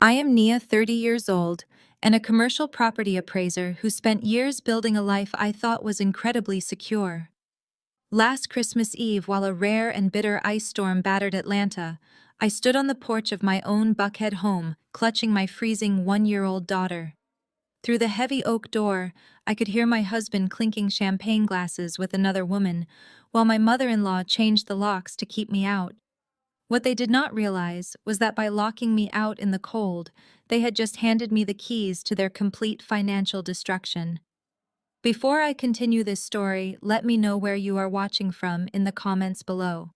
I am Nia, 30 years old, and a commercial property appraiser who spent years building a life I thought was incredibly secure. Last Christmas Eve, while a rare and bitter ice storm battered Atlanta, I stood on the porch of my own Buckhead home, clutching my freezing 1-year-old daughter. Through the heavy oak door, I could hear my husband clinking champagne glasses with another woman, while my mother-in-law changed the locks to keep me out. What they did not realize was that by locking me out in the cold, they had just handed me the keys to their complete financial destruction. Before I continue this story, let me know where you are watching from in the comments below.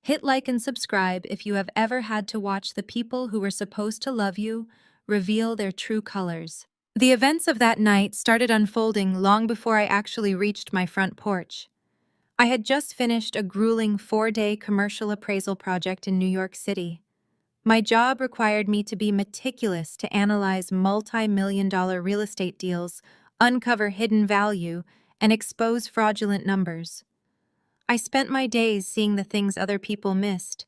Hit like and subscribe if you have ever had to watch the people who were supposed to love you reveal their true colors. The events of that night started unfolding long before I actually reached my front porch. I had just finished a grueling 4-day commercial appraisal project in New York City. My job required me to be meticulous to analyze multi-million-dollar real estate deals, uncover hidden value, and expose fraudulent numbers. I spent my days seeing the things other people missed.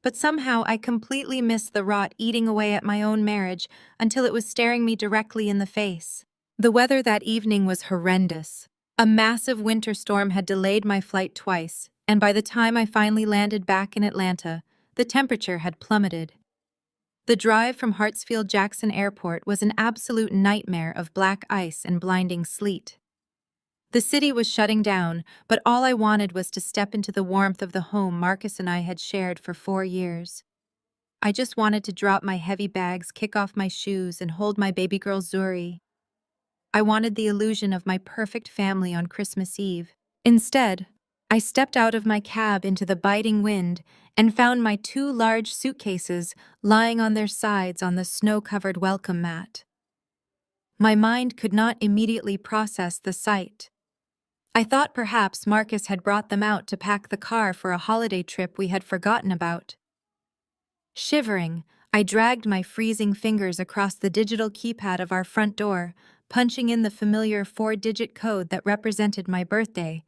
But somehow I completely missed the rot eating away at my own marriage until it was staring me directly in the face. The weather that evening was horrendous. A massive winter storm had delayed my flight twice, and by the time I finally landed back in Atlanta, the temperature had plummeted. The drive from Hartsfield-Jackson Airport was an absolute nightmare of black ice and blinding sleet. The city was shutting down, but all I wanted was to step into the warmth of the home Marcus and I had shared for 4 years. I just wanted to drop my heavy bags, kick off my shoes, and hold my baby girl Zuri. I wanted the illusion of my perfect family on Christmas Eve. Instead, I stepped out of my cab into the biting wind and found my 2 large suitcases lying on their sides on the snow-covered welcome mat. My mind could not immediately process the sight. I thought perhaps Marcus had brought them out to pack the car for a holiday trip we had forgotten about. Shivering, I dragged my freezing fingers across the digital keypad of our front door, punching in the familiar 4-digit code that represented my birthday.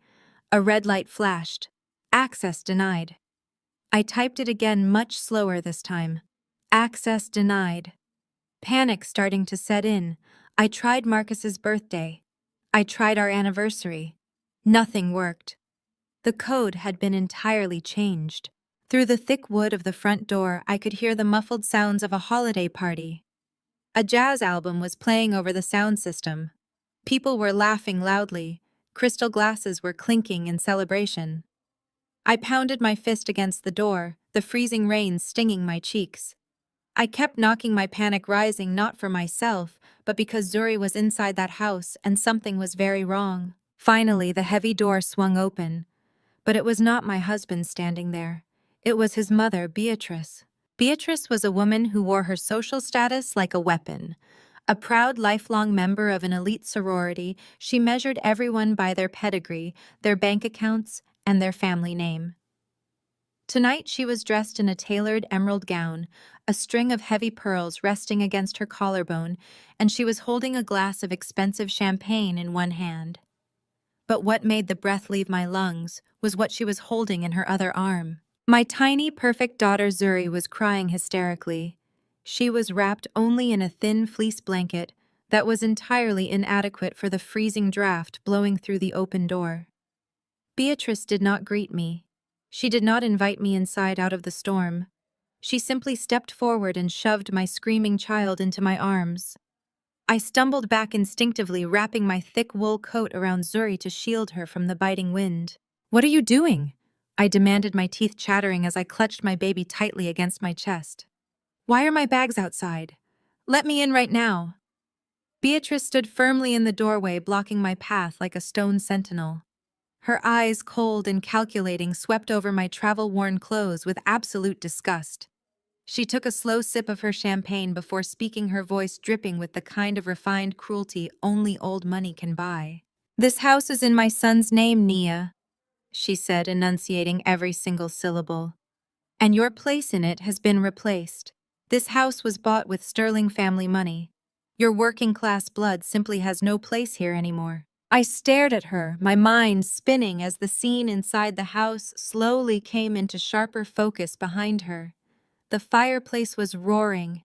A red light flashed. Access denied. I typed it again much slower this time. Access denied. Panic starting to set in. I tried Marcus's birthday. I tried our anniversary. Nothing worked. The code had been entirely changed. Through the thick wood of the front door, I could hear the muffled sounds of a holiday party. A jazz album was playing over the sound system. People were laughing loudly. Crystal glasses were clinking in celebration. I pounded my fist against the door, the freezing rain stinging my cheeks. I kept knocking, my panic rising not for myself, but because Zuri was inside that house and something was very wrong. Finally, the heavy door swung open. But it was not my husband standing there. It was his mother, Beatrice. Beatrice was a woman who wore her social status like a weapon. A proud lifelong member of an elite sorority, she measured everyone by their pedigree, their bank accounts, and their family name. Tonight she was dressed in a tailored emerald gown, a string of heavy pearls resting against her collarbone, and she was holding a glass of expensive champagne in one hand. But what made the breath leave my lungs was what she was holding in her other arm. My tiny, perfect daughter Zuri was crying hysterically. She was wrapped only in a thin fleece blanket that was entirely inadequate for the freezing draft blowing through the open door. Beatrice did not greet me. She did not invite me inside out of the storm. She simply stepped forward and shoved my screaming child into my arms. I stumbled back instinctively, wrapping my thick wool coat around Zuri to shield her from the biting wind. "What are you doing?" I demanded, my teeth chattering as I clutched my baby tightly against my chest. "Why are my bags outside? Let me in right now." Beatrice stood firmly in the doorway, blocking my path like a stone sentinel. Her eyes, cold and calculating, swept over my travel-worn clothes with absolute disgust. She took a slow sip of her champagne before speaking, her voice dripping with the kind of refined cruelty only old money can buy. "This house is in my son's name, Nia," she said, enunciating every single syllable. "And your place in it has been replaced. This house was bought with sterling family money. Your working-class blood simply has no place here anymore." I stared at her, my mind spinning as the scene inside the house slowly came into sharper focus behind her. The fireplace was roaring.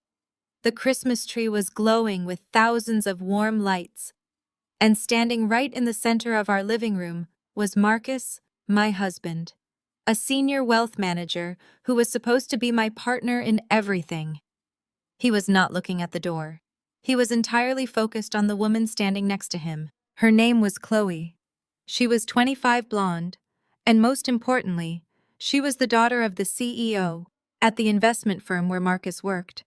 The Christmas tree was glowing with thousands of warm lights, and standing right in the center of our living room was Marcus, my husband, a senior wealth manager who was supposed to be my partner in everything. He was not looking at the door. He was entirely focused on the woman standing next to him. Her name was Chloe. She was 25, blonde, and most importantly, she was the daughter of the CEO at the investment firm where Marcus worked.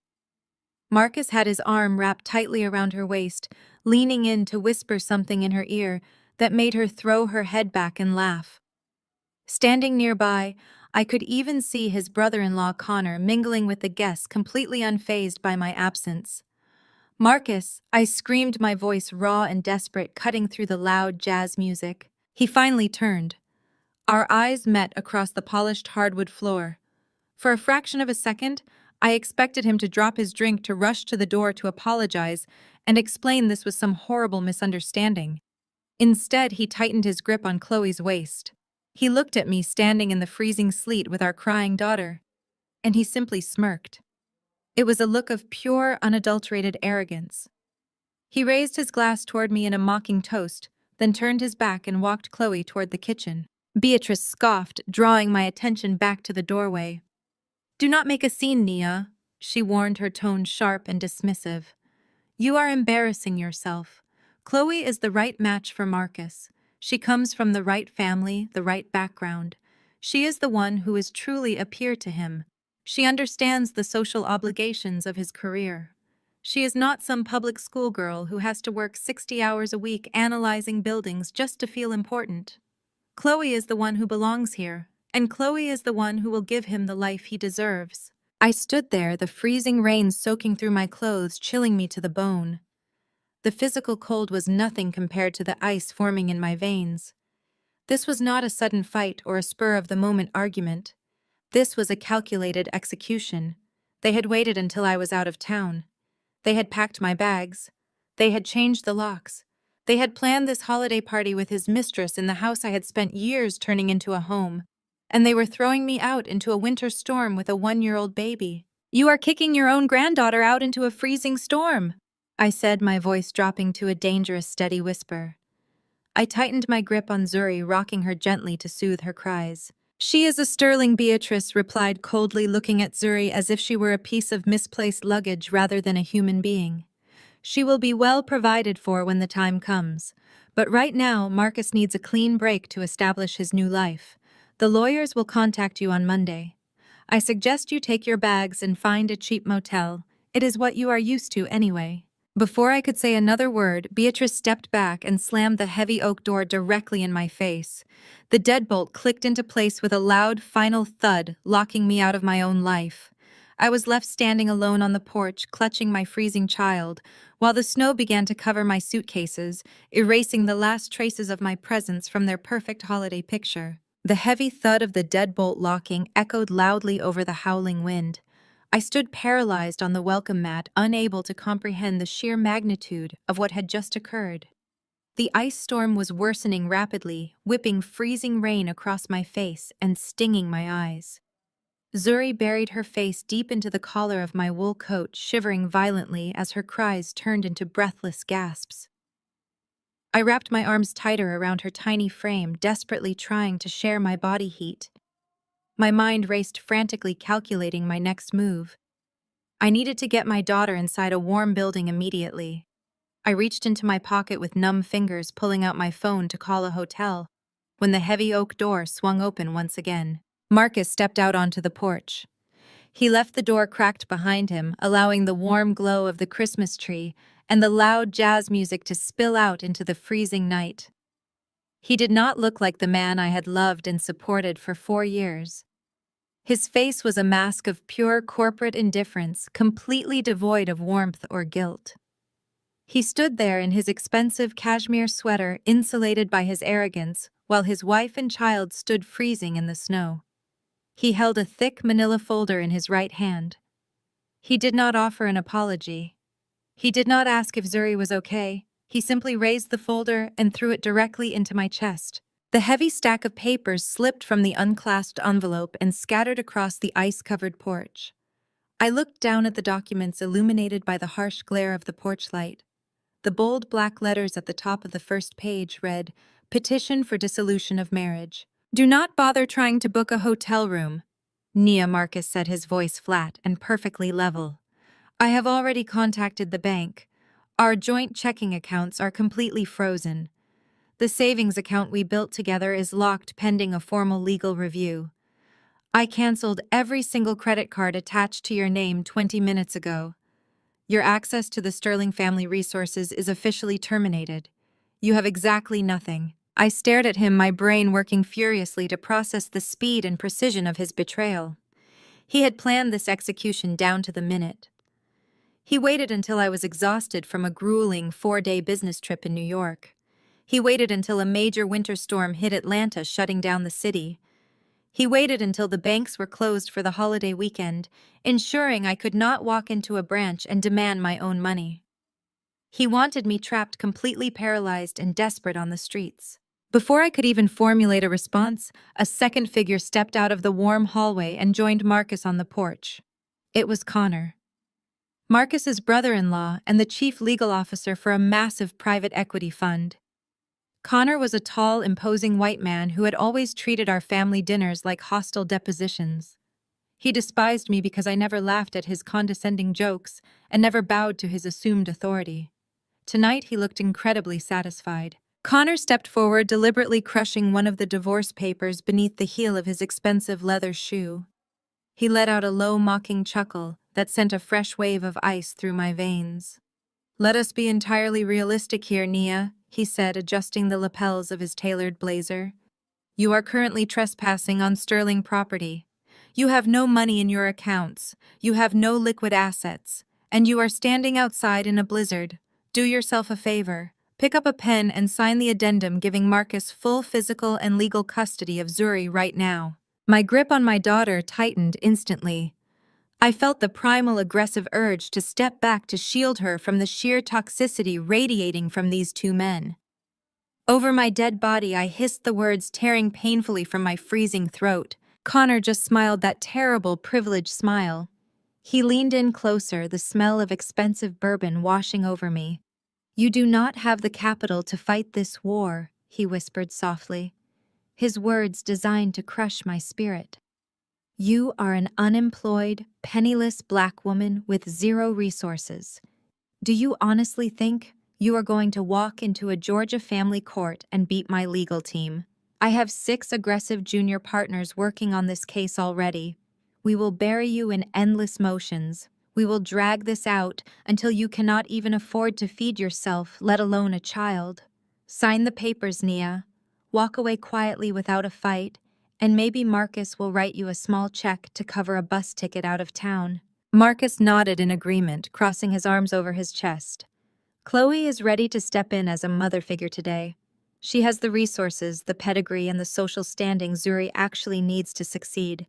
Marcus had his arm wrapped tightly around her waist, leaning in to whisper something in her ear that made her throw her head back and laugh. Standing nearby, I could even see his brother-in-law Connor mingling with the guests, completely unfazed by my absence. "Marcus," I screamed, my voice raw and desperate, cutting through the loud jazz music. He finally turned. Our eyes met across the polished hardwood floor. For a fraction of a second, I expected him to drop his drink, to rush to the door to apologize and explain this was some horrible misunderstanding. Instead, he tightened his grip on Chloe's waist. He looked at me standing in the freezing sleet with our crying daughter, and he simply smirked. It was a look of pure, unadulterated arrogance. He raised his glass toward me in a mocking toast, then turned his back and walked Chloe toward the kitchen. Beatrice scoffed, drawing my attention back to the doorway. "Do not make a scene, Nia," she warned, her tone sharp and dismissive. "You are embarrassing yourself. Chloe is the right match for Marcus. She comes from the right family, the right background. She is the one who is truly a peer to him. She understands the social obligations of his career. She is not some public school girl who has to work 60 hours a week analyzing buildings just to feel important. Chloe is the one who belongs here, and Chloe is the one who will give him the life he deserves." I stood there, the freezing rain soaking through my clothes, chilling me to the bone. The physical cold was nothing compared to the ice forming in my veins. This was not a sudden fight or a spur-of-the-moment argument. This was a calculated execution. They had waited until I was out of town. They had packed my bags. They had changed the locks. They had planned this holiday party with his mistress in the house I had spent years turning into a home. And they were throwing me out into a winter storm with a 1-year-old baby. "You are kicking your own granddaughter out into a freezing storm," I said, my voice dropping to a dangerous, steady whisper. I tightened my grip on Zuri, rocking her gently to soothe her cries. "She is a sterling," Beatrice replied coldly, looking at Zuri as if she were a piece of misplaced luggage rather than a human being. "She will be well provided for when the time comes. But right now, Marcus needs a clean break to establish his new life. The lawyers will contact you on Monday. I suggest you take your bags and find a cheap motel. It is what you are used to anyway." Before I could say another word, Beatrice stepped back and slammed the heavy oak door directly in my face. The deadbolt clicked into place with a loud final thud, locking me out of my own life. I was left standing alone on the porch, clutching my freezing child, while the snow began to cover my suitcases, erasing the last traces of my presence from their perfect holiday picture. The heavy thud of the deadbolt locking echoed loudly over the howling wind. I stood paralyzed on the welcome mat, unable to comprehend the sheer magnitude of what had just occurred. The ice storm was worsening rapidly, whipping freezing rain across my face and stinging my eyes. Zuri buried her face deep into the collar of my wool coat, shivering violently as her cries turned into breathless gasps. I wrapped my arms tighter around her tiny frame, desperately trying to share my body heat. My mind raced, frantically calculating my next move. I needed to get my daughter inside a warm building immediately. I reached into my pocket with numb fingers, pulling out my phone to call a hotel, when the heavy oak door swung open once again. Marcus stepped out onto the porch. He left the door cracked behind him, allowing the warm glow of the Christmas tree and the loud jazz music to spill out into the freezing night. He did not look like the man I had loved and supported for 4 years. His face was a mask of pure corporate indifference, completely devoid of warmth or guilt. He stood there in his expensive cashmere sweater, insulated by his arrogance, while his wife and child stood freezing in the snow. He held a thick manila folder in his right hand. He did not offer an apology. He did not ask if Zuri was okay. He simply raised the folder and threw it directly into my chest. The heavy stack of papers slipped from the unclasped envelope and scattered across the ice-covered porch. I looked down at the documents illuminated by the harsh glare of the porch light. The bold black letters at the top of the first page read, "Petition for dissolution of marriage. Do not bother trying to book a hotel room." Nia, Marcus said, his voice flat and perfectly level. "I have already contacted the bank. Our joint checking accounts are completely frozen. The savings account we built together is locked pending a formal legal review. I canceled every single credit card attached to your name 20 minutes ago. Your access to the Sterling family resources is officially terminated. You have exactly nothing." I stared at him, my brain working furiously to process the speed and precision of his betrayal. He had planned this execution down to the minute. He waited until I was exhausted from a grueling 4-day business trip in New York. He waited until a major winter storm hit Atlanta, shutting down the city. He waited until the banks were closed for the holiday weekend, ensuring I could not walk into a branch and demand my own money. He wanted me trapped, completely paralyzed and desperate on the streets. Before I could even formulate a response, a second figure stepped out of the warm hallway and joined Marcus on the porch. It was Connor. Marcus's brother-in-law and the chief legal officer for a massive private equity fund. Connor was a tall, imposing white man who had always treated our family dinners like hostile depositions. He despised me because I never laughed at his condescending jokes and never bowed to his assumed authority. Tonight he looked incredibly satisfied. Connor stepped forward, deliberately crushing one of the divorce papers beneath the heel of his expensive leather shoe. He let out a low, mocking chuckle that sent a fresh wave of ice through my veins. "Let us be entirely realistic here, Nia," he said, adjusting the lapels of his tailored blazer. "You are currently trespassing on Sterling property. You have no money in your accounts, you have no liquid assets, and you are standing outside in a blizzard. Do yourself a favor. Pick up a pen and sign the addendum giving Marcus full physical and legal custody of Zuri right now." My grip on my daughter tightened instantly. I felt the primal aggressive urge to step back to shield her from the sheer toxicity radiating from these two men. Over my dead body, I hissed the words tearing painfully from my freezing throat. Connor just smiled that terrible, privileged smile. He leaned in closer, the smell of expensive bourbon washing over me. "You do not have the capital to fight this war," he whispered softly, his words designed to crush my spirit. "You are an unemployed, penniless black woman with zero resources. Do you honestly think you are going to walk into a Georgia family court and beat my legal team? I have 6 aggressive junior partners working on this case already. We will bury you in endless motions. We will drag this out until you cannot even afford to feed yourself, let alone a child. Sign the papers, Nia. Walk away quietly without a fight, and maybe Marcus will write you a small check to cover a bus ticket out of town." Marcus nodded in agreement, crossing his arms over his chest. "Chloe is ready to step in as a mother figure today. She has the resources, the pedigree, and the social standing Zuri actually needs to succeed.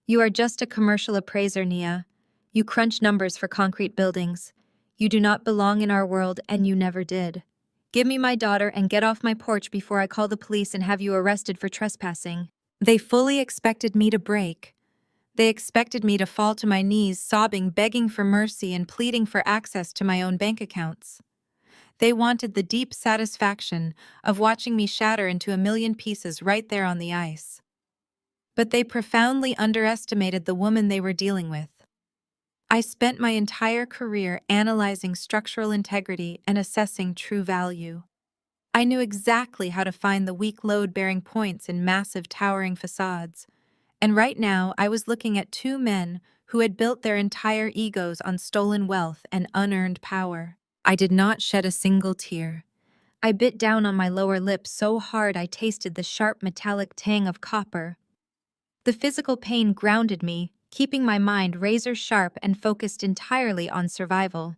You are just a commercial appraiser, Nia. You crunch numbers for concrete buildings. You do not belong in our world, and you never did. Give me my daughter and get off my porch before I call the police and have you arrested for trespassing." They fully expected me to break. They expected me to fall to my knees, sobbing, begging for mercy, and pleading for access to my own bank accounts. They wanted the deep satisfaction of watching me shatter into a million pieces right there on the ice. But they profoundly underestimated the woman they were dealing with. I spent my entire career analyzing structural integrity and assessing true value. I knew exactly how to find the weak load-bearing points in massive towering facades. And right now, I was looking at 2 men who had built their entire egos on stolen wealth and unearned power. I did not shed a single tear. I bit down on my lower lip so hard I tasted the sharp metallic tang of copper. The physical pain grounded me, keeping my mind razor-sharp and focused entirely on survival.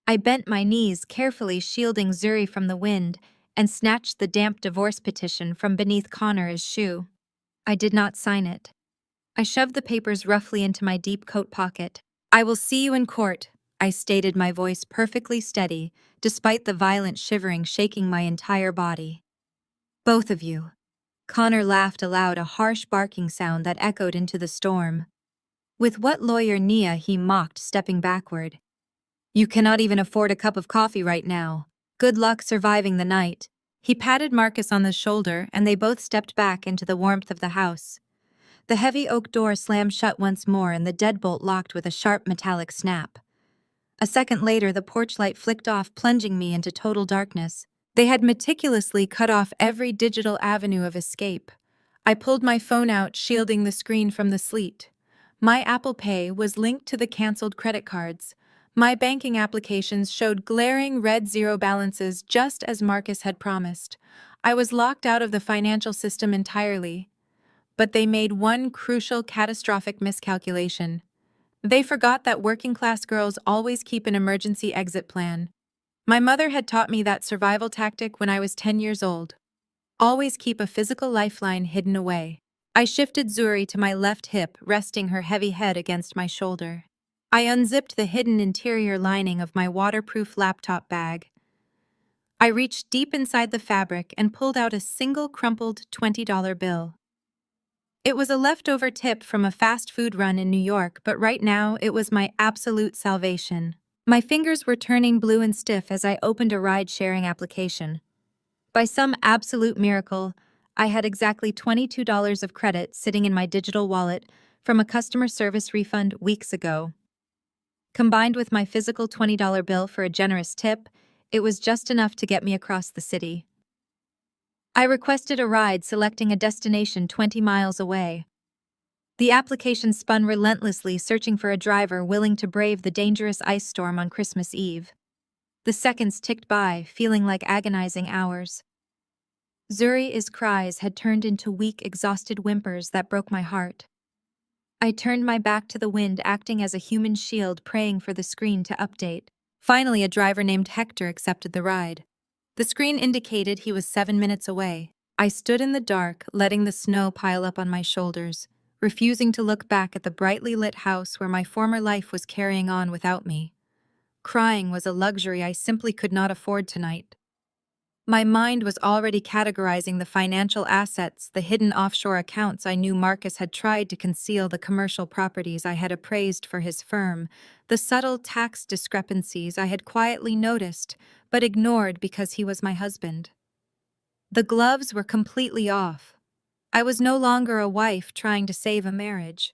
I bent my knees, carefully shielding Zuri from the wind, and snatched the damp divorce petition from beneath Connor's shoe. I did not sign it. I shoved the papers roughly into my deep coat pocket. "I will see you in court," I stated, my voice perfectly steady, despite the violent shivering shaking my entire body. "Both of you." Connor laughed aloud, a harsh barking sound that echoed into the storm. With what lawyer Nia, he mocked, stepping backward. You cannot even afford a cup of coffee right now. Good luck surviving the night. He patted Marcus on the shoulder, and they both stepped back into the warmth of the house. The heavy oak door slammed shut once more, and the deadbolt locked with a sharp metallic snap. A second later, the porch light flicked off, plunging me into total darkness. They had meticulously cut off every digital avenue of escape. I pulled my phone out, shielding the screen from the sleet. My Apple Pay was linked to the canceled credit cards. My banking applications showed glaring red zero balances, just as Marcus had promised. I was locked out of the financial system entirely. But they made one crucial, catastrophic miscalculation. They forgot that working-class girls always keep an emergency exit plan. My mother had taught me that survival tactic when I was 10 years old. Always keep a physical lifeline hidden away. I shifted Zuri to my left hip, resting her heavy head against my shoulder. I unzipped the hidden interior lining of my waterproof laptop bag. I reached deep inside the fabric and pulled out a single crumpled $20 bill. It was a leftover tip from a fast food run in New York, but right now it was my absolute salvation. My fingers were turning blue and stiff as I opened a ride-sharing application. By some absolute miracle, I had exactly $22 of credit sitting in my digital wallet from a customer service refund weeks ago. Combined with my physical $20 bill for a generous tip, it was just enough to get me across the city. I requested a ride, selecting a destination 20 miles away. The application spun relentlessly, searching for a driver willing to brave the dangerous ice storm on Christmas Eve. The seconds ticked by, feeling like agonizing hours. Zuri's cries had turned into weak, exhausted whimpers that broke my heart. I turned my back to the wind, acting as a human shield, praying for the screen to update. Finally, a driver named Hector accepted the ride. The screen indicated he was 7 minutes away. I stood in the dark, letting the snow pile up on my shoulders, refusing to look back at the brightly lit house where my former life was carrying on without me. Crying was a luxury I simply could not afford tonight. My mind was already categorizing the financial assets, the hidden offshore accounts I knew Marcus had tried to conceal, the commercial properties I had appraised for his firm, the subtle tax discrepancies I had quietly noticed but ignored because he was my husband. The gloves were completely off. I was no longer a wife trying to save a marriage.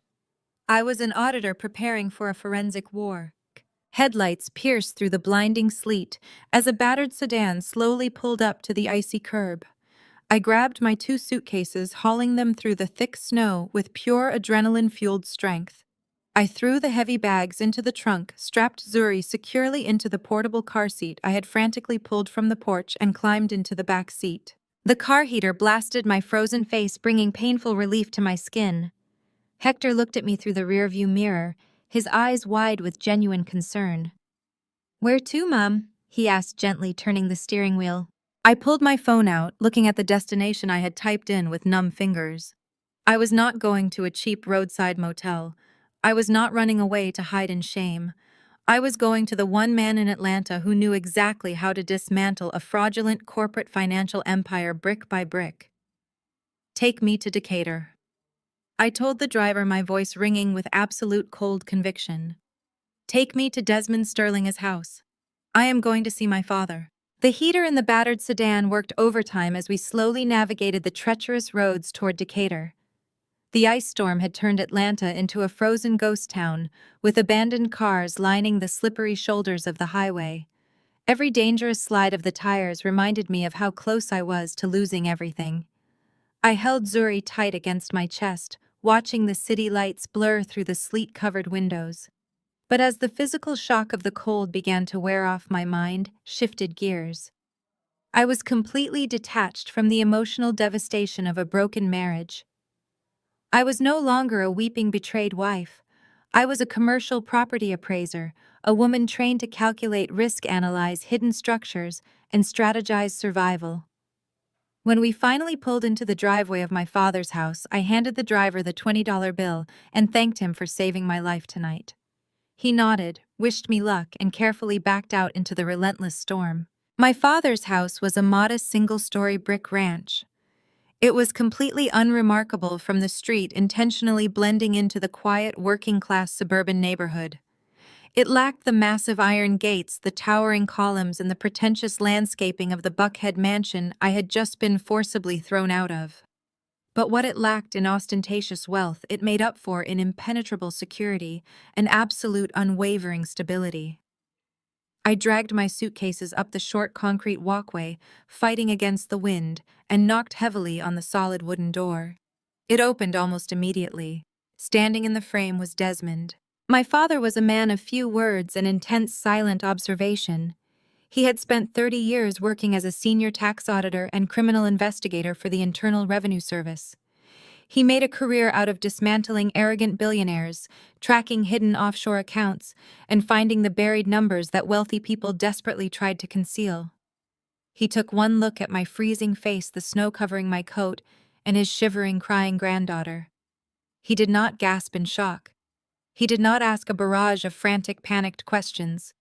I was an auditor preparing for a forensic war. Headlights pierced through the blinding sleet as a battered sedan slowly pulled up to the icy curb. I grabbed my 2 suitcases, hauling them through the thick snow with pure adrenaline-fueled strength. I threw the heavy bags into the trunk, strapped Zuri securely into the portable car seat I had frantically pulled from the porch, and climbed into the back seat. The car heater blasted my frozen face, bringing painful relief to my skin. Hector looked at me through the rearview mirror, his eyes wide with genuine concern. "Where to, Mum?" he asked gently, turning the steering wheel. I pulled my phone out, looking at the destination I had typed in with numb fingers. I was not going to a cheap roadside motel. I was not running away to hide in shame. I was going to the one man in Atlanta who knew exactly how to dismantle a fraudulent corporate financial empire brick by brick. "Take me to Decatur," I told the driver, my voice ringing with absolute cold conviction. "Take me to Desmond Sterling's house. I am going to see my father." The heater in the battered sedan worked overtime as we slowly navigated the treacherous roads toward Decatur. The ice storm had turned Atlanta into a frozen ghost town, with abandoned cars lining the slippery shoulders of the highway. Every dangerous slide of the tires reminded me of how close I was to losing everything. I held Zuri tight against my chest, watching the city lights blur through the sleet-covered windows. But as the physical shock of the cold began to wear off, my mind shifted gears. I was completely detached from the emotional devastation of a broken marriage. I was no longer a weeping, betrayed wife. I was a commercial property appraiser, a woman trained to calculate risk, analyze hidden structures, and strategize survival. When we finally pulled into the driveway of my father's house, I handed the driver the $20 bill and thanked him for saving my life tonight. He nodded, wished me luck, and carefully backed out into the relentless storm. My father's house was a modest single-story brick ranch. It was completely unremarkable from the street, intentionally blending into the quiet working-class suburban neighborhood. It lacked the massive iron gates, the towering columns, and the pretentious landscaping of the Buckhead mansion I had just been forcibly thrown out of. But what it lacked in ostentatious wealth, it made up for in impenetrable security and absolute unwavering stability. I dragged my suitcases up the short concrete walkway, fighting against the wind, and knocked heavily on the solid wooden door. It opened almost immediately. Standing in the frame was Desmond. My father was a man of few words and intense silent observation. He had spent 30 years working as a senior tax auditor and criminal investigator for the Internal Revenue Service. He made a career out of dismantling arrogant billionaires, tracking hidden offshore accounts, and finding the buried numbers that wealthy people desperately tried to conceal. He took one look at my freezing face, the snow covering my coat, and his shivering, crying granddaughter. He did not gasp in shock. He did not ask a barrage of frantic, panicked questions.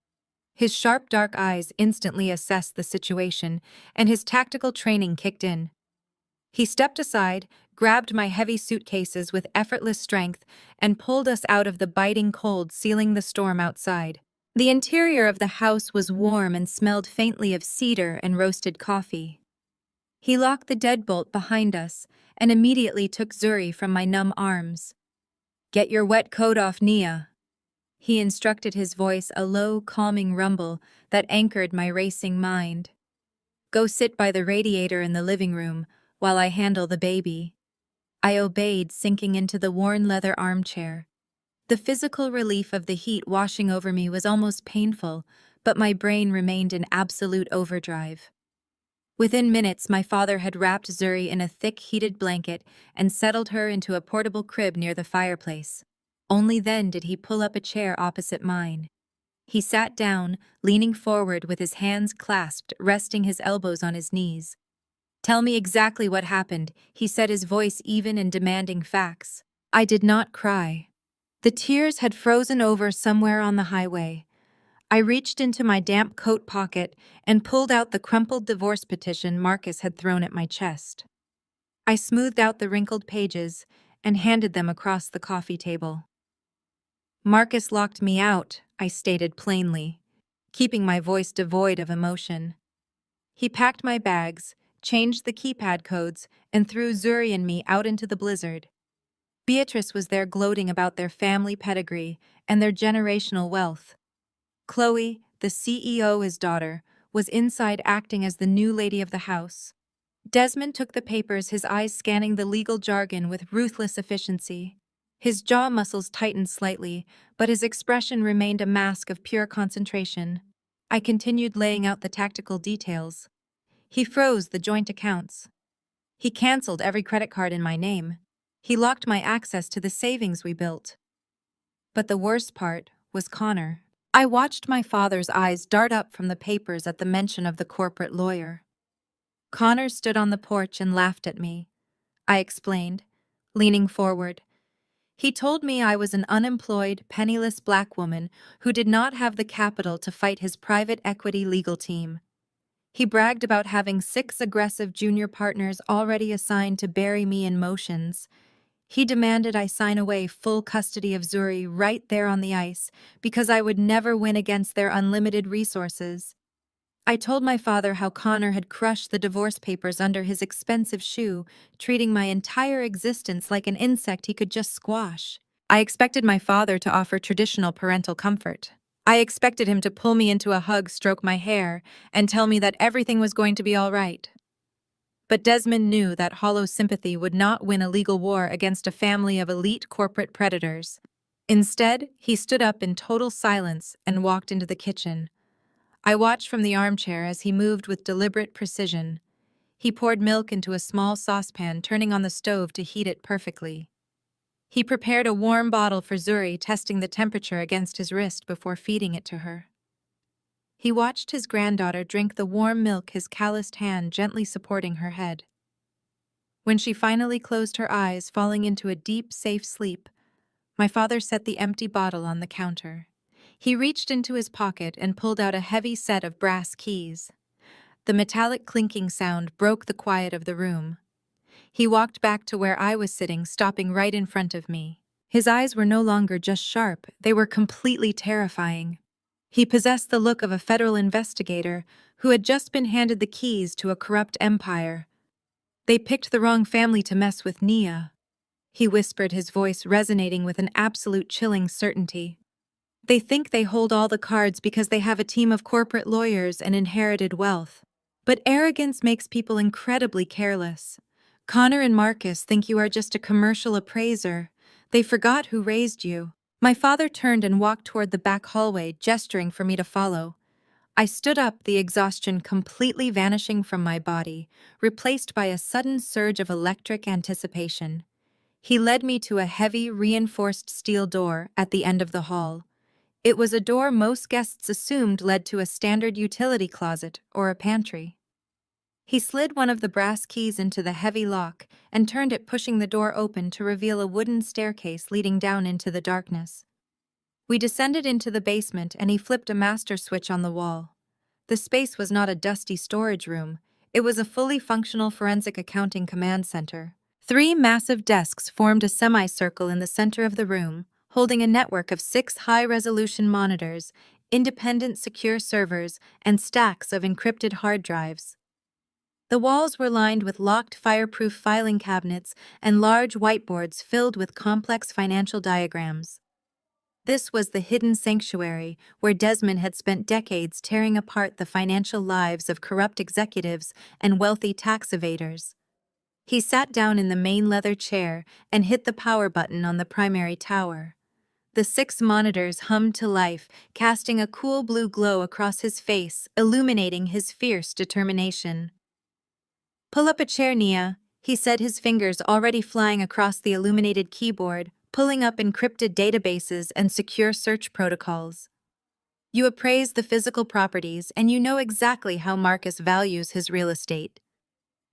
His sharp, dark eyes instantly assessed the situation, and his tactical training kicked in. He stepped aside, grabbed my heavy suitcases with effortless strength, and pulled us out of the biting cold sealing the storm outside. The interior of the house was warm and smelled faintly of cedar and roasted coffee. He locked the deadbolt behind us and immediately took Zuri from my numb arms. "Get your wet coat off, Nia," he instructed, his voice a low, calming rumble that anchored my racing mind. "Go sit by the radiator in the living room while I handle the baby." I obeyed, sinking into the worn leather armchair. The physical relief of the heat washing over me was almost painful, but my brain remained in absolute overdrive. Within minutes, my father had wrapped Zuri in a thick, heated blanket and settled her into a portable crib near the fireplace. Only then did he pull up a chair opposite mine. He sat down, leaning forward with his hands clasped, resting his elbows on his knees. "Tell me exactly what happened," he said, his voice even and demanding facts. I did not cry. The tears had frozen over somewhere on the highway. I reached into my damp coat pocket and pulled out the crumpled divorce petition Marcus had thrown at my chest. I smoothed out the wrinkled pages and handed them across the coffee table. "Marcus locked me out," I stated plainly, keeping my voice devoid of emotion. He packed my bags, changed the keypad codes, and threw Zuri and me out into the blizzard. Beatrice was there gloating about their family pedigree and their generational wealth. Chloe, the CEO's daughter, was inside acting as the new lady of the house. Desmond took the papers, his eyes scanning the legal jargon with ruthless efficiency. His jaw muscles tightened slightly, but his expression remained a mask of pure concentration. I continued laying out the tactical details. He froze the joint accounts. He canceled every credit card in my name. He locked my access to the savings we built. But the worst part was Connor. I watched my father's eyes dart up from the papers at the mention of the corporate lawyer. Connor stood on the porch and laughed at me, I explained, leaning forward. He told me I was an unemployed, penniless black woman who did not have the capital to fight his private equity legal team. He bragged about having 6 aggressive junior partners already assigned to bury me in motions. He demanded I sign away full custody of Zuri right there on the ice because I would never win against their unlimited resources. I told my father how Connor had crushed the divorce papers under his expensive shoe, treating my entire existence like an insect he could just squash. I expected my father to offer traditional parental comfort. I expected him to pull me into a hug, stroke my hair, and tell me that everything was going to be all right. But Desmond knew that hollow sympathy would not win a legal war against a family of elite corporate predators. Instead, he stood up in total silence and walked into the kitchen. I watched from the armchair as he moved with deliberate precision. He poured milk into a small saucepan, turning on the stove to heat it perfectly. He prepared a warm bottle for Zuri, testing the temperature against his wrist before feeding it to her. He watched his granddaughter drink the warm milk, his calloused hand gently supporting her head. When she finally closed her eyes, falling into a deep, safe sleep, my father set the empty bottle on the counter. He reached into his pocket and pulled out a heavy set of brass keys. The metallic clinking sound broke the quiet of the room. He walked back to where I was sitting, stopping right in front of me. His eyes were no longer just sharp, they were completely terrifying. He possessed the look of a federal investigator who had just been handed the keys to a corrupt empire. They picked the wrong family to mess with, Nia, he whispered, his voice resonating with an absolute chilling certainty. They think they hold all the cards because they have a team of corporate lawyers and inherited wealth. But arrogance makes people incredibly careless. Connor and Marcus think you are just a commercial appraiser. They forgot who raised you. My father turned and walked toward the back hallway, gesturing for me to follow. I stood up, the exhaustion completely vanishing from my body, replaced by a sudden surge of electric anticipation. He led me to a heavy, reinforced steel door at the end of the hall. It was a door most guests assumed led to a standard utility closet or a pantry. He slid one of the brass keys into the heavy lock and turned it, pushing the door open to reveal a wooden staircase leading down into the darkness. We descended into the basement and he flipped a master switch on the wall. The space was not a dusty storage room, it was a fully functional forensic accounting command center. 3 massive desks formed a semicircle in the center of the room, holding a network of 6 high-resolution monitors, independent secure servers, and stacks of encrypted hard drives. The walls were lined with locked fireproof filing cabinets and large whiteboards filled with complex financial diagrams. This was the hidden sanctuary where Desmond had spent decades tearing apart the financial lives of corrupt executives and wealthy tax evaders. He sat down in the main leather chair and hit the power button on the primary tower. The 6 monitors hummed to life, casting a cool blue glow across his face, illuminating his fierce determination. "Pull up a chair, Nia," he said, his fingers already flying across the illuminated keyboard, pulling up encrypted databases and secure search protocols. "You appraise the physical properties, and you know exactly how Marcus values his real estate.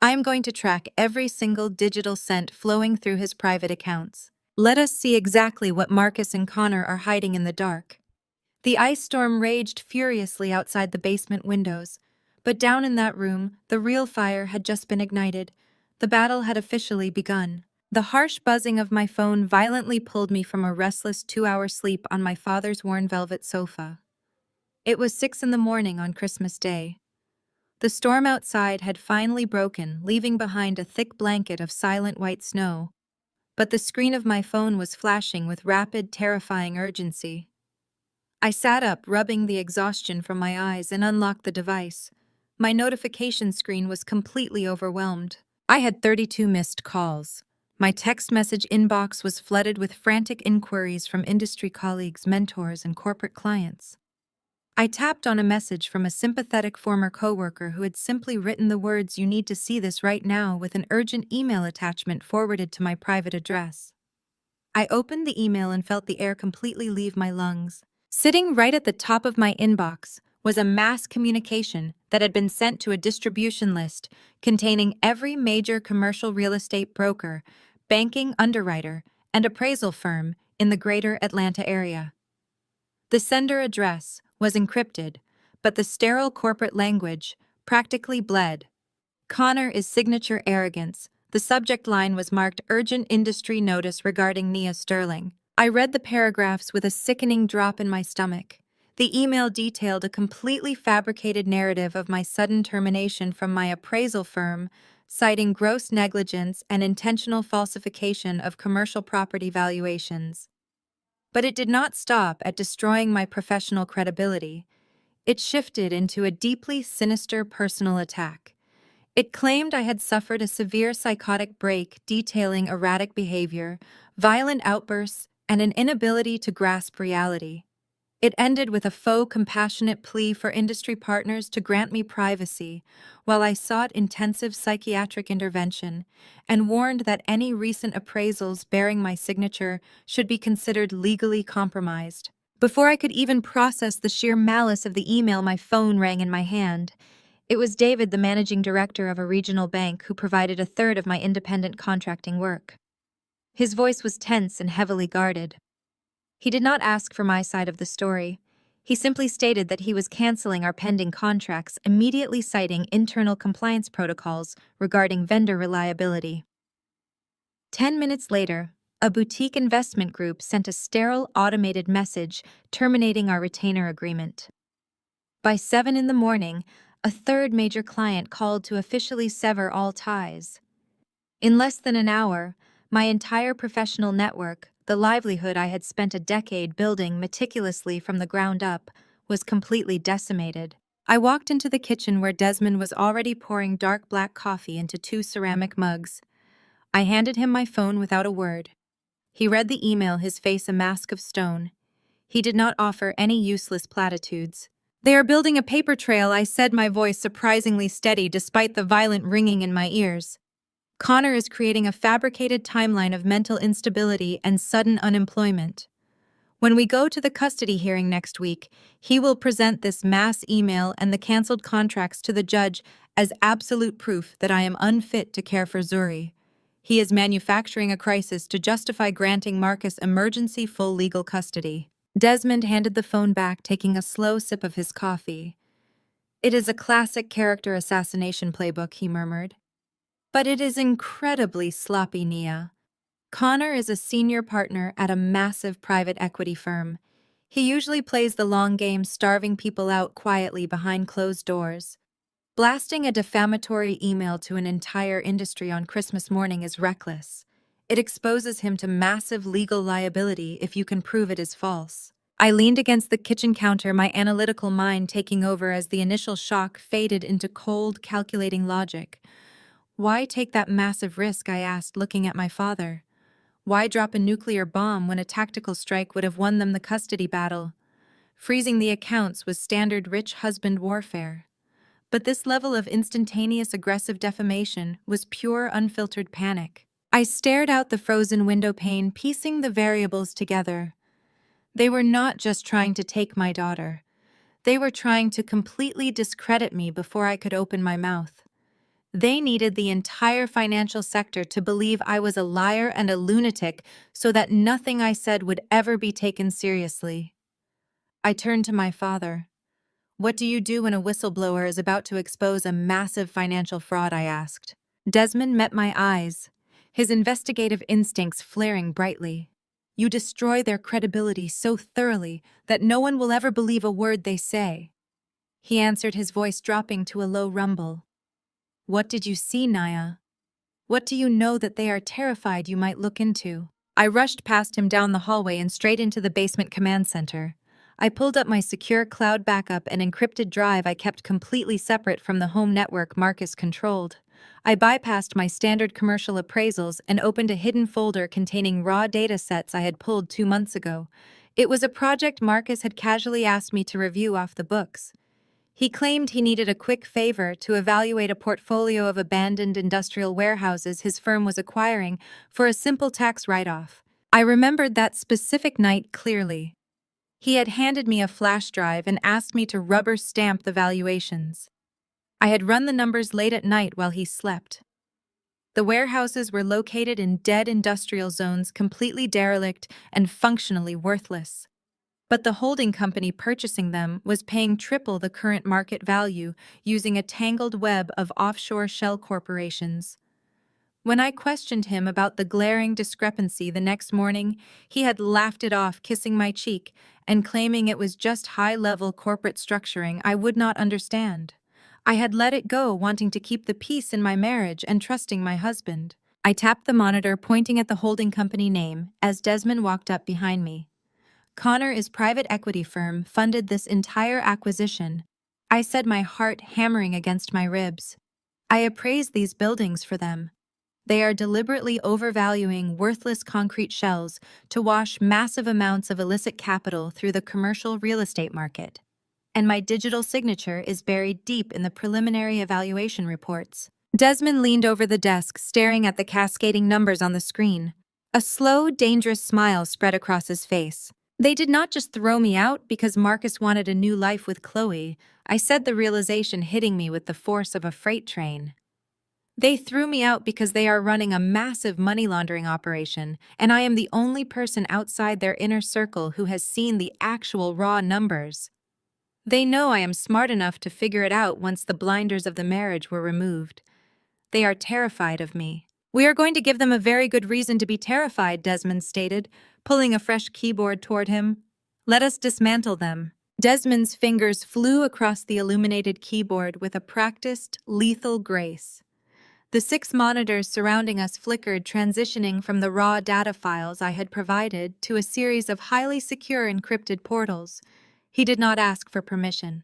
I am going to track every single digital cent flowing through his private accounts. Let us see exactly what Marcus and Connor are hiding in the dark." The ice storm raged furiously outside the basement windows, but down in that room, the real fire had just been ignited. The battle had officially begun. The harsh buzzing of my phone violently pulled me from a restless 2-hour sleep on my father's worn velvet sofa. It was 6 in the morning on Christmas Day. The storm outside had finally broken, leaving behind a thick blanket of silent white snow. But the screen of my phone was flashing with rapid, terrifying urgency. I sat up, rubbing the exhaustion from my eyes, and unlocked the device. My notification screen was completely overwhelmed. I had 32 missed calls. My text message inbox was flooded with frantic inquiries from industry colleagues, mentors, and corporate clients. I tapped on a message from a sympathetic former coworker who had simply written the words, "You need to see this right now," with an urgent email attachment forwarded to my private address. I opened the email and felt the air completely leave my lungs. Sitting right at the top of my inbox was a mass communication that had been sent to a distribution list containing every major commercial real estate broker, banking underwriter, and appraisal firm in the greater Atlanta area. The sender address was encrypted, but the sterile corporate language practically bled. "Connor is signature arrogance." The subject line was marked "Urgent Industry Notice Regarding Nia Sterling." I read the paragraphs with a sickening drop in my stomach. The email detailed a completely fabricated narrative of my sudden termination from my appraisal firm, citing gross negligence and intentional falsification of commercial property valuations. But it did not stop at destroying my professional credibility. It shifted into a deeply sinister personal attack. It claimed I had suffered a severe psychotic break, detailing erratic behavior, violent outbursts, and an inability to grasp reality. It ended with a faux compassionate plea for industry partners to grant me privacy while I sought intensive psychiatric intervention, and warned that any recent appraisals bearing my signature should be considered legally compromised. Before I could even process the sheer malice of the email, my phone rang in my hand. It was David, the managing director of a regional bank who provided a third of my independent contracting work. His voice was tense and heavily guarded. He did not ask for my side of the story. He simply stated that he was canceling our pending contracts, immediately citing internal compliance protocols regarding vendor reliability. 10 minutes later, a boutique investment group sent a sterile automated message terminating our retainer agreement. By 7 in the morning, a third major client called to officially sever all ties. In less than an hour, my entire professional network, the livelihood I had spent a decade building meticulously from the ground up, was completely decimated. I walked into the kitchen where Desmond was already pouring dark black coffee into 2 ceramic mugs. I handed him my phone without a word. He read the email, his face a mask of stone. He did not offer any useless platitudes. "They are building a paper trail," I said, my voice surprisingly steady despite the violent ringing in my ears. "Connor is creating a fabricated timeline of mental instability and sudden unemployment. When we go to the custody hearing next week, he will present this mass email and the canceled contracts to the judge as absolute proof that I am unfit to care for Zuri. He is manufacturing a crisis to justify granting Marcus emergency full legal custody." Desmond handed the phone back, taking a slow sip of his coffee. "It is a classic character assassination playbook," he murmured. "But it is incredibly sloppy, Nia. Connor is a senior partner at a massive private equity firm. He usually plays the long game, starving people out quietly behind closed doors. Blasting a defamatory email to an entire industry on Christmas morning is reckless. It exposes him to massive legal liability if you can prove it is false." I leaned against the kitchen counter, my analytical mind taking over as the initial shock faded into cold, calculating logic. "Why take that massive risk?" I asked, looking at my father. "Why drop a nuclear bomb when a tactical strike would have won them the custody battle? Freezing the accounts was standard rich husband warfare. But this level of instantaneous aggressive defamation was pure unfiltered panic." I stared out the frozen window pane, piecing the variables together. They were not just trying to take my daughter. They were trying to completely discredit me before I could open my mouth. They needed the entire financial sector to believe I was a liar and a lunatic so that nothing I said would ever be taken seriously. I turned to my father. "What do you do when a whistleblower is about to expose a massive financial fraud?" I asked. Desmond met my eyes, his investigative instincts flaring brightly. "You destroy their credibility so thoroughly that no one will ever believe a word they say," he answered, his voice dropping to a low rumble. "What did you see, Naya? What do you know that they are terrified you might look into?" I rushed past him down the hallway and straight into the basement command center. I pulled up my secure cloud backup and encrypted drive I kept completely separate from the home network Marcus controlled. I bypassed my standard commercial appraisals and opened a hidden folder containing raw data sets I had pulled 2 months ago. It was a project Marcus had casually asked me to review off the books. He claimed he needed a quick favor to evaluate a portfolio of abandoned industrial warehouses his firm was acquiring for a simple tax write-off. I remembered that specific night clearly. He had handed me a flash drive and asked me to rubber stamp the valuations. I had run the numbers late at night while he slept. The warehouses were located in dead industrial zones, completely derelict and functionally worthless. But the holding company purchasing them was paying triple the current market value using a tangled web of offshore shell corporations. When I questioned him about the glaring discrepancy the next morning, he had laughed it off, kissing my cheek and claiming it was just high-level corporate structuring I would not understand. I had let it go, wanting to keep the peace in my marriage and trusting my husband. I tapped the monitor, pointing at the holding company name, as Desmond walked up behind me. "Connor's private equity firm funded this entire acquisition," I said, my heart hammering against my ribs. "I appraised these buildings for them. They are deliberately overvaluing worthless concrete shells to wash massive amounts of illicit capital through the commercial real estate market. And my digital signature is buried deep in the preliminary evaluation reports." Desmond leaned over the desk, staring at the cascading numbers on the screen. A slow, dangerous smile spread across his face. "They did not just throw me out because Marcus wanted a new life with Chloe," I said, the realization hitting me with the force of a freight train. "They threw me out because they are running a massive money laundering operation, and I am the only person outside their inner circle who has seen the actual raw numbers. They know I am smart enough to figure it out once the blinders of the marriage were removed. They are terrified of me." "We are going to give them a very good reason to be terrified," Desmond stated, pulling a fresh keyboard toward him. "Let us dismantle them." Desmond's fingers flew across the illuminated keyboard with a practiced, lethal grace. The 6 monitors surrounding us flickered, transitioning from the raw data files I had provided to a series of highly secure encrypted portals. He did not ask for permission.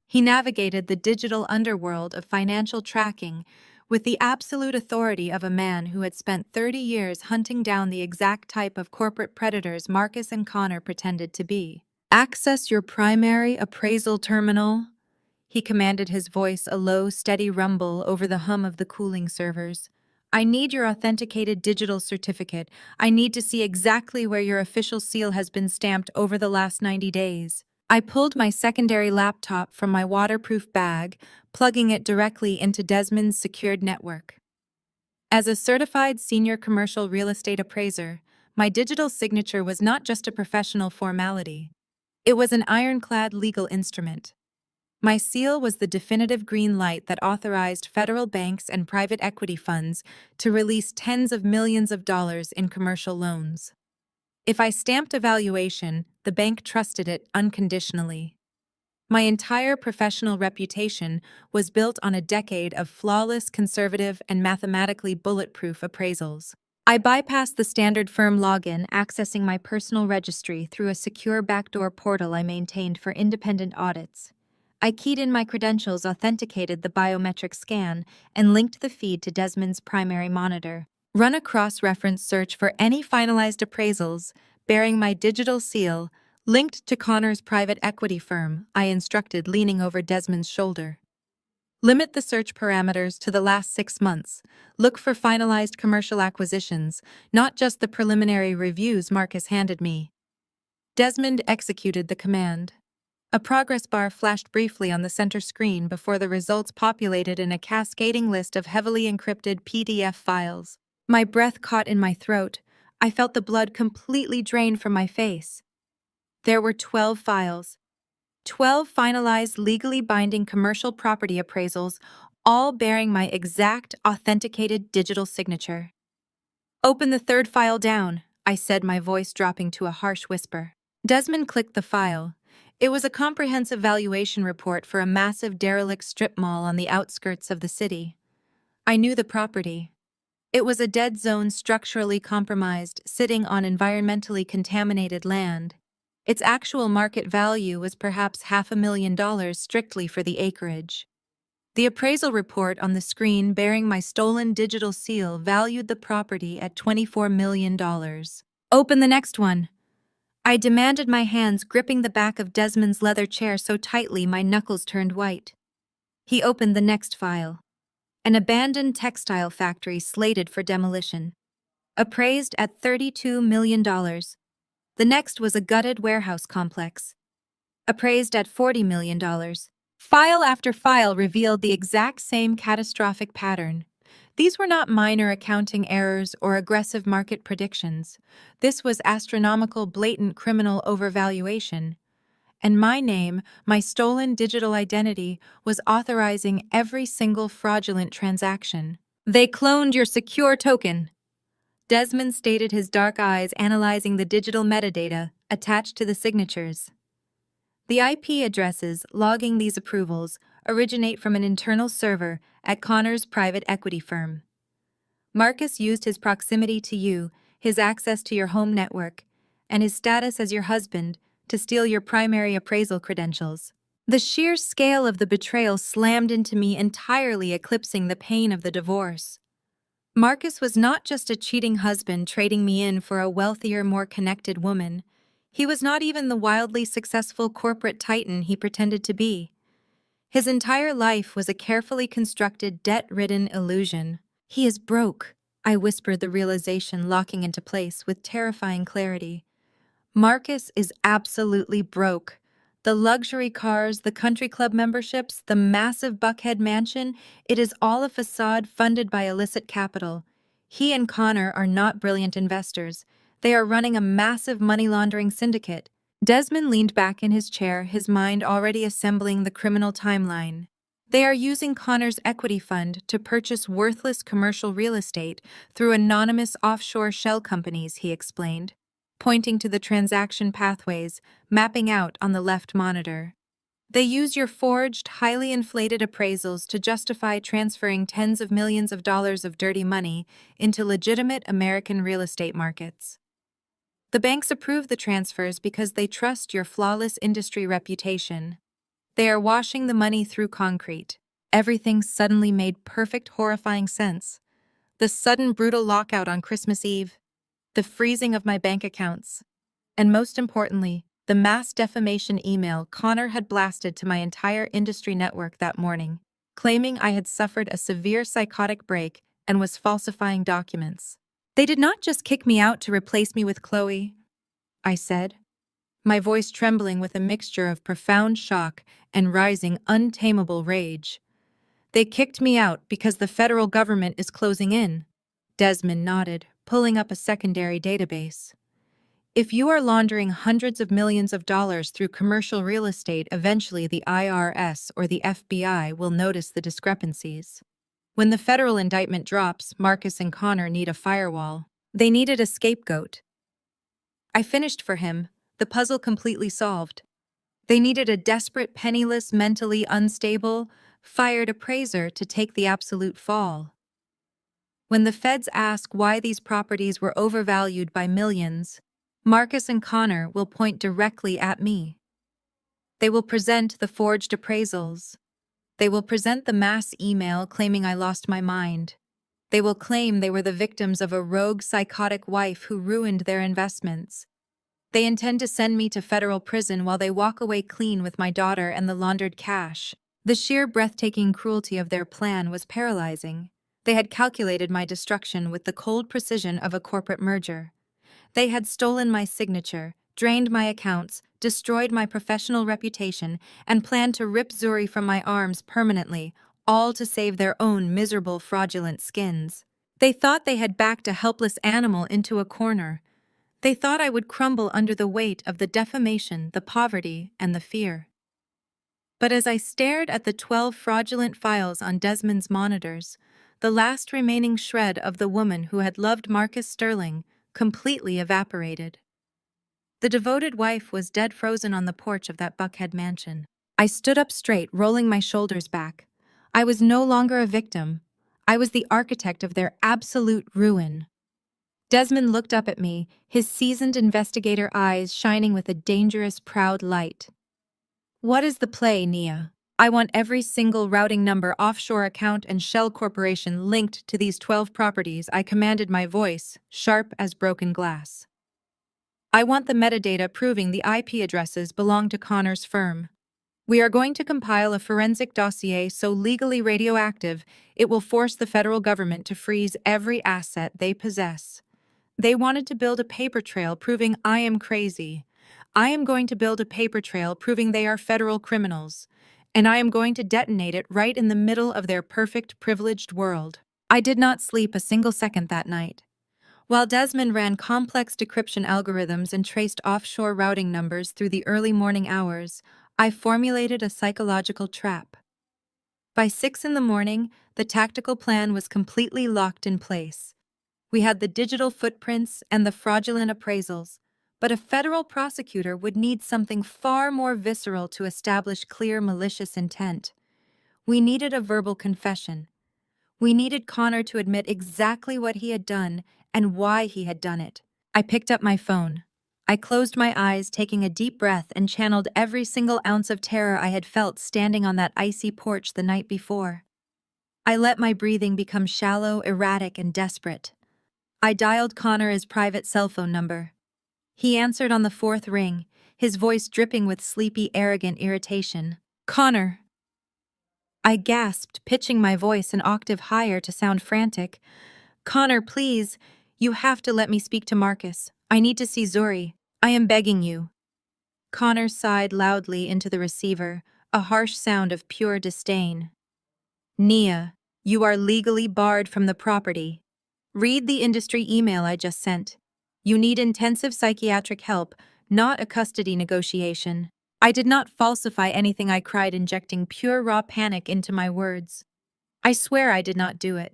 He navigated the digital underworld of financial tracking with the absolute authority of a man who had spent 30 years hunting down the exact type of corporate predators Marcus and Connor pretended to be. "Access your primary appraisal terminal," he commanded, his voice a low, steady rumble over the hum of the cooling servers. "I need your authenticated digital certificate. I need to see exactly where your official seal has been stamped over the last 90 days. I pulled my secondary laptop from my waterproof bag, plugging it directly into Desmond's secured network. As a certified senior commercial real estate appraiser, my digital signature was not just a professional formality. It was an ironclad legal instrument. My seal was the definitive green light that authorized federal banks and private equity funds to release tens of millions of dollars in commercial loans. If I stamped a valuation, the bank trusted it unconditionally. My entire professional reputation was built on a decade of flawless, conservative, and mathematically bulletproof appraisals. I bypassed the standard firm login, accessing my personal registry through a secure backdoor portal I maintained for independent audits. I keyed in my credentials, authenticated the biometric scan, and linked the feed to Desmond's primary monitor. Run a cross-reference search for any finalized appraisals bearing my digital seal, linked to Connor's private equity firm, I instructed, leaning over Desmond's shoulder. Limit the search parameters to the last 6 months. Look for finalized commercial acquisitions, not just the preliminary reviews Marcus handed me. Desmond executed the command. A progress bar flashed briefly on the center screen before the results populated in a cascading list of heavily encrypted PDF files. My breath caught in my throat. I felt the blood completely drain from my face. There were 12 files. 12 finalized, legally binding commercial property appraisals, all bearing my exact, authenticated digital signature. "Open the 3rd file down," I said, my voice dropping to a harsh whisper. Desmond clicked the file. It was a comprehensive valuation report for a massive derelict strip mall on the outskirts of the city. I knew the property. It was a dead zone, structurally compromised, sitting on environmentally contaminated land. Its actual market value was perhaps $500,000 strictly for the acreage. The appraisal report on the screen bearing my stolen digital seal valued the property at $24 million. "Open the next one," I demanded, my hands gripping the back of Desmond's leather chair so tightly my knuckles turned white. He opened the next file. An abandoned textile factory slated for demolition. Appraised at $32 million. The next was a gutted warehouse complex. Appraised at $40 million. File after file revealed the exact same catastrophic pattern. These were not minor accounting errors or aggressive market predictions. This was astronomical, blatant criminal overvaluation. And my name, my stolen digital identity, was authorizing every single fraudulent transaction. "They cloned your secure token," Desmond stated, his dark eyes analyzing the digital metadata attached to the signatures. "The IP addresses logging these approvals originate from an internal server at Connor's private equity firm. Marcus used his proximity to you, his access to your home network, and his status as your husband to steal your primary appraisal credentials." The sheer scale of the betrayal slammed into me, entirely eclipsing the pain of the divorce. Marcus was not just a cheating husband trading me in for a wealthier, more connected woman. He was not even the wildly successful corporate titan he pretended to be. His entire life was a carefully constructed, debt-ridden illusion. "He is broke," I whispered, the realization locking into place with terrifying clarity. Marcus is absolutely broke. The luxury cars, the country club memberships, the massive Buckhead mansion, it is all a facade funded by illicit capital. He and Connor are not brilliant investors. They are running a massive money laundering syndicate. Desmond leaned back in his chair, his mind already assembling the criminal timeline. They are using Connor's equity fund to purchase worthless commercial real estate through anonymous offshore shell companies, he explained, pointing to the transaction pathways mapping out on the left monitor. They use your forged, highly inflated appraisals to justify transferring tens of millions of dollars of dirty money into legitimate American real estate markets. The banks approve the transfers because they trust your flawless industry reputation. They are washing the money through concrete. Everything suddenly made perfect, horrifying sense. The sudden, brutal lockout on Christmas Eve, the freezing of my bank accounts, and most importantly, the mass defamation email Connor had blasted to my entire industry network that morning, claiming I had suffered a severe psychotic break and was falsifying documents. They did not just kick me out to replace me with Chloe, I said, my voice trembling with a mixture of profound shock and rising, untamable rage. They kicked me out because the federal government is closing in. Desmond nodded, pulling up a secondary database. If you are laundering hundreds of millions of dollars through commercial real estate, eventually the IRS or the FBI will notice the discrepancies. When the federal indictment drops, Marcus and Connor need a firewall. They needed a scapegoat. I finished for him, the puzzle completely solved. They needed a desperate, penniless, mentally unstable, fired appraiser to take the absolute fall. When the feds ask why these properties were overvalued by millions, Marcus and Connor will point directly at me. They will present the forged appraisals. They will present the mass email claiming I lost my mind. They will claim they were the victims of a rogue psychotic wife who ruined their investments. They intend to send me to federal prison while they walk away clean with my daughter and the laundered cash. The sheer breathtaking cruelty of their plan was paralyzing. They had calculated my destruction with the cold precision of a corporate merger. They had stolen my signature, drained my accounts, destroyed my professional reputation, and planned to rip Zuri from my arms permanently, all to save their own miserable, fraudulent skins. They thought they had backed a helpless animal into a corner. They thought I would crumble under the weight of the defamation, the poverty, and the fear. But as I stared at the 12 fraudulent files on Desmond's monitors, the last remaining shred of the woman who had loved Marcus Sterling completely evaporated. The devoted wife was dead frozen on the porch of that Buckhead mansion. I stood up straight, rolling my shoulders back. I was no longer a victim. I was the architect of their absolute ruin. Desmond looked up at me, his seasoned investigator eyes shining with a dangerous, proud light. What is the play, Nia? I want every single routing number, offshore account, and shell corporation linked to these 12 properties, I commanded, my voice sharp as broken glass. I want the metadata proving the IP addresses belong to Connor's firm. We are going to compile a forensic dossier so legally radioactive it will force the federal government to freeze every asset they possess. They wanted to build a paper trail proving I am crazy. I am going to build a paper trail proving they are federal criminals, and I am going to detonate it right in the middle of their perfect, privileged world. I did not sleep a single second that night. While Desmond ran complex decryption algorithms and traced offshore routing numbers through the early morning hours, I formulated a psychological trap. By 6 in the morning, the tactical plan was completely locked in place. We had the digital footprints and the fraudulent appraisals, but a federal prosecutor would need something far more visceral to establish clear malicious intent. We needed a verbal confession. We needed Connor to admit exactly what he had done and why he had done it. I picked up my phone. I closed my eyes, taking a deep breath, and channeled every single ounce of terror I had felt standing on that icy porch the night before. I let my breathing become shallow, erratic, and desperate. I dialed Connor's private cell phone number. He answered on the 4th ring, his voice dripping with sleepy, arrogant irritation. Connor. I gasped, pitching my voice an octave higher to sound frantic. Connor, please. You have to let me speak to Marcus. I need to see Zuri. I am begging you. Connor sighed loudly into the receiver, a harsh sound of pure disdain. Nia, you are legally barred from the property. Read the industry email I just sent. You need intensive psychiatric help, not a custody negotiation. I did not falsify anything, I cried, injecting pure raw panic into my words. I swear I did not do it.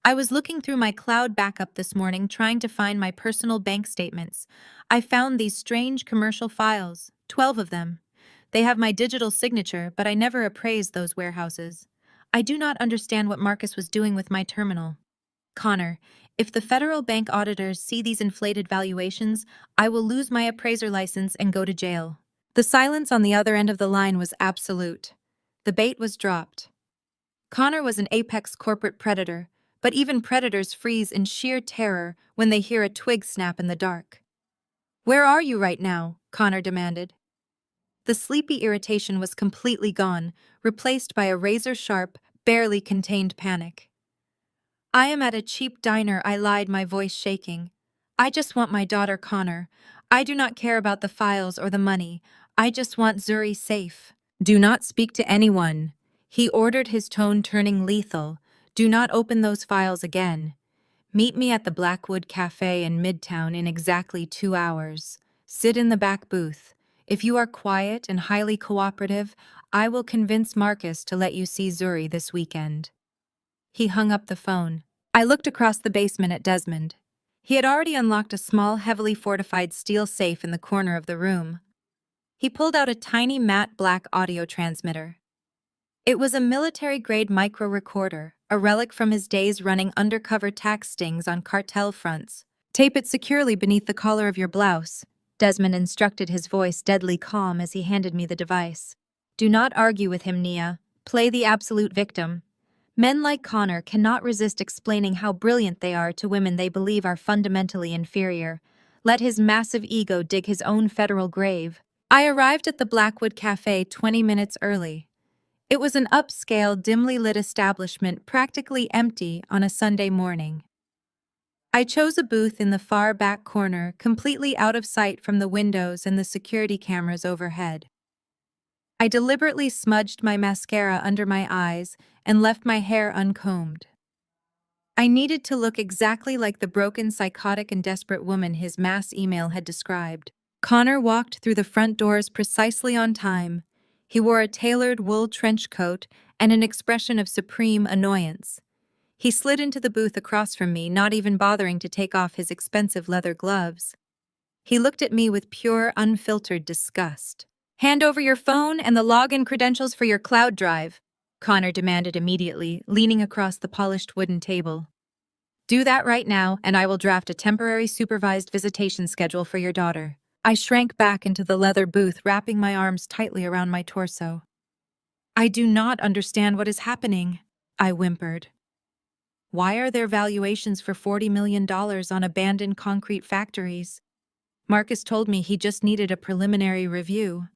I was looking through my cloud backup this morning trying to find my personal bank statements. I found these strange commercial files, 12 of them. They have my digital signature, but I never appraised those warehouses. I do not understand what Marcus was doing with my terminal. Connor, if the federal bank auditors see these inflated valuations, I will lose my appraiser license and go to jail. The silence on the other end of the line was absolute. The bait was dropped. Connor was an apex corporate predator, but even predators freeze in sheer terror when they hear a twig snap in the dark. "Where are you right now?" Connor demanded. The sleepy irritation was completely gone, replaced by a razor-sharp, barely contained panic. "I am at a cheap diner," I lied, my voice shaking. "I just want my daughter, Connor. I do not care about the files or the money. I just want Zuri safe." "Do not speak to anyone," he ordered, his tone turning lethal. "Do not open those files again. Meet me at the Blackwood Cafe in Midtown in exactly 2 hours. Sit in the back booth. If you are quiet and highly cooperative, I will convince Marcus to let you see Zuri this weekend." He hung up the phone. I looked across the basement at Desmond. He had already unlocked a small, heavily fortified steel safe in the corner of the room. He pulled out a tiny matte black audio transmitter. It was a military-grade micro-recorder, a relic from his days running undercover tax stings on cartel fronts. "Tape it securely beneath the collar of your blouse," Desmond instructed, his voice deadly calm as he handed me the device. "Do not argue with him, Nia. Play the absolute victim. Men like Connor cannot resist explaining how brilliant they are to women they believe are fundamentally inferior. Let his massive ego dig his own federal grave." I arrived at the Blackwood Cafe 20 minutes early. It was an upscale, dimly lit establishment, practically empty on a Sunday morning. I chose a booth in the far back corner, completely out of sight from the windows and the security cameras overhead. I deliberately smudged my mascara under my eyes and left my hair uncombed. I needed to look exactly like the broken, psychotic, and desperate woman his mass email had described. Connor walked through the front doors precisely on time. He wore a tailored wool trench coat and an expression of supreme annoyance. He slid into the booth across from me, not even bothering to take off his expensive leather gloves. He looked at me with pure, unfiltered disgust. "Hand over your phone and the login credentials for your cloud drive," Connor demanded immediately, leaning across the polished wooden table. "Do that right now, and I will draft a temporary supervised visitation schedule for your daughter." I shrank back into the leather booth, wrapping my arms tightly around my torso. "I do not understand what is happening," I whimpered. "Why are there valuations for $40 million on abandoned concrete factories? Marcus told me he just needed a preliminary review.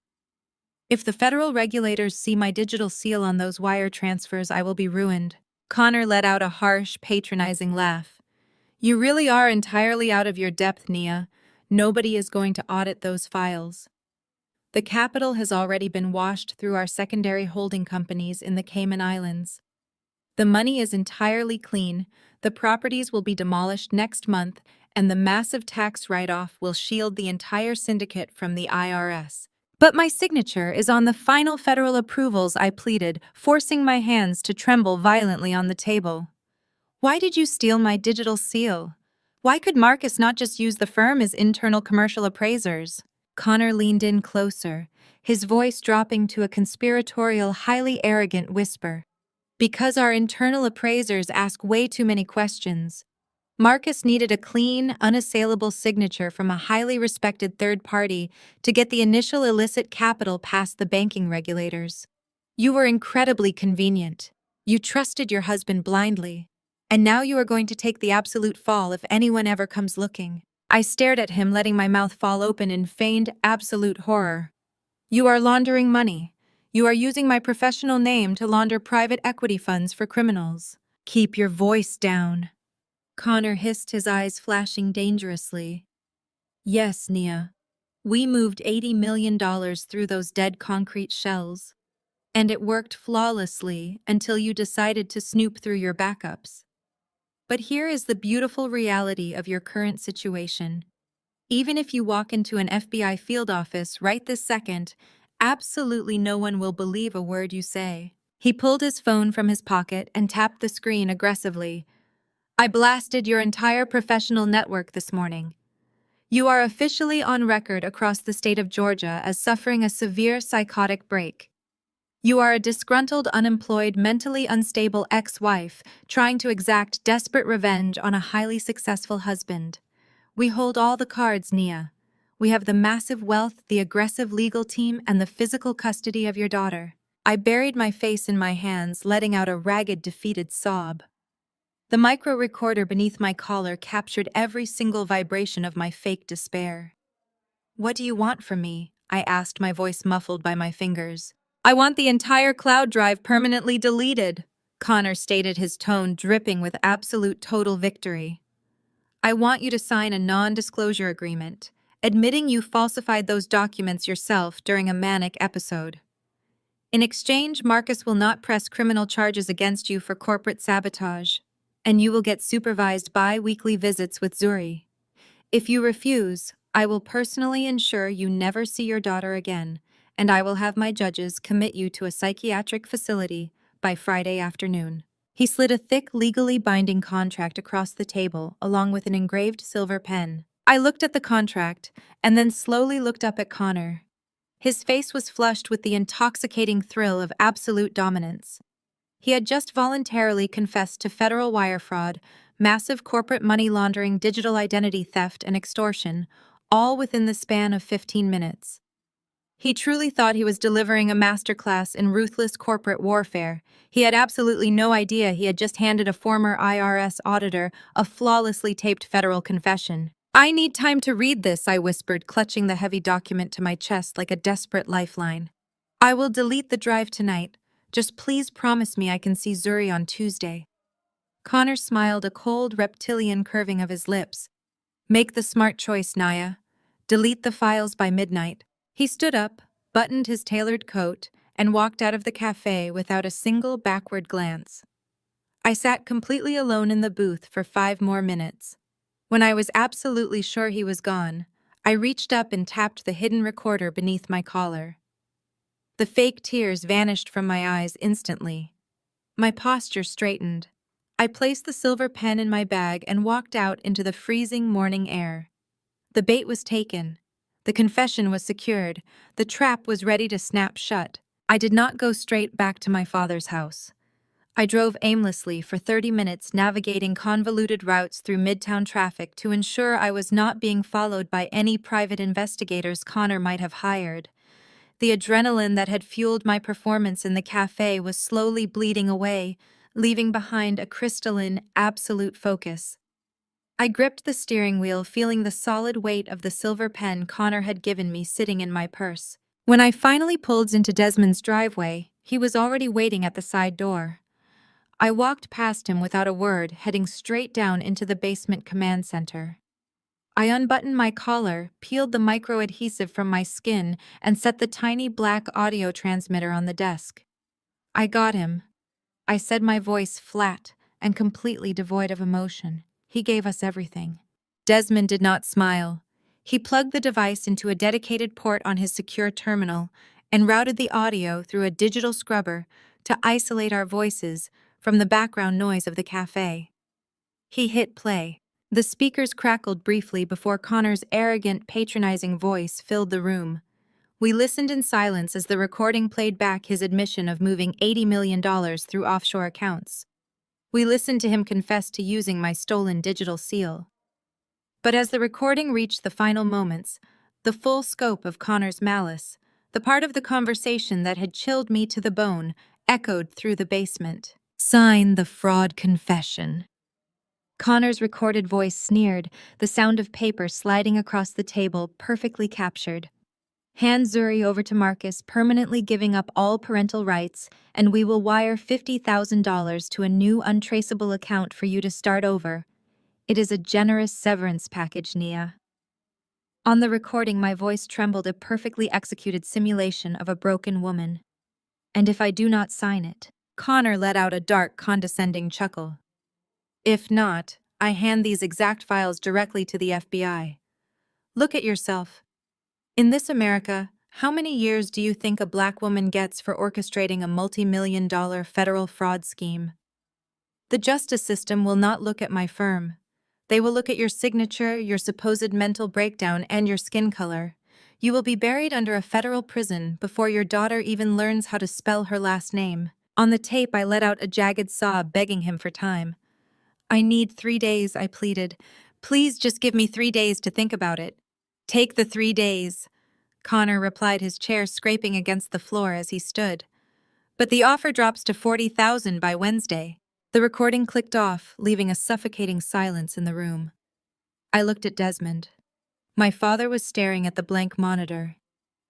If the federal regulators see my digital seal on those wire transfers, I will be ruined." Connor let out a harsh, patronizing laugh. "You really are entirely out of your depth, Nia. Nobody is going to audit those files. The capital has already been washed through our secondary holding companies in the Cayman Islands. The money is entirely clean, the properties will be demolished next month, and the massive tax write-off will shield the entire syndicate from the IRS. "But my signature is on the final federal approvals," I pleaded, forcing my hands to tremble violently on the table. "Why did you steal my digital seal? Why could Marcus not just use the firm as internal commercial appraisers?" Connor leaned in closer, his voice dropping to a conspiratorial, highly arrogant whisper. "Because our internal appraisers ask way too many questions. Marcus needed a clean, unassailable signature from a highly respected third party to get the initial illicit capital past the banking regulators. You were incredibly convenient. You trusted your husband blindly. And now you are going to take the absolute fall if anyone ever comes looking." I stared at him, letting my mouth fall open in feigned, absolute horror. "You are laundering money. You are using my professional name to launder private equity funds for criminals." "Keep your voice down," Connor hissed, his eyes flashing dangerously. "Yes, Nia. We moved $80 million through those dead concrete shells. And it worked flawlessly until you decided to snoop through your backups. But here is the beautiful reality of your current situation. Even if you walk into an FBI field office right this second, Absolutely no one will believe a word you say. He pulled his phone from his pocket and tapped the screen aggressively. I blasted your entire professional network this morning. You are officially on record across the state of Georgia as suffering a severe psychotic break. You are a disgruntled, unemployed, mentally unstable ex-wife trying to exact desperate revenge on a highly successful husband. We hold all the cards, Nia. We have the massive wealth, the aggressive legal team, and the physical custody of your daughter. I buried my face in my hands, letting out a ragged, defeated sob. The micro recorder beneath my collar captured every single vibration of my fake despair. What do you want from me? I asked, my voice muffled by my fingers. I want the entire cloud drive permanently deleted, Connor stated, his tone dripping with absolute total victory. I want you to sign a non-disclosure agreement, admitting you falsified those documents yourself during a manic episode. In exchange, Marcus will not press criminal charges against you for corporate sabotage, and you will get supervised bi-weekly visits with Zuri. If you refuse, I will personally ensure you never see your daughter again, and I will have my judges commit you to a psychiatric facility by Friday afternoon. He slid a thick, legally binding contract across the table, along with an engraved silver pen. I looked at the contract, and then slowly looked up at Connor. His face was flushed with the intoxicating thrill of absolute dominance. He had just voluntarily confessed to federal wire fraud, massive corporate money laundering, digital identity theft, and extortion, all within the span of 15 minutes. He truly thought he was delivering a masterclass in ruthless corporate warfare. He had absolutely no idea he had just handed a former IRS auditor a flawlessly taped federal confession. I need time to read this, I whispered, clutching the heavy document to my chest like a desperate lifeline. I will delete the drive tonight. Just please promise me I can see Zuri on Tuesday. Connor smiled, a cold, reptilian curving of his lips. Make the smart choice, Naya. Delete the files by midnight. He stood up, buttoned his tailored coat, and walked out of the cafe without a single backward glance. I sat completely alone in the booth for 5 more minutes. When I was absolutely sure he was gone, I reached up and tapped the hidden recorder beneath my collar. The fake tears vanished from my eyes instantly. My posture straightened. I placed the silver pen in my bag and walked out into the freezing morning air. The bait was taken. The confession was secured. The trap was ready to snap shut. I did not go straight back to my father's house. I drove aimlessly for 30 minutes, navigating convoluted routes through midtown traffic to ensure I was not being followed by any private investigators Connor might have hired. The adrenaline that had fueled my performance in the cafe was slowly bleeding away, leaving behind a crystalline, absolute focus. I gripped the steering wheel, feeling the solid weight of the silver pen Connor had given me sitting in my purse. When I finally pulled into Desmond's driveway, he was already waiting at the side door. I walked past him without a word, heading straight down into the basement command center. I unbuttoned my collar, peeled the micro-adhesive from my skin, and set the tiny black audio transmitter on the desk. I got him. I said, my voice flat and completely devoid of emotion. He gave us everything. Desmond did not smile. He plugged the device into a dedicated port on his secure terminal and routed the audio through a digital scrubber to isolate our voices from the background noise of the cafe. He hit play. The speakers crackled briefly before Connor's arrogant, patronizing voice filled the room. We listened in silence as the recording played back his admission of moving $80 million through offshore accounts. We listened to him confess to using my stolen digital seal. But as the recording reached the final moments, the full scope of Connor's malice, the part of the conversation that had chilled me to the bone, echoed through the basement. Sign the fraud confession. Connor's recorded voice sneered, the sound of paper sliding across the table perfectly captured. Hand Zuri over to Marcus, permanently giving up all parental rights, and we will wire $50,000 to a new untraceable account for you to start over. It is a generous severance package, Nia. On the recording, my voice trembled, a perfectly executed simulation of a broken woman. And if I do not sign it, Connor let out a dark, condescending chuckle. If not, I hand these exact files directly to the FBI. Look at yourself. In this America, How many years do you think a black woman gets for orchestrating a multi-million-dollar federal fraud scheme? The justice system will not look at my firm. They will look at your signature, your supposed mental breakdown, and your skin color. You will be buried under a federal prison before your daughter even learns how to spell her last name. On the tape, I let out a jagged sob, begging him for time. I need 3 days, I pleaded. Please just give me 3 days to think about it. Take the 3 days, Connor replied, his chair scraping against the floor as he stood. But the offer drops to 40,000 by Wednesday. The recording clicked off, leaving a suffocating silence in the room. I looked at Desmond. My father was staring at the blank monitor.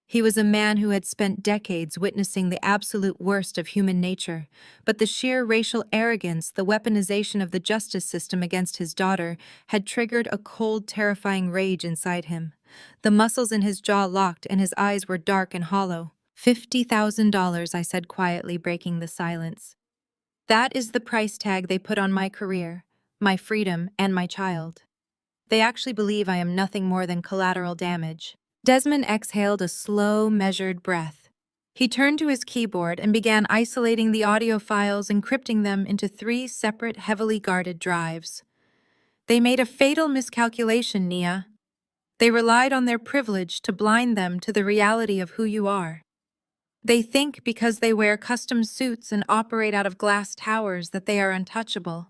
He was a man who had spent decades witnessing the absolute worst of human nature, but the sheer racial arrogance, the weaponization of the justice system against his daughter, had triggered a cold, terrifying rage inside him. The muscles in his jaw locked and his eyes were dark and hollow. $50,000, I said quietly, breaking the silence. That is the price tag they put on my career, my freedom, and my child. They actually believe I am nothing more than collateral damage. Desmond exhaled a slow, measured breath. He turned to his keyboard and began isolating the audio files, encrypting them into 3 separate, heavily guarded drives. They made a fatal miscalculation, Nia. They relied on their privilege to blind them to the reality of who you are. They think because they wear custom suits and operate out of glass towers that they are untouchable.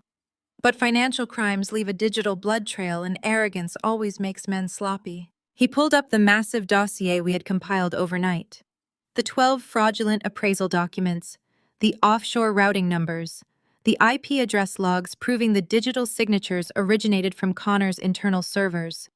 But financial crimes leave a digital blood trail, and arrogance always makes men sloppy. He pulled up the massive dossier we had compiled overnight. The 12 fraudulent appraisal documents, the offshore routing numbers, the IP address logs proving the digital signatures originated from Connor's internal servers.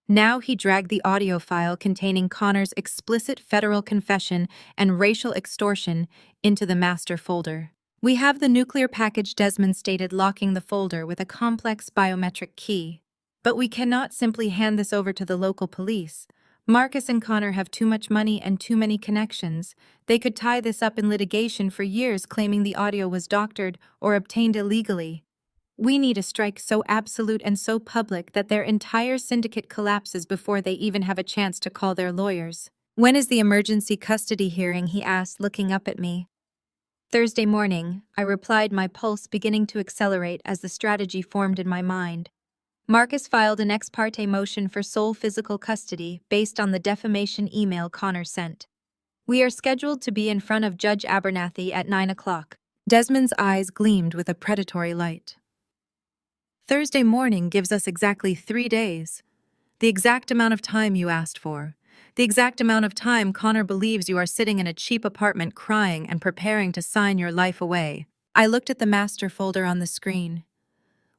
Now he dragged the audio file containing Connor's explicit federal confession and racial extortion into the master folder. We have the nuclear package, Desmond stated, locking the folder with a complex biometric key. But we cannot simply hand this over to the local police. Marcus and Connor have too much money and too many connections. They could tie this up in litigation for years, claiming the audio was doctored or obtained illegally. We need a strike so absolute and so public that their entire syndicate collapses before they even have a chance to call their lawyers. When is the emergency custody hearing? He asked, looking up at me. Thursday morning, I replied, my pulse beginning to accelerate as the strategy formed in my mind. Marcus filed an ex parte motion for sole physical custody based on the defamation email Connor sent. We are scheduled to be in front of Judge Abernathy at 9 o'clock. Desmond's eyes gleamed with a predatory light. Thursday morning gives us exactly 3 days. The exact amount of time you asked for. The exact amount of time Connor believes you are sitting in a cheap apartment crying and preparing to sign your life away. I looked at the master folder on the screen.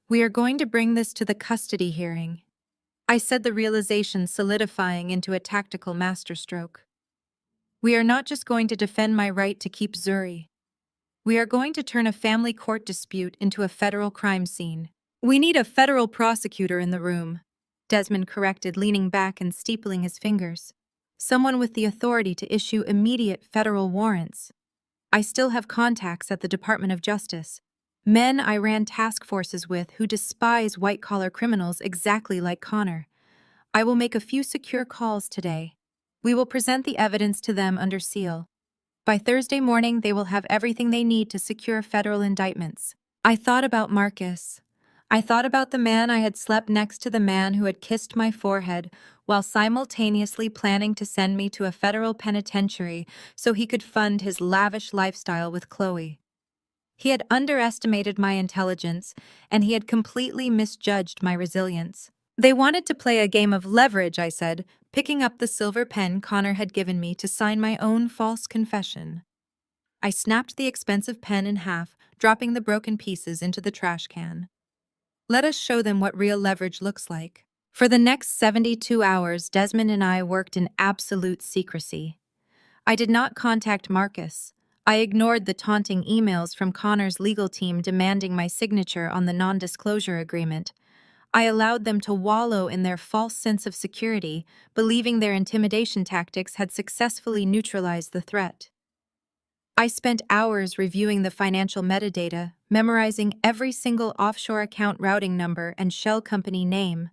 We are going to bring this to the custody hearing, I said, the realization solidifying into a tactical masterstroke. We are not just going to defend my right to keep Zuri. We are going to turn a family court dispute into a federal crime scene. We need a federal prosecutor in the room, Desmond corrected, leaning back and steepling his fingers. Someone with the authority to issue immediate federal warrants. I still have contacts at the Department of Justice. Men I ran task forces with who despise white-collar criminals exactly like Connor. I will make a few secure calls today. We will present the evidence to them under seal. By Thursday morning, they will have everything they need to secure federal indictments. I thought about Marcus. I thought about the man I had slept next to, the man who had kissed my forehead while simultaneously planning to send me to a federal penitentiary so he could fund his lavish lifestyle with Chloe. He had underestimated my intelligence, and he had completely misjudged my resilience. They wanted to play a game of leverage, I said, picking up the silver pen Connor had given me to sign my own false confession. I snapped the expensive pen in half, dropping the broken pieces into the trash can. Let us show them what real leverage looks like. For the next 72 hours, Desmond and I worked in absolute secrecy. I did not contact Marcus. I ignored the taunting emails from Connor's legal team demanding my signature on the non-disclosure agreement. I allowed them to wallow in their false sense of security, believing their intimidation tactics had successfully neutralized the threat. I spent hours reviewing the financial metadata, memorizing every single offshore account routing number and shell company name.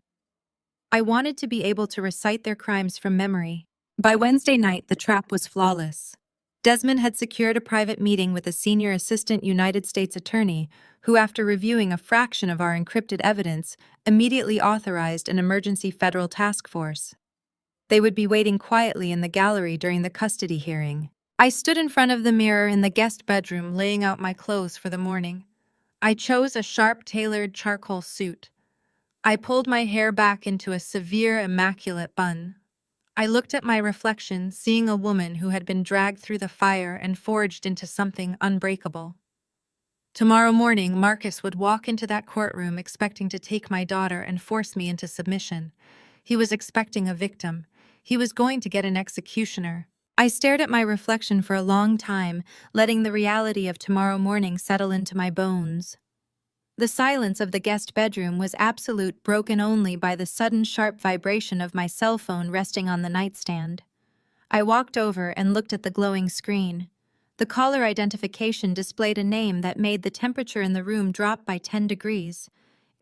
I wanted to be able to recite their crimes from memory. By Wednesday night, the trap was flawless. Desmond had secured a private meeting with a senior assistant United States attorney who, after reviewing a fraction of our encrypted evidence, immediately authorized an emergency federal task force. They would be waiting quietly in the gallery during the custody hearing. I stood in front of the mirror in the guest bedroom, laying out my clothes for the morning. I chose a sharp, tailored charcoal suit. I pulled my hair back into a severe, immaculate bun. I looked at my reflection, seeing a woman who had been dragged through the fire and forged into something unbreakable. Tomorrow morning, Marcus would walk into that courtroom expecting to take my daughter and force me into submission. He was expecting a victim. He was going to get an executioner. I stared at my reflection for a long time, letting the reality of tomorrow morning settle into my bones. The silence of the guest bedroom was absolute, broken only by the sudden sharp vibration of my cell phone resting on the nightstand. I walked over and looked at the glowing screen. The caller identification displayed a name that made the temperature in the room drop by 10 degrees.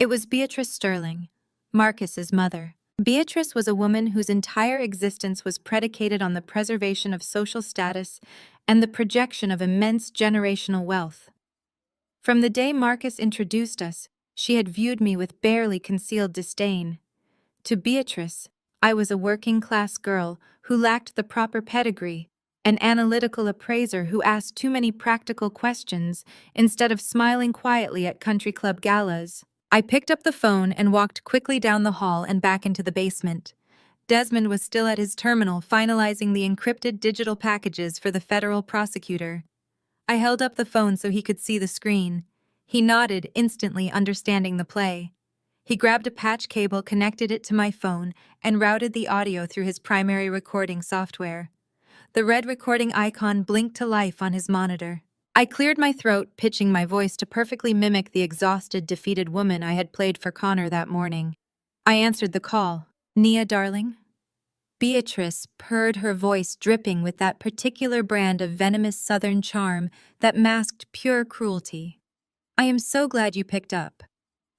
It was Beatrice Sterling, Marcus's mother. Beatrice was a woman whose entire existence was predicated on the preservation of social status and the projection of immense generational wealth. From the day Marcus introduced us, she had viewed me with barely concealed disdain. To Beatrice, I was a working-class girl who lacked the proper pedigree, an analytical appraiser who asked too many practical questions instead of smiling quietly at country club galas. I picked up the phone and walked quickly down the hall and back into the basement. Desmond was still at his terminal finalizing the encrypted digital packages for the federal prosecutor. I held up the phone so he could see the screen. He nodded, instantly understanding the play. He grabbed a patch cable, connected it to my phone, and routed the audio through his primary recording software. The red recording icon blinked to life on his monitor. I cleared my throat, pitching my voice to perfectly mimic the exhausted, defeated woman I had played for Connor that morning. I answered the call. "Nia, darling?" Beatrice purred, her voice dripping with that particular brand of venomous southern charm that masked pure cruelty. "I am so glad you picked up.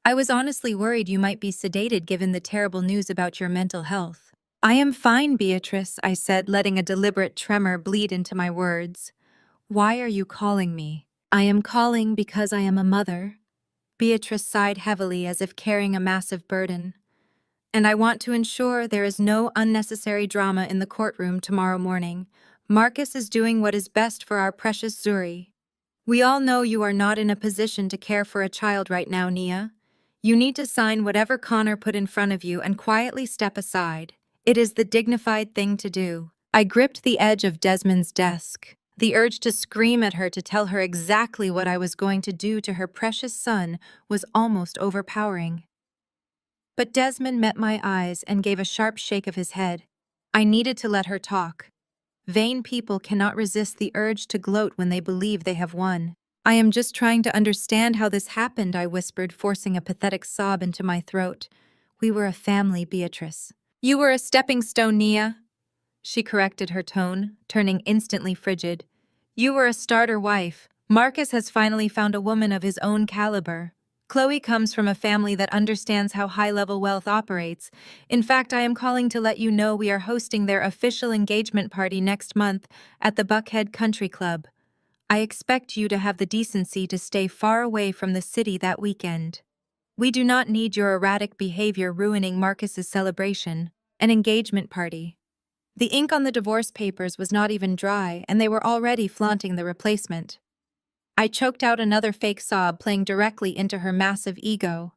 I was honestly worried you might be sedated given the terrible news about your mental health." "I am fine, Beatrice," I said, letting a deliberate tremor bleed into my words. "Why are you calling me?" "I am calling because I am a mother." Beatrice sighed heavily as if carrying a massive burden. "And I want to ensure there is no unnecessary drama in the courtroom tomorrow morning. Marcus is doing what is best for our precious Zuri. We all know you are not in a position to care for a child right now, Nia. You need to sign whatever Connor put in front of you and quietly step aside. It is the dignified thing to do." I gripped the edge of Desmond's desk. The urge to scream at her to tell her exactly what I was going to do to her precious son was almost overpowering. But Desmond met my eyes and gave a sharp shake of his head. I needed to let her talk. Vain people cannot resist the urge to gloat when they believe they have won. "I am just trying to understand how this happened," I whispered, forcing a pathetic sob into my throat. "We were a family, Beatrice." "You were a stepping stone, Nia," she corrected, her tone turning instantly frigid. "You were a starter wife. Marcus has finally found a woman of his own caliber. Chloe comes from a family that understands how high-level wealth operates. In fact, I am calling to let you know we are hosting their official engagement party next month at the Buckhead Country Club. I expect you to have the decency to stay far away from the city that weekend. We do not need your erratic behavior ruining Marcus's celebration, an engagement party." The ink on the divorce papers was not even dry, and they were already flaunting the replacement. I choked out another fake sob, playing directly into her massive ego.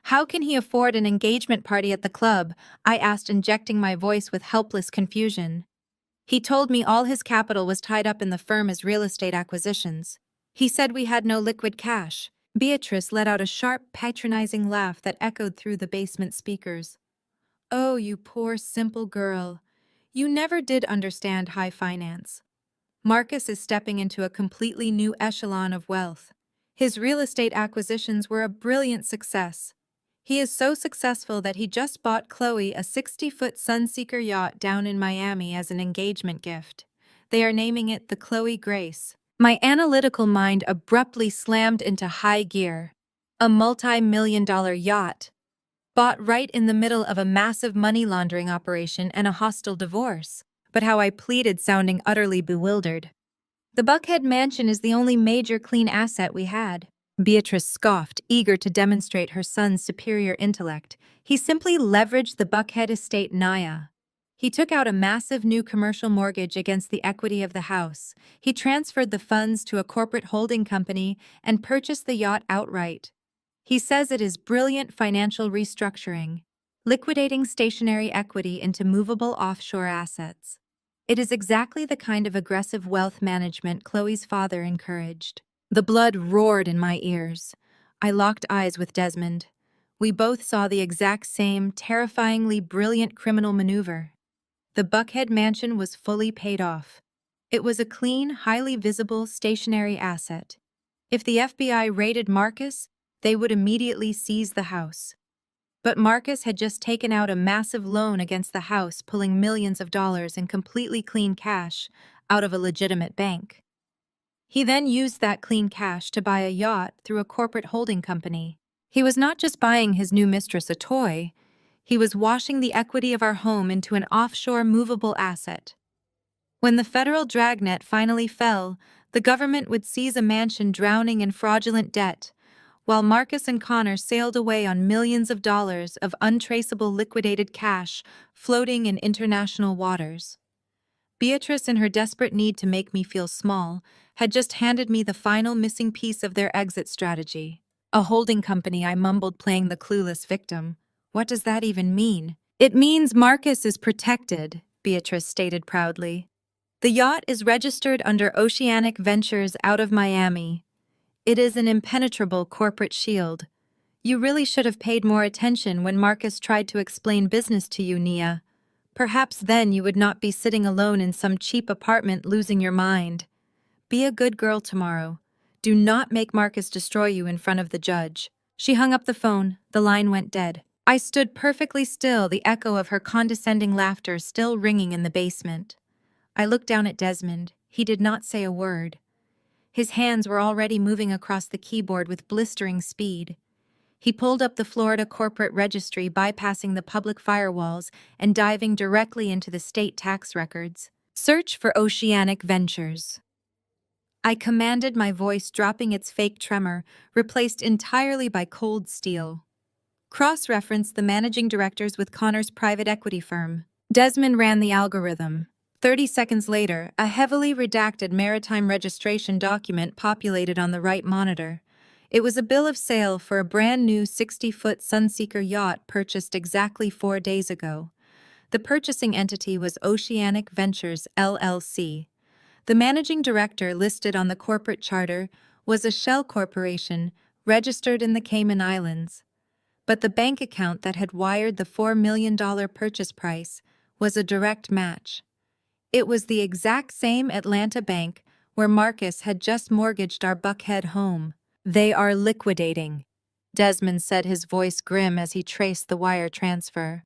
"How can he afford an engagement party at the club?" I asked, injecting my voice with helpless confusion. "He told me all his capital was tied up in the firm as real estate acquisitions. He said we had no liquid cash." Beatrice let out a sharp, patronizing laugh that echoed through the basement speakers. "Oh, you poor, simple girl. You never did understand high finance. Marcus is stepping into a completely new echelon of wealth. His real estate acquisitions were a brilliant success. He is so successful that he just bought Chloe a 60-foot Sunseeker yacht down in Miami as an engagement gift. They are naming it the Chloe Grace." My analytical mind abruptly slammed into high gear. A multi-million-dollar yacht, bought right in the middle of a massive money laundering operation and a hostile divorce. but how I pleaded, sounding utterly bewildered. The Buckhead mansion is the only major clean asset we had. Beatrice scoffed, eager to demonstrate her son's superior intellect. He simply leveraged the Buckhead estate Naya. He took out a massive new commercial mortgage against the equity of the house. He transferred the funds to a corporate holding company and purchased the yacht outright. He says it is brilliant financial restructuring, liquidating stationary equity into movable offshore assets. It is exactly the kind of aggressive wealth management Chloe's father encouraged. The blood roared in my ears. I locked eyes with Desmond. We both saw the exact same, terrifyingly brilliant criminal maneuver. The Buckhead mansion was fully paid off. It was a clean, highly visible, stationary asset. If the FBI raided Marcus, they would immediately seize the house. But Marcus had just taken out a massive loan against the house, pulling millions of dollars in completely clean cash out of a legitimate bank. He then used that clean cash to buy a yacht through a corporate holding company. He was not just buying his new mistress a toy, he was washing the equity of our home into an offshore movable asset. When the federal dragnet finally fell, the government would seize a mansion drowning in fraudulent debt, while Marcus and Connor sailed away on millions of dollars of untraceable liquidated cash floating in international waters. Beatrice, in her desperate need to make me feel small, had just handed me the final missing piece of their exit strategy. A holding company, I mumbled, playing the clueless victim. What does that even mean? It means Marcus is protected, Beatrice stated proudly. The yacht is registered under Oceanic Ventures out of Miami. It is an impenetrable corporate shield. You really should have paid more attention when Marcus tried to explain business to you, Nia. Perhaps then you would not be sitting alone in some cheap apartment losing your mind. Be a good girl tomorrow. Do not make Marcus destroy you in front of the judge. She hung up the phone. The line went dead. I stood perfectly still, the echo of her condescending laughter still ringing in the basement. I looked down at Desmond. He did not say a word. His hands were already moving across the keyboard with blistering speed. He pulled up the Florida corporate registry, bypassing the public firewalls and diving directly into the state tax records. Search for Oceanic Ventures. I commanded, my voice dropping its fake tremor, replaced entirely by cold steel. Cross-reference the managing directors with Connor's private equity firm. Desmond ran the algorithm. 30 seconds later, a heavily redacted maritime registration document populated on the right monitor. It was a bill of sale for a brand new 60-foot Sunseeker yacht purchased exactly 4 days ago. The purchasing entity was Oceanic Ventures, LLC. The managing director listed on the corporate charter was a shell corporation registered in the Cayman Islands. But the bank account that had wired the $4 million purchase price was a direct match. It was the exact same Atlanta bank where Marcus had just mortgaged our Buckhead home. They are liquidating, Desmond said, his voice grim as he traced the wire transfer.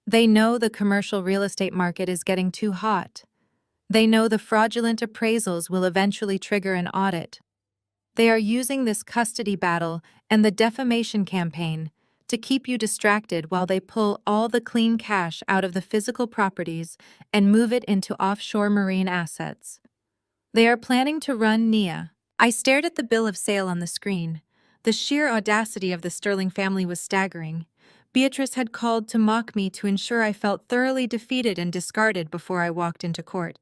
They know the commercial real estate market is getting too hot. They know the fraudulent appraisals will eventually trigger an audit. They are using this custody battle and the defamation campaign to keep you distracted while they pull all the clean cash out of the physical properties and move it into offshore marine assets. They are planning to run Nia. I stared at the bill of sale on the screen. The sheer audacity of the Sterling family was staggering. Beatrice had called to mock me to ensure I felt thoroughly defeated and discarded before I walked into court.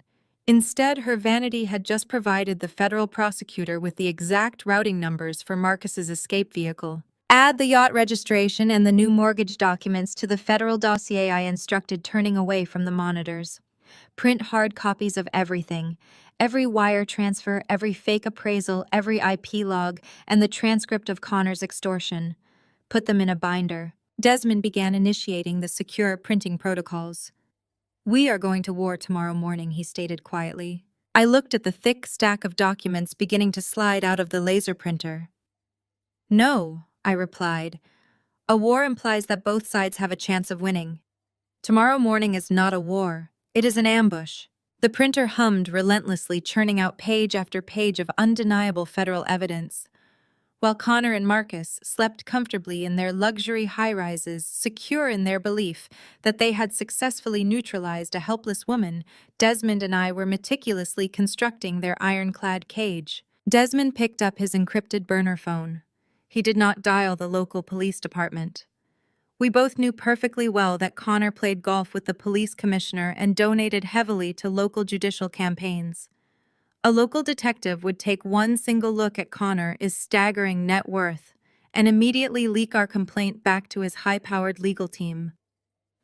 Instead, her vanity had just provided the federal prosecutor with the exact routing numbers for Marcus's escape vehicle. Add the yacht registration and the new mortgage documents to the federal dossier, I instructed, turning away from the monitors. Print hard copies of everything. Every wire transfer, every fake appraisal, every IP log, and the transcript of Connor's extortion. Put them in a binder. Desmond began initiating the secure printing protocols. We are going to war tomorrow morning, he stated quietly. I looked at the thick stack of documents beginning to slide out of the laser printer. No, I replied. A war implies that both sides have a chance of winning. Tomorrow morning is not a war. It is an ambush. The printer hummed relentlessly, churning out page after page of undeniable federal evidence. while Connor and Marcus slept comfortably in their luxury high-rises, secure in their belief that they had successfully neutralized a helpless woman. Desmond and I were meticulously constructing their ironclad cage. Desmond picked up his encrypted burner phone. He did not dial the local police department. We both knew perfectly well that Connor played golf with the police commissioner and donated heavily to local judicial campaigns. A local detective would take one single look at Connor's staggering net worth and immediately leak our complaint back to his high-powered legal team.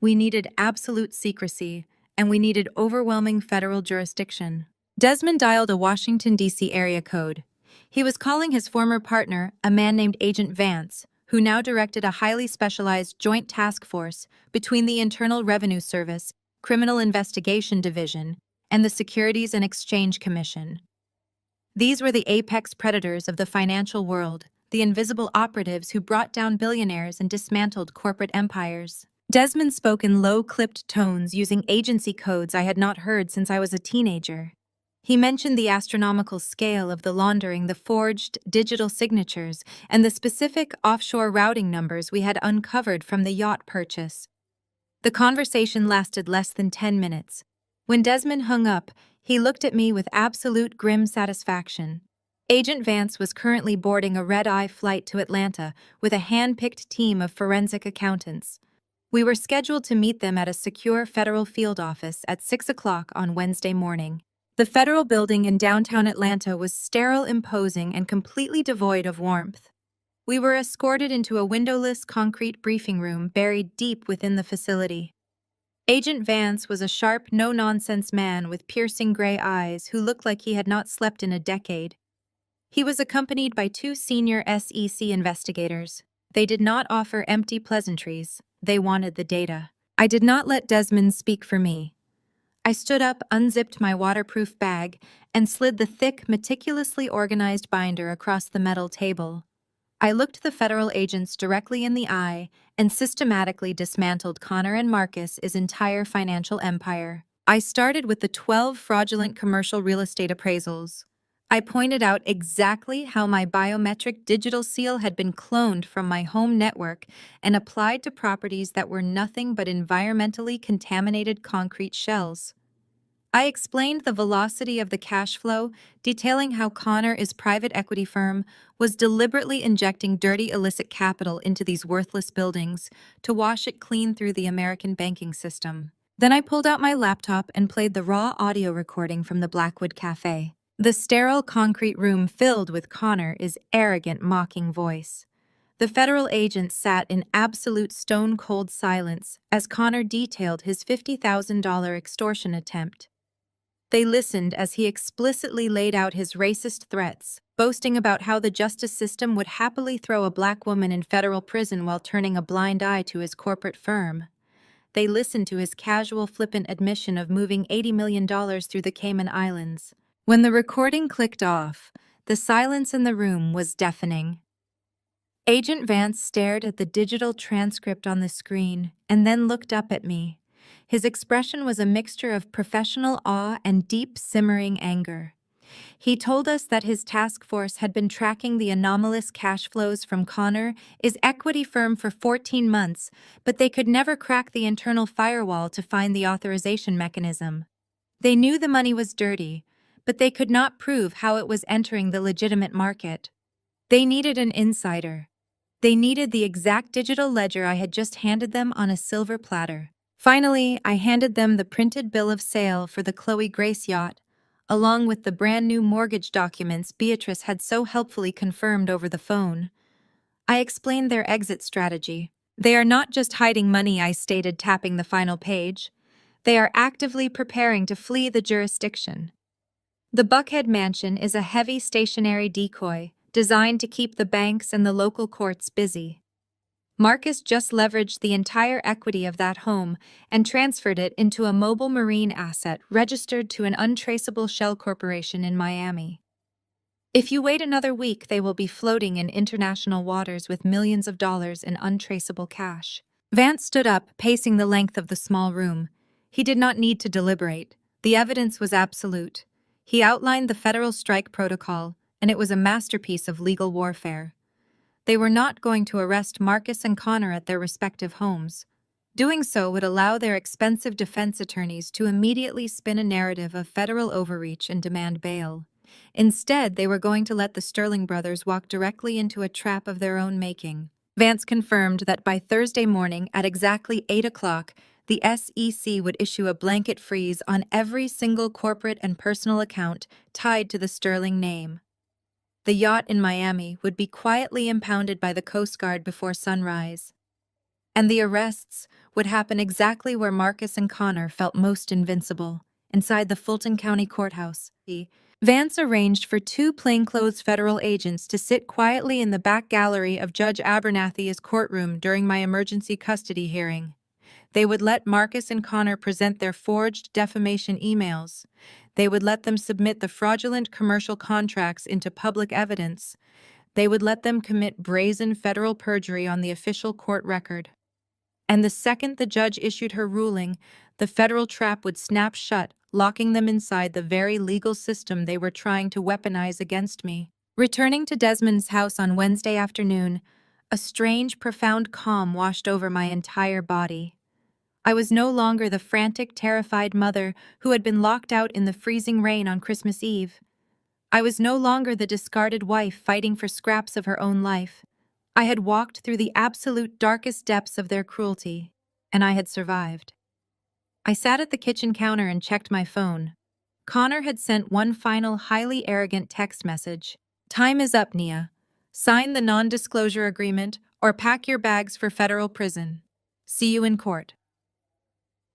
We needed absolute secrecy, and we needed overwhelming federal jurisdiction. Desmond dialed a Washington, D.C. area code. He was calling his former partner, a man named Agent Vance, who now directed a highly specialized joint task force between the Internal Revenue Service, Criminal Investigation Division, and the Securities and Exchange Commission. These were the apex predators of the financial world, the invisible operatives who brought down billionaires and dismantled corporate empires. Desmond spoke in low-clipped tones using agency codes I had not heard since I was a teenager. He mentioned the astronomical scale of the laundering, the forged digital signatures, and the specific offshore routing numbers we had uncovered from the yacht purchase. The conversation lasted less than 10 minutes. When Desmond hung up, he looked at me with absolute grim satisfaction. Agent Vance was currently boarding a red-eye flight to Atlanta with a hand-picked team of forensic accountants. We were scheduled to meet them at a secure federal field office at 6 o'clock on Wednesday morning. The federal building in downtown Atlanta was sterile, imposing, and completely devoid of warmth. We were escorted into a windowless concrete briefing room buried deep within the facility. Agent Vance was a sharp, no-nonsense man with piercing gray eyes who looked like he had not slept in a decade. He was accompanied by two senior SEC investigators. They did not offer empty pleasantries. They wanted the data. I did not let Desmond speak for me. I stood up, unzipped my waterproof bag, and slid the thick, meticulously organized binder across the metal table. I looked the federal agents directly in the eye and systematically dismantled Connor and Marcus's entire financial empire. I started with the 12 fraudulent commercial real estate appraisals. I pointed out exactly how my biometric digital seal had been cloned from my home network and applied to properties that were nothing but environmentally contaminated concrete shells. I explained the velocity of the cash flow, detailing how Connor's private equity firm was deliberately injecting dirty illicit capital into these worthless buildings to wash it clean through the American banking system. Then I pulled out my laptop and played the raw audio recording from the Blackwood Cafe. The sterile concrete room filled with Connor's arrogant, mocking voice. The federal agent sat in absolute stone-cold silence as Connor detailed his $50,000 extortion attempt. They listened as he explicitly laid out his racist threats, boasting about how the justice system would happily throw a black woman in federal prison while turning a blind eye to his corporate firm. They listened to his casual, flippant admission of moving $80 million through the Cayman Islands. When the recording clicked off, the silence in the room was deafening. Agent Vance stared at the digital transcript on the screen and then looked up at me. His expression was a mixture of professional awe and deep, simmering anger. He told us that his task force had been tracking the anomalous cash flows from Connor's equity firm for 14 months, but they could never crack the internal firewall to find the authorization mechanism. They knew the money was dirty, but they could not prove how it was entering the legitimate market. They needed an insider. They needed the exact digital ledger I had just handed them on a silver platter. Finally, I handed them the printed bill of sale for the Chloe Grace yacht, along with the brand-new mortgage documents Beatrice had so helpfully confirmed over the phone. I explained their exit strategy. They are not just hiding money, I stated, tapping the final page. They are actively preparing to flee the jurisdiction. The Buckhead Mansion is a heavy stationary decoy designed to keep the banks and the local courts busy. Marcus just leveraged the entire equity of that home and transferred it into a mobile marine asset registered to an untraceable shell corporation in Miami. If you wait another week, they will be floating in international waters with millions of dollars in untraceable cash. Vance stood up, pacing the length of the small room. He did not need to deliberate. The evidence was absolute. He outlined the federal strike protocol, and it was a masterpiece of legal warfare. They were not going to arrest Marcus and Connor at their respective homes. Doing so would allow their expensive defense attorneys to immediately spin a narrative of federal overreach and demand bail. Instead, they were going to let the Sterling brothers walk directly into a trap of their own making. Vance confirmed that by Thursday morning at exactly 8 o'clock, the SEC would issue a blanket freeze on every single corporate and personal account tied to the Sterling name. The yacht in Miami would be quietly impounded by the Coast Guard before sunrise. And the arrests would happen exactly where Marcus and Connor felt most invincible, inside the Fulton County Courthouse. Vance arranged for two plainclothes federal agents to sit quietly in the back gallery of Judge Abernathy's courtroom during my emergency custody hearing. They would let Marcus and Connor present their forged defamation emails. They would let them submit the fraudulent commercial contracts into public evidence. They would let them commit brazen federal perjury on the official court record. And the second the judge issued her ruling, the federal trap would snap shut, locking them inside the very legal system they were trying to weaponize against me. Returning to Desmond's house on Wednesday afternoon, a strange, profound calm washed over my entire body. I was no longer the frantic, terrified mother who had been locked out in the freezing rain on Christmas Eve. I was no longer the discarded wife fighting for scraps of her own life. I had walked through the absolute darkest depths of their cruelty, and I had survived. I sat at the kitchen counter and checked my phone. Connor had sent one final highly arrogant text message. "Time is up, Nia. Sign the non-disclosure agreement or pack your bags for federal prison. See you in court."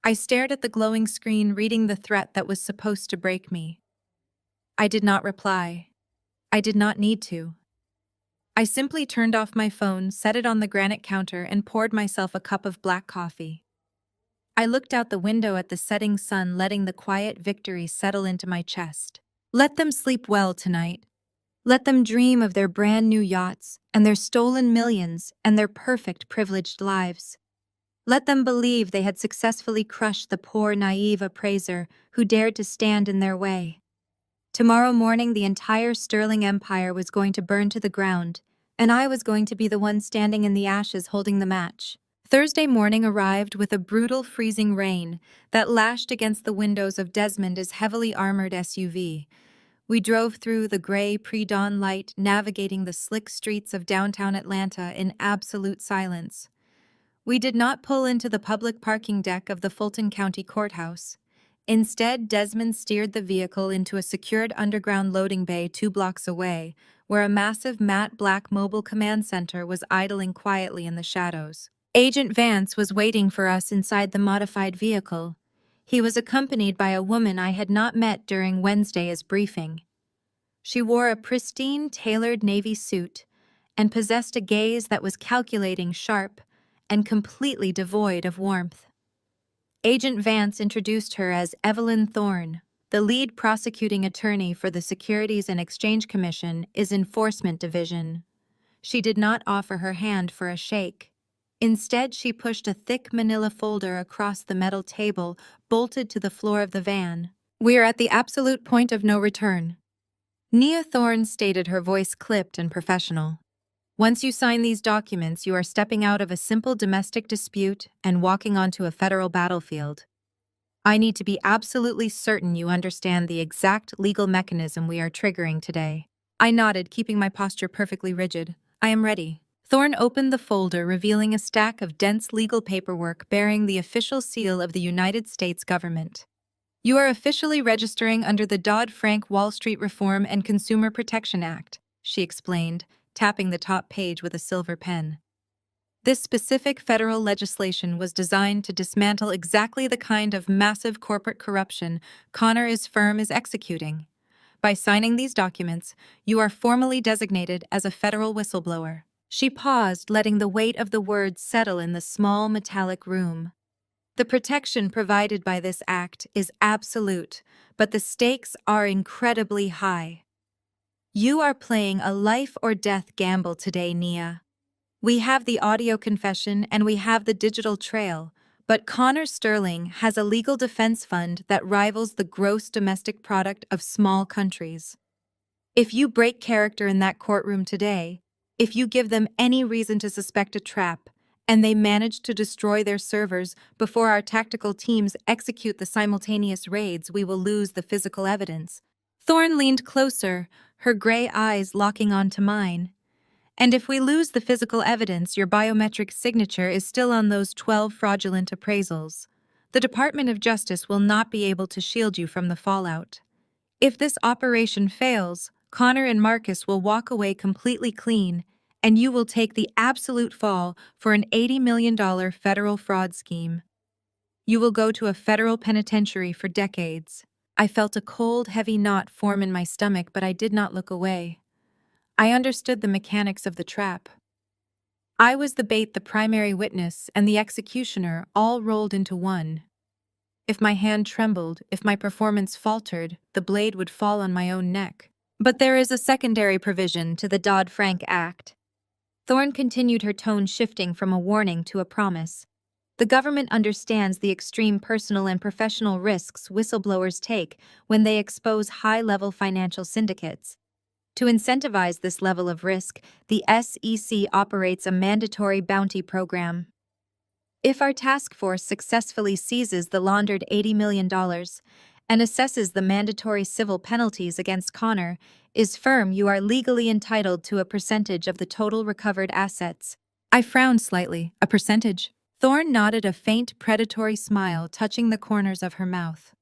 I stared at the glowing screen, reading the threat that was supposed to break me. I did not reply. I did not need to. I simply turned off my phone, set it on the granite counter, and poured myself a cup of black coffee. I looked out the window at the setting sun, letting the quiet victory settle into my chest. Let them sleep well tonight. Let them dream of their brand new yachts and their stolen millions and their perfect privileged lives. Let them believe they had successfully crushed the poor, naive appraiser who dared to stand in their way. Tomorrow morning, the entire Sterling Empire was going to burn to the ground, and I was going to be the one standing in the ashes holding the match. Thursday morning arrived with a brutal, freezing rain that lashed against the windows of Desmond's heavily armored SUV. We drove through the gray pre-dawn light, navigating the slick streets of downtown Atlanta in absolute silence. We did not pull into the public parking deck of the Fulton County Courthouse. Instead, Desmond steered the vehicle into a secured underground loading bay 2 blocks away, where a massive matte black mobile command center was idling quietly in the shadows. Agent Vance was waiting for us inside the modified vehicle. He was accompanied by a woman I had not met during Wednesday's briefing. She wore a pristine, tailored navy suit and possessed a gaze that was calculating, sharp, and completely devoid of warmth. Agent Vance introduced her as Evelyn Thorne. The lead prosecuting attorney for the Securities and Exchange Commission's Enforcement Division. She did not offer her hand for a shake. Instead, she pushed a thick manila folder across the metal table bolted to the floor of the van. "We are at the absolute point of no return," Nia Thorne stated, her voice clipped and professional. "Once you sign these documents, you are stepping out of a simple domestic dispute and walking onto a federal battlefield. I need to be absolutely certain you understand the exact legal mechanism we are triggering today." I nodded, keeping my posture perfectly rigid. "I am ready." Thorne opened the folder, revealing a stack of dense legal paperwork bearing the official seal of the United States government. "You are officially registering under the Dodd-Frank Wall Street Reform and Consumer Protection Act," she explained, tapping the top page with a silver pen. This specific federal legislation was designed to dismantle exactly the kind of massive corporate corruption Connor's firm is executing. By signing these documents, you are formally designated as a federal whistleblower. She paused, letting the weight of the words settle in the small metallic room. The protection provided by this act is absolute, but the stakes are incredibly high. You are playing a life-or-death gamble today, Nia. We have the audio confession and we have the digital trail, but Connor Sterling has a legal defense fund that rivals the gross domestic product of small countries. If you break character in that courtroom today, If you give them any reason to suspect a trap, and they manage to destroy their servers before our tactical teams execute the simultaneous raids, we will lose the physical evidence. Thorn leaned closer, her gray eyes locking onto mine. And if we lose the physical evidence, your biometric signature is still on those 12 fraudulent appraisals. The Department of Justice will not be able to shield you from the fallout. If this operation fails, Connor and Marcus will walk away completely clean, and you will take the absolute fall for an $80 million federal fraud scheme. You will go to a federal penitentiary for decades. I felt a cold, heavy knot form in my stomach, but I did not look away. I understood the mechanics of the trap. I was the bait, the primary witness, and the executioner, all rolled into one. If my hand trembled, if my performance faltered, the blade would fall on my own neck. But there is a secondary provision to the Dodd-Frank Act. Thorne continued, her tone shifting from a warning to a promise. The government understands the extreme personal and professional risks whistleblowers take when they expose high-level financial syndicates. To incentivize this level of risk, the SEC operates a mandatory bounty program. If our task force successfully seizes the laundered $80 million and assesses the mandatory civil penalties against Connor, is firm, you are legally entitled to a percentage of the total recovered assets. I frowned slightly. A percentage? Thorne nodded, a faint, predatory smile touching the corners of her mouth.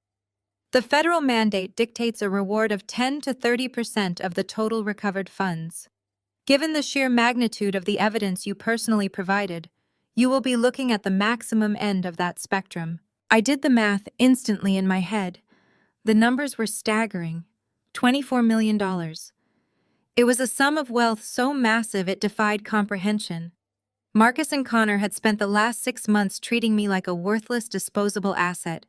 The federal mandate dictates a reward of 10 to 30% of the total recovered funds. Given the sheer magnitude of the evidence you personally provided, you will be looking at the maximum end of that spectrum. I did the math instantly in my head. The numbers were staggering. $24 million. It was a sum of wealth so massive it defied comprehension. Marcus and Connor had spent the last 6 months treating me like a worthless, disposable asset.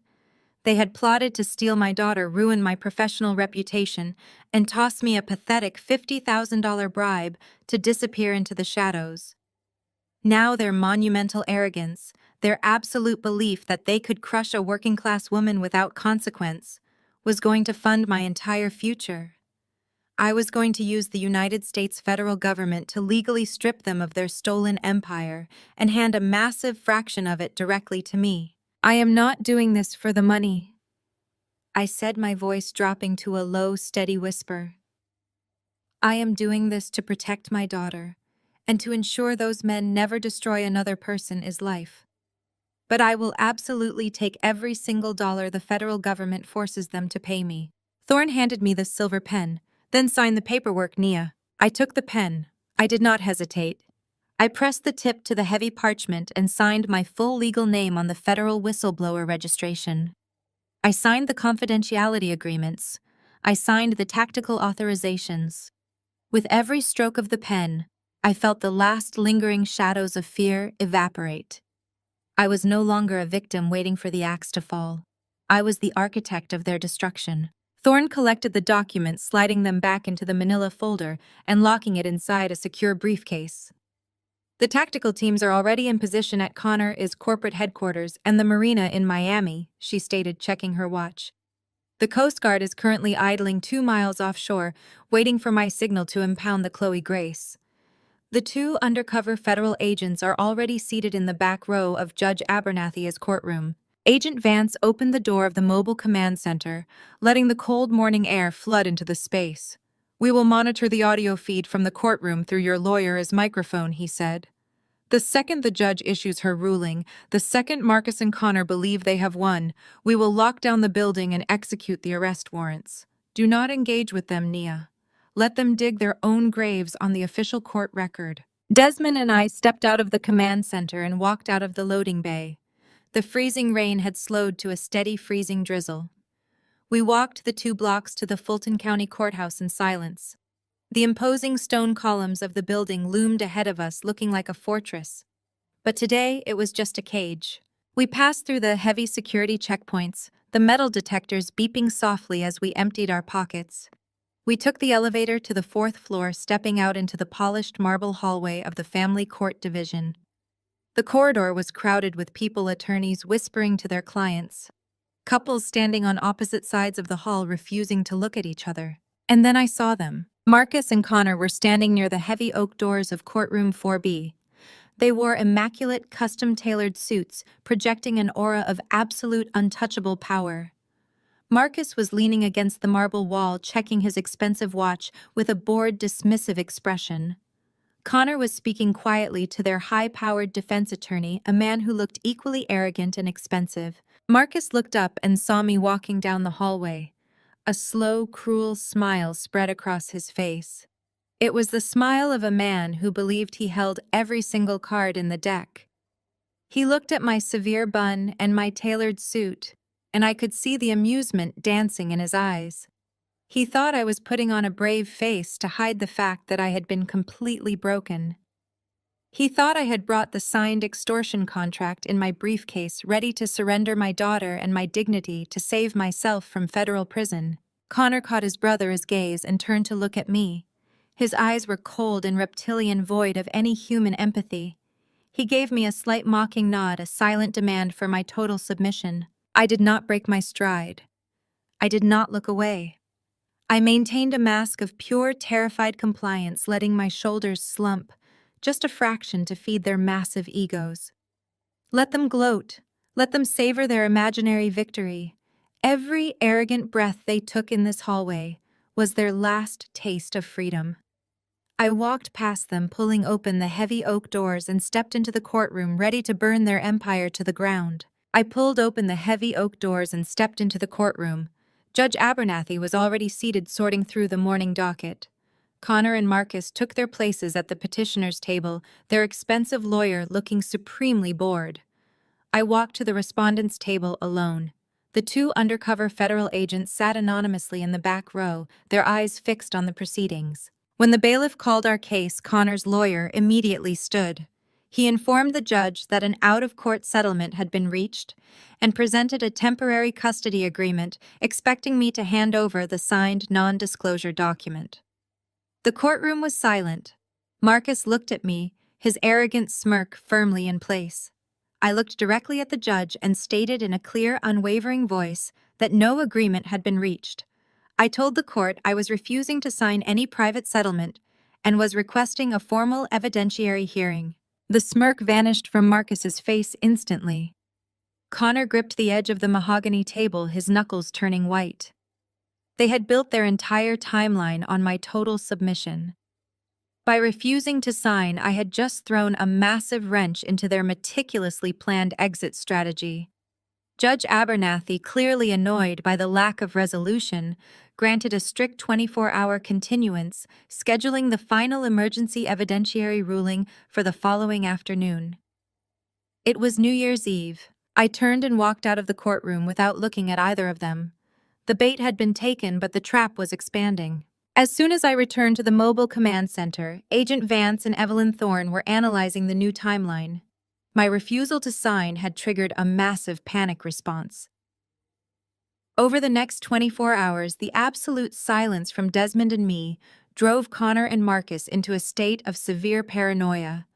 They had plotted to steal my daughter, ruin my professional reputation, and toss me a pathetic $50,000 bribe to disappear into the shadows. Now their monumental arrogance, their absolute belief that they could crush a working-class woman without consequence, was going to fund my entire future. I was going to use the United States federal government to legally strip them of their stolen empire and hand a massive fraction of it directly to me. I am not doing this for the money, I said, my voice dropping to a low, steady whisper. I am doing this to protect my daughter, and to ensure those men never destroy another person's life. But I will absolutely take every single dollar the federal government forces them to pay me. Thorne handed me the silver pen, then signed the paperwork, Nia. I took the pen. I did not hesitate. I pressed the tip to the heavy parchment and signed my full legal name on the federal whistleblower registration. I signed the confidentiality agreements. I signed the tactical authorizations. With every stroke of the pen, I felt the last lingering shadows of fear evaporate. I was no longer a victim waiting for the axe to fall. I was the architect of their destruction. Thorne collected the documents, sliding them back into the manila folder and locking it inside a secure briefcase. The tactical teams are already in position at Connor's corporate headquarters and the marina in Miami, she stated, checking her watch. The Coast Guard is currently idling 2 miles offshore, waiting for my signal to impound the Chloe Grace. The 2 undercover federal agents are already seated in the back row of Judge Abernathy's courtroom. Agent Vance opened the door of the mobile command center, letting the cold morning air flood into the space. We will monitor the audio feed from the courtroom through your lawyer's microphone, he said. The second the judge issues her ruling, the second Marcus and Connor believe they have won, we will lock down the building and execute the arrest warrants. Do not engage with them, Nia. Let them dig their own graves on the official court record. Desmond and I stepped out of the command center and walked out of the loading bay. The freezing rain had slowed to a steady freezing drizzle. We walked the 2 blocks to the Fulton County Courthouse in silence. The imposing stone columns of the building loomed ahead of us, looking like a fortress. But today, it was just a cage. We passed through the heavy security checkpoints, the metal detectors beeping softly as we emptied our pockets. We took the elevator to the 4th floor, stepping out into the polished marble hallway of the Family Court Division. The corridor was crowded with people, attorneys whispering to their clients, couples standing on opposite sides of the hall refusing to look at each other. And then I saw them. Marcus and Connor were standing near the heavy oak doors of courtroom 4B. They wore immaculate, custom-tailored suits, projecting an aura of absolute, untouchable power. Marcus was leaning against the marble wall, checking his expensive watch with a bored, dismissive expression. Connor was speaking quietly to their high-powered defense attorney, a man who looked equally arrogant and expensive. Marcus looked up and saw me walking down the hallway. A slow, cruel smile spread across his face. It was the smile of a man who believed he held every single card in the deck. He looked at my severe bun and my tailored suit, and I could see the amusement dancing in his eyes. He thought I was putting on a brave face to hide the fact that I had been completely broken. He thought I had brought the signed extortion contract in my briefcase, ready to surrender my daughter and my dignity to save myself from federal prison. Connor caught his brother's gaze and turned to look at me. His eyes were cold and reptilian, void of any human empathy. He gave me a slight mocking nod, a silent demand for my total submission. I did not break my stride. I did not look away. I maintained a mask of pure, terrified compliance, letting my shoulders slump, just a fraction to feed their massive egos. Let them gloat. Let them savor their imaginary victory. Every arrogant breath they took in this hallway was their last taste of freedom. I walked past them, pulling open the heavy oak doors, and stepped into the courtroom, ready to burn their empire to the ground. I pulled open the heavy oak doors and stepped into the courtroom. Judge Abernathy was already seated, sorting through the morning docket. Connor and Marcus took their places at the petitioner's table, their expensive lawyer looking supremely bored. I walked to the respondent's table alone. The two undercover federal agents sat anonymously in the back row, their eyes fixed on the proceedings. When the bailiff called our case, Connor's lawyer immediately stood. He informed the judge that an out-of-court settlement had been reached and presented a temporary custody agreement, expecting me to hand over the signed non-disclosure document. The courtroom was silent. Marcus looked at me, his arrogant smirk firmly in place. I looked directly at the judge and stated in a clear, unwavering voice that no agreement had been reached. I told the court I was refusing to sign any private settlement and was requesting a formal evidentiary hearing. The smirk vanished from Marcus's face instantly. Connor gripped the edge of the mahogany table, his knuckles turning white. They had built their entire timeline on my total submission. By refusing to sign, I had just thrown a massive wrench into their meticulously planned exit strategy. Judge Abernathy, clearly annoyed by the lack of resolution, granted a strict 24-hour continuance, scheduling the final emergency evidentiary ruling for the following afternoon. It was New Year's Eve. I turned and walked out of the courtroom without looking at either of them. The bait had been taken, but the trap was expanding. As soon as I returned to the mobile command center, Agent Vance and Evelyn Thorne were analyzing the new timeline. My refusal to sign had triggered a massive panic response. Over the next 24 hours, the absolute silence from Desmond and me drove Connor and Marcus into a state of severe paranoia.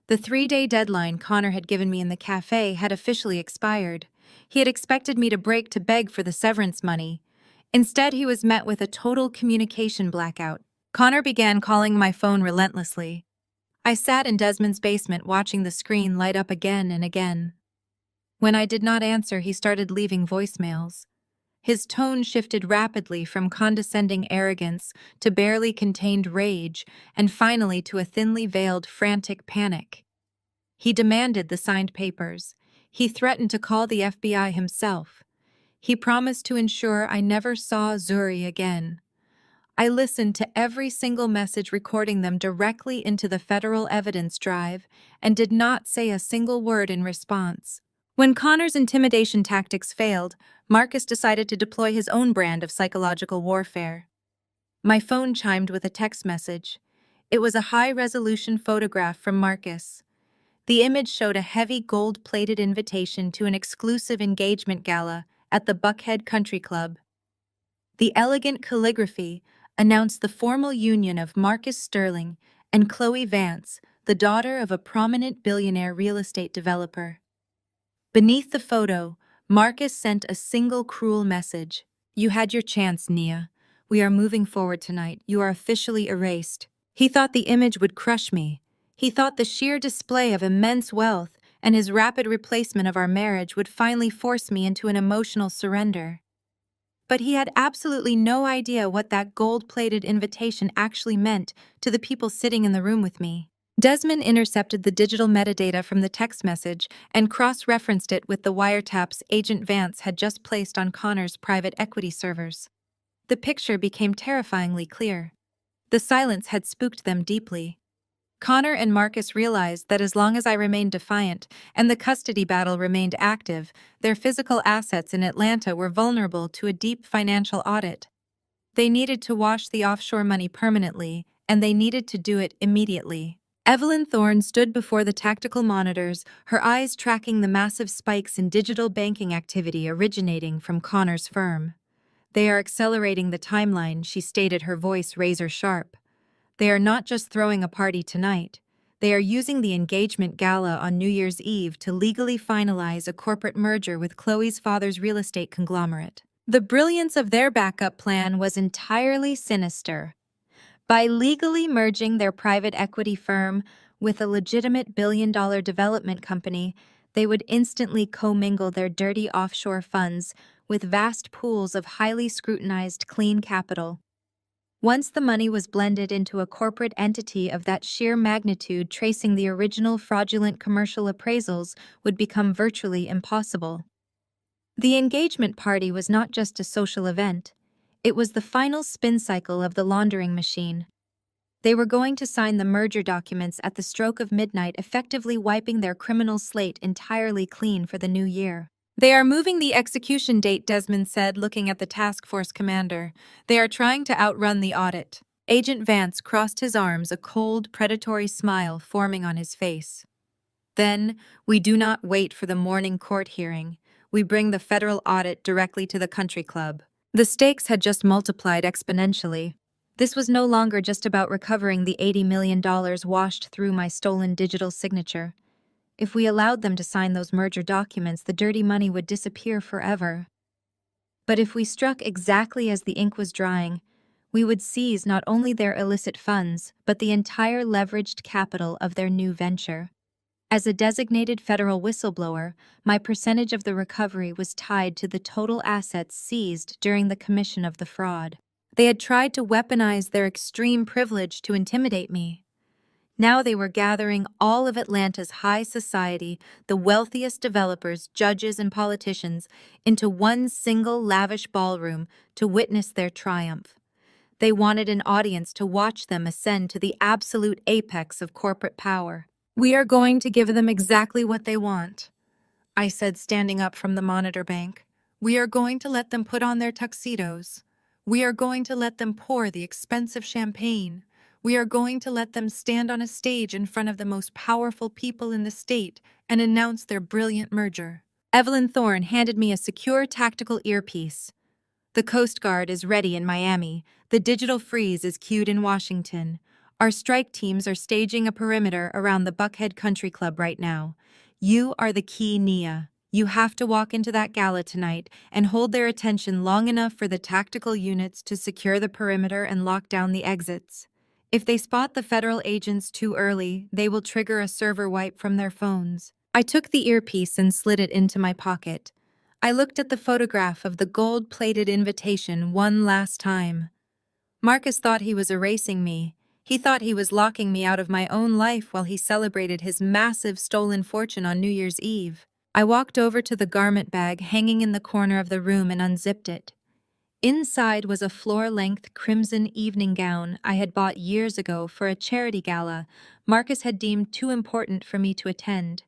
The 3-day deadline Connor had given me in the cafe had officially expired. He had expected me to break to beg for the severance money. Instead, he was met with a total communication blackout. Connor began calling my phone relentlessly. I sat in Desmond's basement watching the screen light up again and again. When I did not answer, he started leaving voicemails. His tone shifted rapidly from condescending arrogance to barely contained rage, and finally to a thinly veiled, frantic panic. He demanded the signed papers. He threatened to call the FBI himself. He promised to ensure I never saw Zuri again. I listened to every single message, recording them directly into the federal evidence drive, and did not say a single word in response. When Connor's intimidation tactics failed, Marcus decided to deploy his own brand of psychological warfare. My phone chimed with a text message. It was a high-resolution photograph from Marcus. The image showed a heavy gold-plated invitation to an exclusive engagement gala at the Buckhead Country Club. The elegant calligraphy announced the formal union of Marcus Sterling and Chloe Vance, the daughter of a prominent billionaire real estate developer. Beneath the photo, Marcus sent a single cruel message. "You had your chance, Nia. We are moving forward tonight. You are officially erased." He thought the image would crush me. He thought the sheer display of immense wealth and his rapid replacement of our marriage would finally force me into an emotional surrender. But he had absolutely no idea what that gold-plated invitation actually meant to the people sitting in the room with me. Desmond intercepted the digital metadata from the text message and cross-referenced it with the wiretaps Agent Vance had just placed on Connor's private equity servers. The picture became terrifyingly clear. The silence had spooked them deeply. Connor and Marcus realized that as long as I remained defiant and the custody battle remained active, their physical assets in Atlanta were vulnerable to a deep financial audit. They needed to wash the offshore money permanently, and they needed to do it immediately. Evelyn Thorne stood before the tactical monitors, her eyes tracking the massive spikes in digital banking activity originating from Connor's firm. "They are accelerating the timeline," she stated, her voice razor sharp. "They are not just throwing a party tonight. They are using the engagement gala on New Year's Eve to legally finalize a corporate merger with Chloe's father's real estate conglomerate." The brilliance of their backup plan was entirely sinister. By legally merging their private equity firm with a legitimate billion-dollar development company, they would instantly commingle their dirty offshore funds with vast pools of highly scrutinized clean capital. Once the money was blended into a corporate entity of that sheer magnitude, tracing the original fraudulent commercial appraisals would become virtually impossible. The engagement party was not just a social event. It was the final spin cycle of the laundering machine. They were going to sign the merger documents at the stroke of midnight, effectively wiping their criminal slate entirely clean for the new year. "They are moving the execution date," Desmond said, looking at the task force commander. "They are trying to outrun the audit." Agent Vance crossed his arms, a cold, predatory smile forming on his face. "Then, we do not wait for the morning court hearing. We bring the federal audit directly to the country club." The stakes had just multiplied exponentially. This was no longer just about recovering the $80 million washed through my stolen digital signature. If we allowed them to sign those merger documents, the dirty money would disappear forever. But if we struck exactly as the ink was drying, we would seize not only their illicit funds, but the entire leveraged capital of their new venture. As a designated federal whistleblower, my percentage of the recovery was tied to the total assets seized during the commission of the fraud. They had tried to weaponize their extreme privilege to intimidate me. Now they were gathering all of Atlanta's high society, the wealthiest developers, judges, and politicians, into one single lavish ballroom to witness their triumph. They wanted an audience to watch them ascend to the absolute apex of corporate power. "We are going to give them exactly what they want," I said, standing up from the monitor bank. "We are going to let them put on their tuxedos. We are going to let them pour the expensive champagne. We are going to let them stand on a stage in front of the most powerful people in the state and announce their brilliant merger." Evelyn Thorne handed me a secure tactical earpiece. "The Coast Guard is ready in Miami. The digital freeze is cued in Washington. Our strike teams are staging a perimeter around the Buckhead Country Club right now. You are the key, Nia. You have to walk into that gala tonight and hold their attention long enough for the tactical units to secure the perimeter and lock down the exits. If they spot the federal agents too early, they will trigger a server wipe from their phones." I took the earpiece and slid it into my pocket. I looked at the photograph of the gold-plated invitation one last time. Marcus thought he was erasing me. He thought he was locking me out of my own life while he celebrated his massive stolen fortune on New Year's Eve. I walked over to the garment bag hanging in the corner of the room and unzipped it. Inside was a floor-length crimson evening gown I had bought years ago for a charity gala Marcus had deemed too important for me to attend.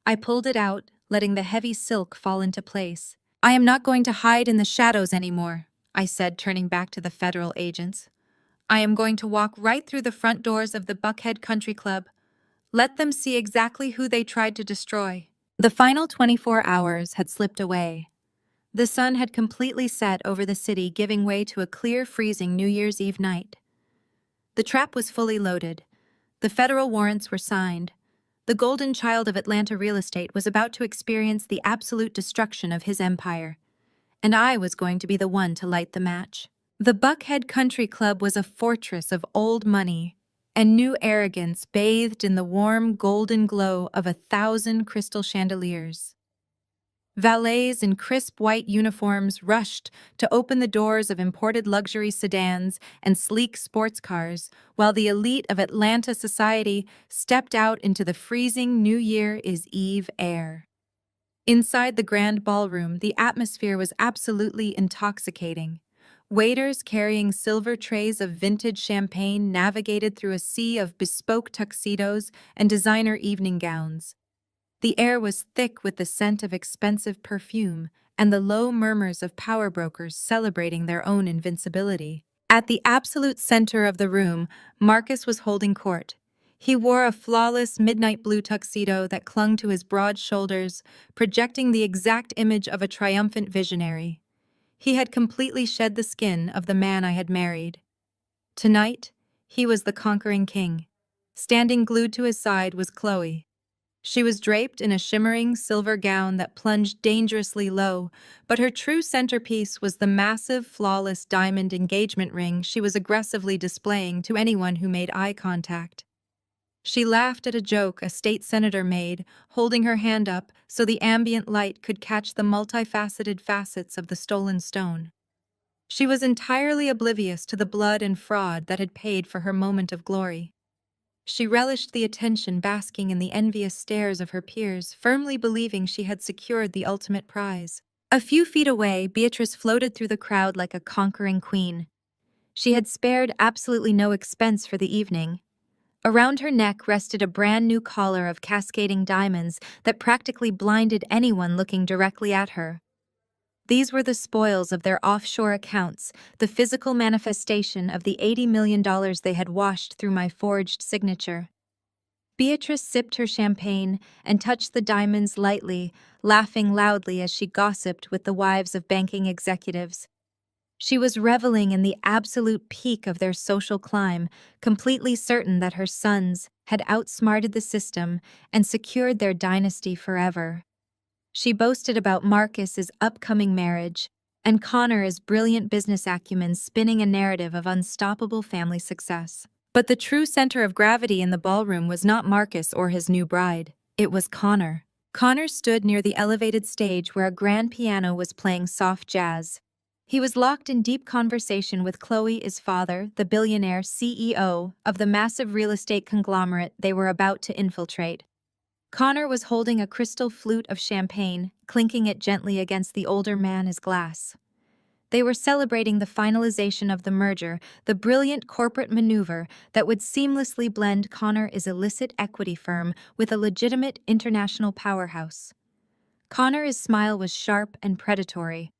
I pulled it out, letting the heavy silk fall into place. "I am not going to hide in the shadows anymore," I said, turning back to the federal agents. "I am going to walk right through the front doors of the Buckhead Country Club. Let them see exactly who they tried to destroy." The final 24 hours had slipped away. The sun had completely set over the city, giving way to a clear, freezing New Year's Eve night. The trap was fully loaded. The federal warrants were signed. The golden child of Atlanta real estate was about to experience the absolute destruction of his empire. And I was going to be the one to light the match. The Buckhead Country Club was a fortress of old money and new arrogance bathed in the warm golden glow of 1,000 crystal chandeliers. Valets in crisp white uniforms rushed to open the doors of imported luxury sedans and sleek sports cars, while the elite of Atlanta society stepped out into the freezing New Year's Eve air. Inside the grand ballroom, the atmosphere was absolutely intoxicating. Waiters carrying silver trays of vintage champagne navigated through a sea of bespoke tuxedos and designer evening gowns. The air was thick with the scent of expensive perfume and the low murmurs of power brokers celebrating their own invincibility. At the absolute center of the room, Marcus was holding court. He wore a flawless midnight blue tuxedo that clung to his broad shoulders, projecting the exact image of a triumphant visionary. He had completely shed the skin of the man I had married. Tonight, he was the conquering king. Standing glued to his side was Chloe. She was draped in a shimmering silver gown that plunged dangerously low, but her true centerpiece was the massive, flawless diamond engagement ring she was aggressively displaying to anyone who made eye contact. She laughed at a joke a state senator made, holding her hand up so the ambient light could catch the multifaceted facets of the stolen stone. She was entirely oblivious to the blood and fraud that had paid for her moment of glory. She relished the attention, basking in the envious stares of her peers, firmly believing she had secured the ultimate prize. A few feet away, Beatrice floated through the crowd like a conquering queen. She had spared absolutely no expense for the evening. Around her neck rested a brand new collar of cascading diamonds that practically blinded anyone looking directly at her. These were the spoils of their offshore accounts, the physical manifestation of the $80 million they had washed through my forged signature. Beatrice sipped her champagne and touched the diamonds lightly, laughing loudly as she gossiped with the wives of banking executives. She was reveling in the absolute peak of their social climb, completely certain that her sons had outsmarted the system and secured their dynasty forever. She boasted about Marcus's upcoming marriage and Connor's brilliant business acumen spinning a narrative of unstoppable family success. But the true center of gravity in the ballroom was not Marcus or his new bride. It was Connor. Connor stood near the elevated stage where a grand piano was playing soft jazz. He was locked in deep conversation with Chloe's father, the billionaire CEO of the massive real estate conglomerate they were about to infiltrate. Connor was holding a crystal flute of champagne, clinking it gently against the older man's glass. They were celebrating the finalization of the merger, the brilliant corporate maneuver that would seamlessly blend Connor's illicit equity firm with a legitimate international powerhouse. Connor's smile was sharp and predatory.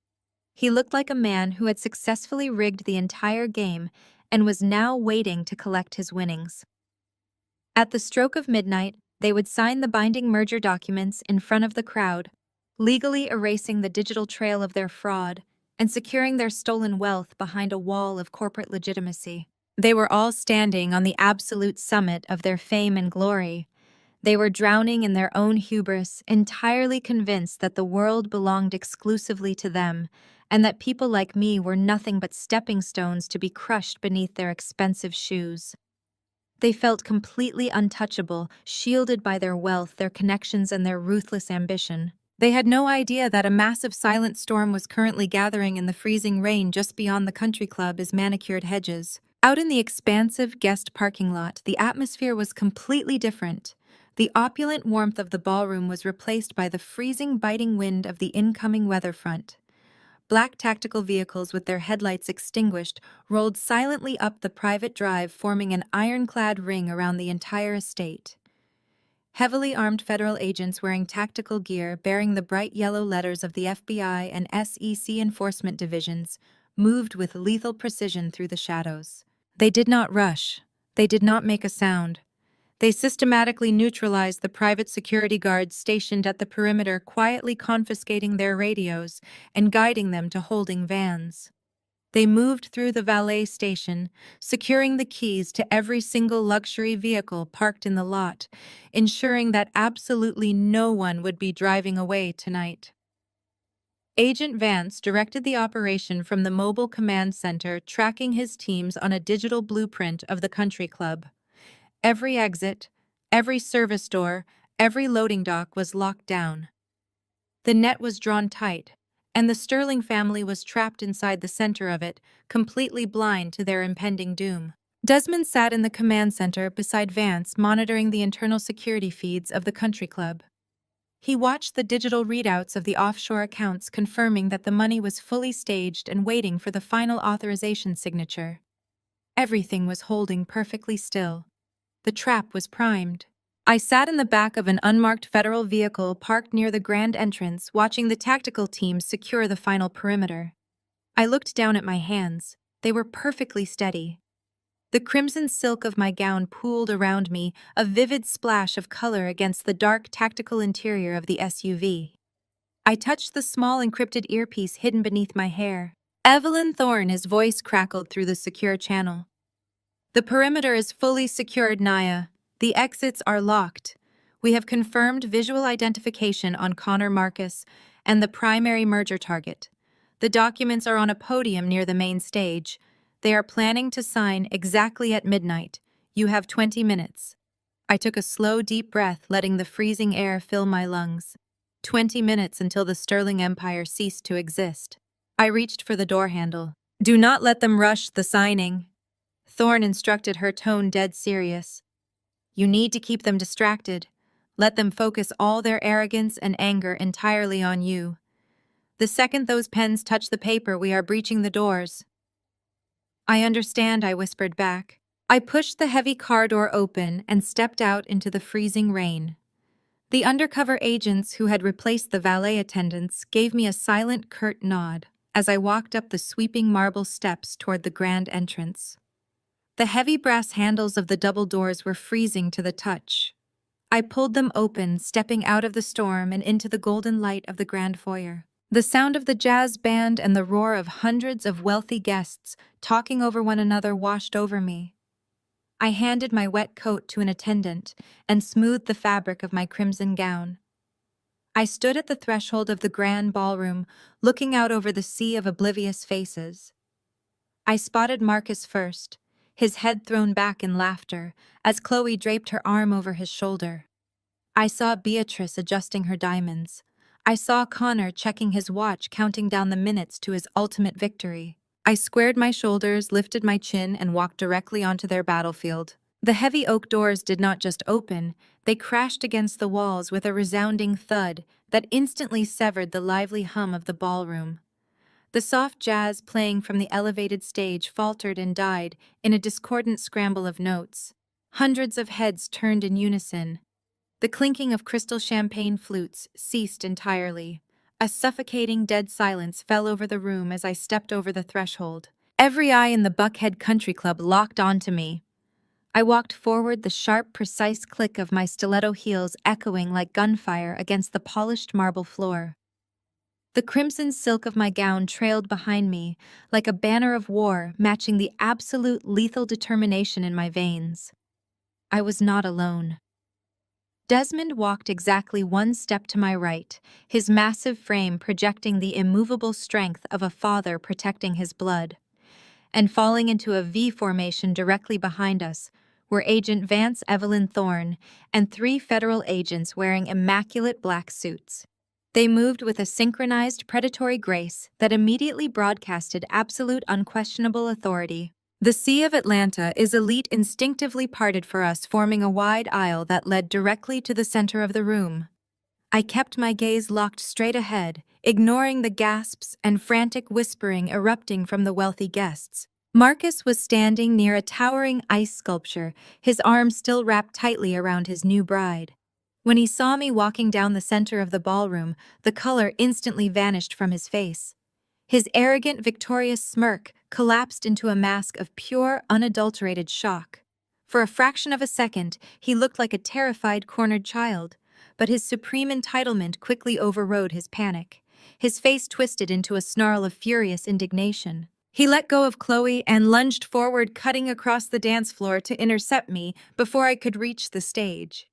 He looked like a man who had successfully rigged the entire game and was now waiting to collect his winnings. At the stroke of midnight, they would sign the binding merger documents in front of the crowd, legally erasing the digital trail of their fraud and securing their stolen wealth behind a wall of corporate legitimacy. They were all standing on the absolute summit of their fame and glory. They were drowning in their own hubris, entirely convinced that the world belonged exclusively to them, and that people like me were nothing but stepping stones to be crushed beneath their expensive shoes. They felt completely untouchable, shielded by their wealth, their connections, and their ruthless ambition. They had no idea that a massive silent storm was currently gathering in the freezing rain just beyond the country club's manicured hedges. Out in the expansive guest parking lot, the atmosphere was completely different. The opulent warmth of the ballroom was replaced by the freezing, biting wind of the incoming weather front. Black tactical vehicles with their headlights extinguished rolled silently up the private drive, forming an ironclad ring around the entire estate. Heavily armed federal agents wearing tactical gear bearing the bright yellow letters of the FBI and SEC enforcement divisions moved with lethal precision through the shadows. They did not rush. They did not make a sound. They systematically neutralized the private security guards stationed at the perimeter, quietly confiscating their radios and guiding them to holding vans. They moved through the valet station, securing the keys to every single luxury vehicle parked in the lot, ensuring that absolutely no one would be driving away tonight. Agent Vance directed the operation from the mobile command center, tracking his teams on a digital blueprint of the country club. Every exit, every service door, every loading dock was locked down. The net was drawn tight, and the Sterling family was trapped inside the center of it, completely blind to their impending doom. Desmond sat in the command center beside Vance, monitoring the internal security feeds of the country club. He watched the digital readouts of the offshore accounts, confirming that the money was fully staged and waiting for the final authorization signature. Everything was holding perfectly still. The trap was primed. I sat in the back of an unmarked federal vehicle parked near the grand entrance, watching the tactical teams secure the final perimeter. I looked down at my hands. They were perfectly steady. The crimson silk of my gown pooled around me, a vivid splash of color against the dark tactical interior of the SUV. I touched the small encrypted earpiece hidden beneath my hair. Evelyn Thorne, his voice crackled through the secure channel. The perimeter is fully secured, Naya. The exits are locked. We have confirmed visual identification on Connor Marcus and the primary merger target. The documents are on a podium near the main stage. They are planning to sign exactly at midnight. You have 20 minutes. I took a slow, deep breath, letting the freezing air fill my lungs. 20 minutes until the Sterling Empire ceased to exist. I reached for the door handle. Do not let them rush the signing. Thorne instructed, her tone dead serious. You need to keep them distracted. Let them focus all their arrogance and anger entirely on you. The second those pens touch the paper, we are breaching the doors. I understand, I whispered back. I pushed the heavy car door open and stepped out into the freezing rain. The undercover agents who had replaced the valet attendants gave me a silent, curt nod as I walked up the sweeping marble steps toward the grand entrance. The heavy brass handles of the double doors were freezing to the touch. I pulled them open, stepping out of the storm and into the golden light of the grand foyer. The sound of the jazz band and the roar of hundreds of wealthy guests talking over one another washed over me. I handed my wet coat to an attendant and smoothed the fabric of my crimson gown. I stood at the threshold of the grand ballroom, looking out over the sea of oblivious faces. I spotted Marcus first, his head thrown back in laughter, as Chloe draped her arm over his shoulder. I saw Beatrice adjusting her diamonds. I saw Connor checking his watch, counting down the minutes to his ultimate victory. I squared my shoulders, lifted my chin, and walked directly onto their battlefield. The heavy oak doors did not just open, they crashed against the walls with a resounding thud that instantly severed the lively hum of the ballroom. The soft jazz playing from the elevated stage faltered and died in a discordant scramble of notes. Hundreds of heads turned in unison. The clinking of crystal champagne flutes ceased entirely. A suffocating dead silence fell over the room as I stepped over the threshold. Every eye in the Buckhead Country Club locked onto me. I walked forward, the sharp, precise click of my stiletto heels echoing like gunfire against the polished marble floor. The crimson silk of my gown trailed behind me, like a banner of war, matching the absolute lethal determination in my veins. I was not alone. Desmond walked exactly one step to my right, his massive frame projecting the immovable strength of a father protecting his blood. And falling into a V formation directly behind us were Agent Vance Evelyn Thorne and 3 federal agents wearing immaculate black suits. They moved with a synchronized predatory grace that immediately broadcasted absolute unquestionable authority. The Sea of Atlanta is elite, instinctively parted for us, forming a wide aisle that led directly to the center of the room. I kept my gaze locked straight ahead, ignoring the gasps and frantic whispering erupting from the wealthy guests. Marcus was standing near a towering ice sculpture, his arms still wrapped tightly around his new bride. When he saw me walking down the center of the ballroom, the color instantly vanished from his face. His arrogant, victorious smirk collapsed into a mask of pure, unadulterated shock. For a fraction of a second, he looked like a terrified, cornered child, but his supreme entitlement quickly overrode his panic. His face twisted into a snarl of furious indignation. He let go of Chloe and lunged forward, cutting across the dance floor to intercept me before I could reach the stage.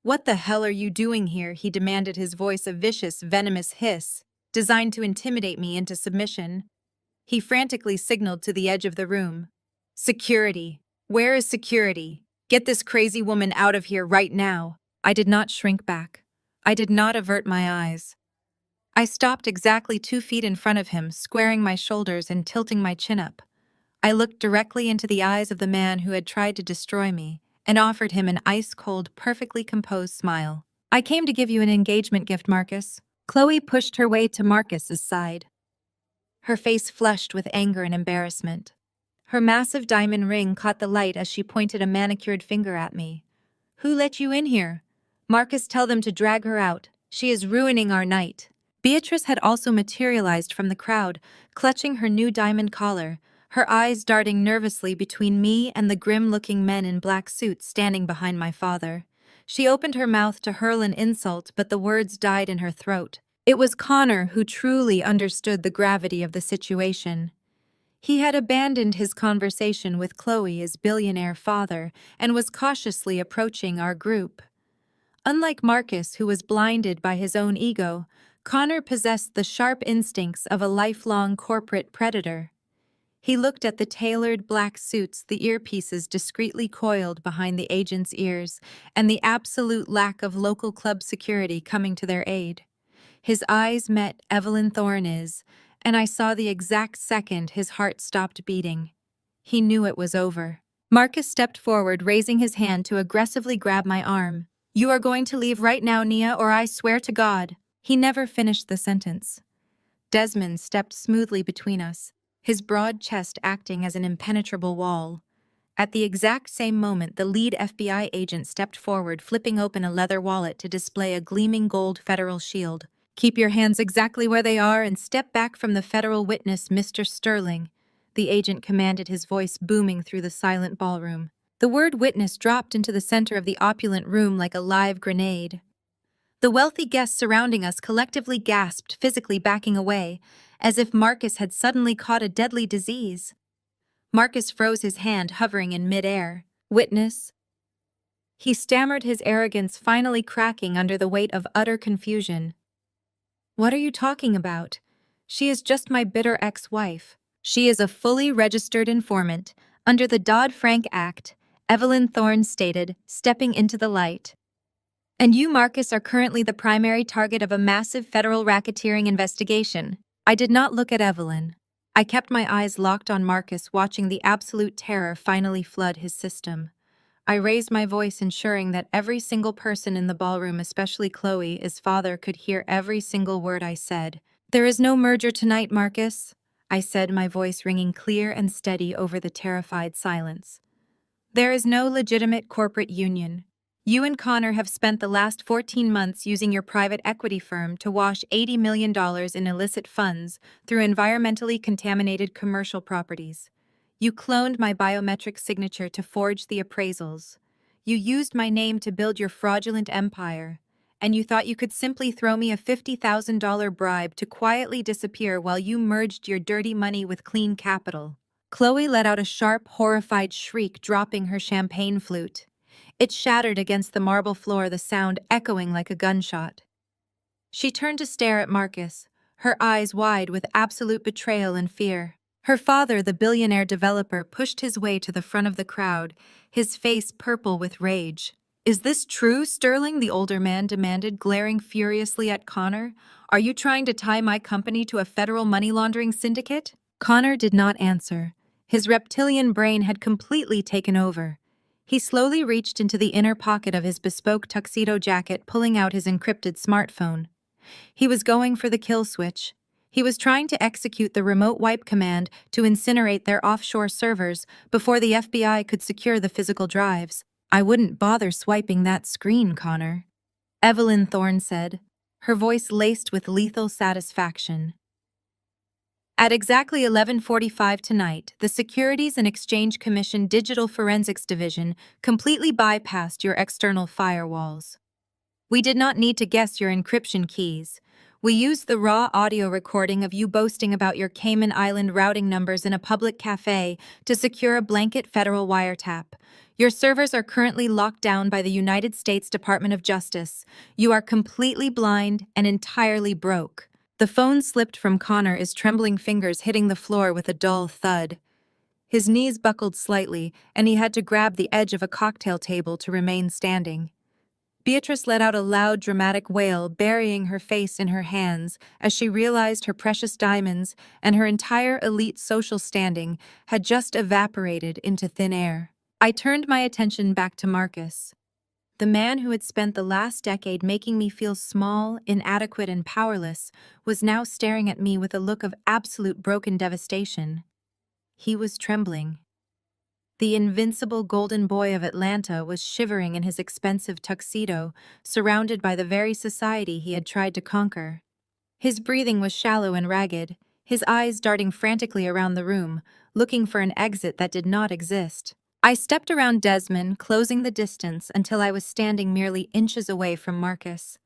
"What the hell are you doing here?" he demanded, his voice a vicious, venomous hiss. designed to intimidate me into submission. He frantically signaled to the edge of the room. Security. Where is security? Get this crazy woman out of here right now. I did not shrink back. I did not avert my eyes. I stopped exactly 2 feet in front of him, squaring my shoulders and tilting my chin up. I looked directly into the eyes of the man who had tried to destroy me and offered him an ice-cold, perfectly composed smile. I came to give you an engagement gift, Marcus. Chloe pushed her way to Marcus's side. Her face flushed with anger and embarrassment. Her massive diamond ring caught the light as she pointed a manicured finger at me. Who let you in here? Marcus, tell them to drag her out. She is ruining our night. Beatrice had also materialized from the crowd, clutching her new diamond collar, her eyes darting nervously between me and the grim-looking men in black suits standing behind my father. She opened her mouth to hurl an insult, but the words died in her throat. It was Connor who truly understood the gravity of the situation. He had abandoned his conversation with Chloe, his billionaire father, and was cautiously approaching our group. Unlike Marcus, who was blinded by his own ego, Connor possessed the sharp instincts of a lifelong corporate predator. He looked at the tailored black suits, the earpieces discreetly coiled behind the agent's ears, and the absolute lack of local club security coming to their aid. His eyes met Evelyn Thorne's, and I saw the exact second his heart stopped beating. He knew it was over. Marcus stepped forward, raising his hand to aggressively grab my arm. You are going to leave right now, Nia, or I swear to God. He never finished the sentence. Desmond stepped smoothly between us, his broad chest acting as an impenetrable wall. At the exact same moment, the lead FBI agent stepped forward, flipping open a leather wallet to display a gleaming gold federal shield. Keep your hands exactly where they are and step back from the federal witness, Mr. Sterling, the agent commanded, his voice booming through the silent ballroom. The word witness dropped into the center of the opulent room like a live grenade. The wealthy guests surrounding us collectively gasped, physically backing away, as if Marcus had suddenly caught a deadly disease. Marcus froze, his hand hovering in midair. Witness? He stammered, his arrogance finally cracking under the weight of utter confusion. What are you talking about? She is just my bitter ex-wife. She is a fully registered informant. Under the Dodd-Frank Act, Evelyn Thorne stated, stepping into the light. And you, Marcus, are currently the primary target of a massive federal racketeering investigation. I did not look at Evelyn. I kept my eyes locked on Marcus, watching the absolute terror finally flood his system. I raised my voice, ensuring that every single person in the ballroom, especially Chloe, his father, could hear every single word I said. There is no merger tonight, Marcus, I said, my voice ringing clear and steady over the terrified silence. There is no legitimate corporate union. You and Connor have spent the last 14 months using your private equity firm to wash $80 million in illicit funds through environmentally contaminated commercial properties. You cloned my biometric signature to forge the appraisals. You used my name to build your fraudulent empire. And you thought you could simply throw me a $50,000 bribe to quietly disappear while you merged your dirty money with clean capital. Chloe let out a sharp, horrified shriek, dropping her champagne flute. It shattered against the marble floor, the sound echoing like a gunshot. She turned to stare at Marcus, her eyes wide with absolute betrayal and fear. Her father, the billionaire developer, pushed his way to the front of the crowd, his face purple with rage. Is this true, Sterling? The older man demanded, glaring furiously at Connor. Are you trying to tie my company to a federal money laundering syndicate? Connor did not answer. His reptilian brain had completely taken over. He slowly reached into the inner pocket of his bespoke tuxedo jacket, pulling out his encrypted smartphone. He was going for the kill switch. He was trying to execute the remote wipe command to incinerate their offshore servers before the FBI could secure the physical drives. I wouldn't bother swiping that screen, Connor, Evelyn Thorne said, her voice laced with lethal satisfaction. At exactly 11:45 tonight, the Securities and Exchange Commission Digital Forensics Division completely bypassed your external firewalls. We did not need to guess your encryption keys. We used the raw audio recording of you boasting about your Cayman Island routing numbers in a public cafe to secure a blanket federal wiretap. Your servers are currently locked down by the United States Department of Justice. You are completely blind and entirely broke. The phone slipped from Connor's trembling fingers, hitting the floor with a dull thud. His knees buckled slightly, and he had to grab the edge of a cocktail table to remain standing. Beatrice let out a loud, dramatic wail, burying her face in her hands as she realized her precious diamonds and her entire elite social standing had just evaporated into thin air. I turned my attention back to Marcus. The man who had spent the last decade making me feel small, inadequate, and powerless was now staring at me with a look of absolute broken devastation. He was trembling. The invincible golden boy of Atlanta was shivering in his expensive tuxedo, surrounded by the very society he had tried to conquer. His breathing was shallow and ragged, his eyes darting frantically around the room, looking for an exit that did not exist. I stepped around Desmond, closing the distance until I was standing merely inches away from Marcus.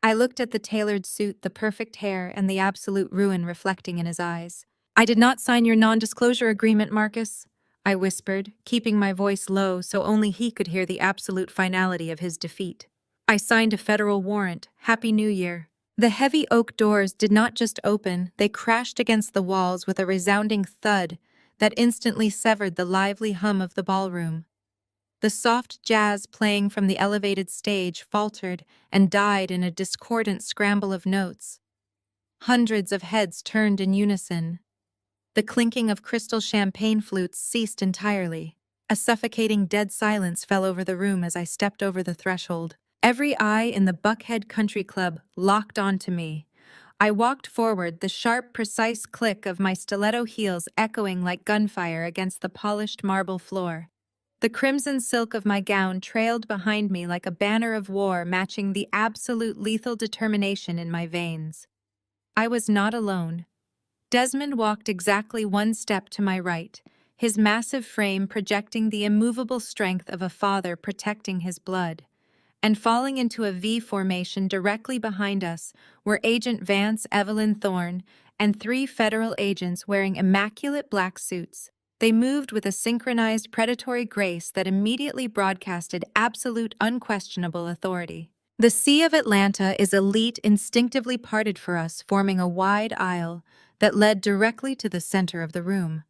I looked at the tailored suit, the perfect hair, and the absolute ruin reflecting in his eyes. "I did not sign your non-disclosure agreement, Marcus," I whispered, keeping my voice low so only he could hear the absolute finality of his defeat. "I signed a federal warrant. Happy New Year." The heavy oak doors did not just open, they crashed against the walls with a resounding thud that instantly severed the lively hum of the ballroom. The soft jazz playing from the elevated stage faltered and died in a discordant scramble of notes. Hundreds of heads turned in unison. The clinking of crystal champagne flutes ceased entirely. A suffocating dead silence fell over the room as I stepped over the threshold. Every eye in the Buckhead Country Club locked onto me. I walked forward, the sharp, precise click of my stiletto heels echoing like gunfire against the polished marble floor. The crimson silk of my gown trailed behind me like a banner of war, matching the absolute lethal determination in my veins. I was not alone. Desmond walked exactly one step to my right, his massive frame projecting the immovable strength of a father protecting his blood. And falling into a V formation directly behind us were Agent Vance Evelyn Thorne and 3 federal agents wearing immaculate black suits. They moved with a synchronized predatory grace that immediately broadcasted absolute unquestionable authority. The Sea of Atlanta is elite, instinctively parted for us, forming a wide aisle that led directly to the center of the room.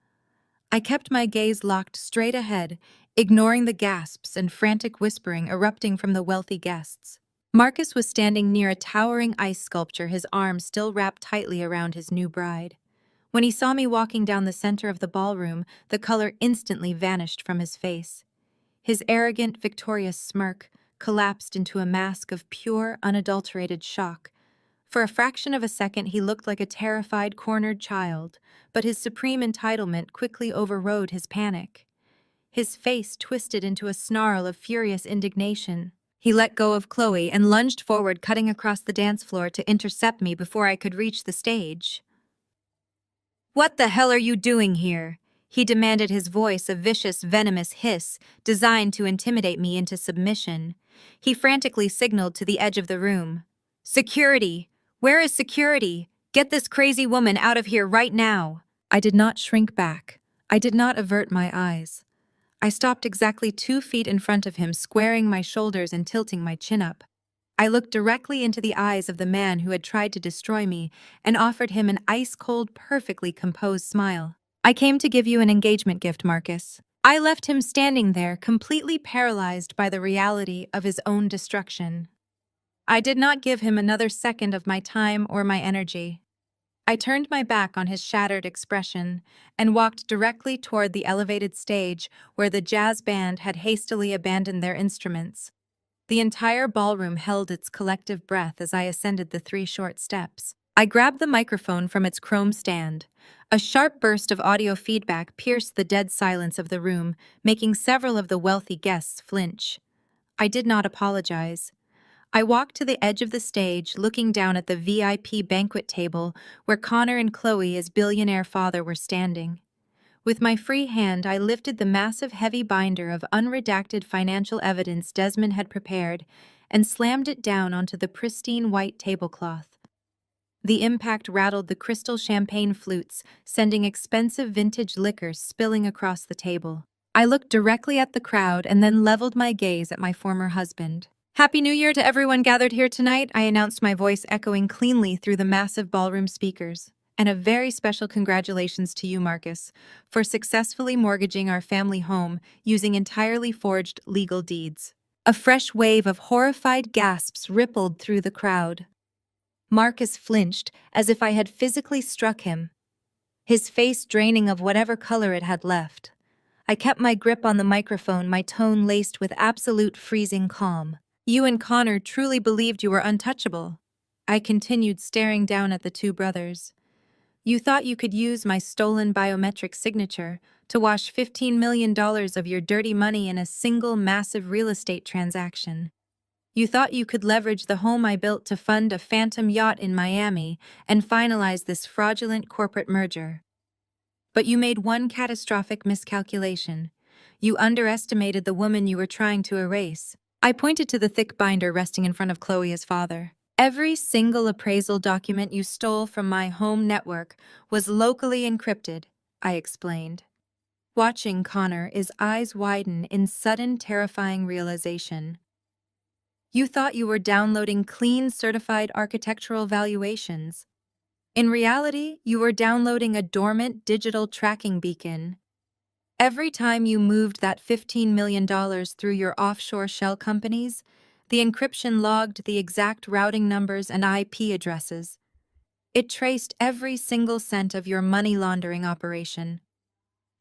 I kept my gaze locked straight ahead, ignoring the gasps and frantic whispering erupting from the wealthy guests. Marcus was standing near a towering ice sculpture, his arms still wrapped tightly around his new bride. When he saw me walking down the center of the ballroom, the color instantly vanished from his face. His arrogant, victorious smirk collapsed into a mask of pure, unadulterated shock. For a fraction of a second, he looked like a terrified, cornered child, but his supreme entitlement quickly overrode his panic. His face twisted into a snarl of furious indignation. He let go of Chloe and lunged forward, cutting across the dance floor to intercept me before I could reach the stage. "What the hell are you doing here?" he demanded, his voice a vicious, venomous hiss designed to intimidate me into submission. He frantically signaled to the edge of the room. "Security! Where is security? Get this crazy woman out of here right now!" I did not shrink back. I did not avert my eyes. I stopped exactly 2 feet in front of him, squaring my shoulders and tilting my chin up. I looked directly into the eyes of the man who had tried to destroy me and offered him an ice-cold, perfectly composed smile. "I came to give you an engagement gift, Marcus." I left him standing there, completely paralyzed by the reality of his own destruction. I did not give him another second of my time or my energy. I turned my back on his shattered expression and walked directly toward the elevated stage where the jazz band had hastily abandoned their instruments. The entire ballroom held its collective breath as I ascended the 3 short steps. I grabbed the microphone from its chrome stand. A sharp burst of audio feedback pierced the dead silence of the room, making several of the wealthy guests flinch. I did not apologize. I walked to the edge of the stage, looking down at the VIP banquet table where Connor and Chloe, his billionaire father, were standing. With my free hand, I lifted the massive heavy binder of unredacted financial evidence Desmond had prepared and slammed it down onto the pristine white tablecloth. The impact rattled the crystal champagne flutes, sending expensive vintage liquor spilling across the table. I looked directly at the crowd and then leveled my gaze at my former husband. Happy New Year to everyone gathered here tonight, I announced, my voice echoing cleanly through the massive ballroom speakers. And a very special congratulations to you, Marcus, for successfully mortgaging our family home using entirely forged legal deeds. A fresh wave of horrified gasps rippled through the crowd. Marcus flinched as if I had physically struck him, his face draining of whatever color it had left. I kept my grip on the microphone, my tone laced with absolute freezing calm. You and Connor truly believed you were untouchable. I continued, staring down at the two brothers. You thought you could use my stolen biometric signature to wash $15 million of your dirty money in a single massive real estate transaction. You thought you could leverage the home I built to fund a phantom yacht in Miami and finalize this fraudulent corporate merger. But you made one catastrophic miscalculation. You underestimated the woman you were trying to erase. I pointed to the thick binder resting in front of Chloe's father. Every single appraisal document you stole from my home network was locally encrypted, I explained. Watching Connor, his eyes widen in sudden, terrifying realization. You thought you were downloading clean, certified architectural valuations. In reality, you were downloading a dormant digital tracking beacon. Every time you moved that $15 million through your offshore shell companies, the encryption logged the exact routing numbers and IP addresses. It traced every single cent of your money laundering operation.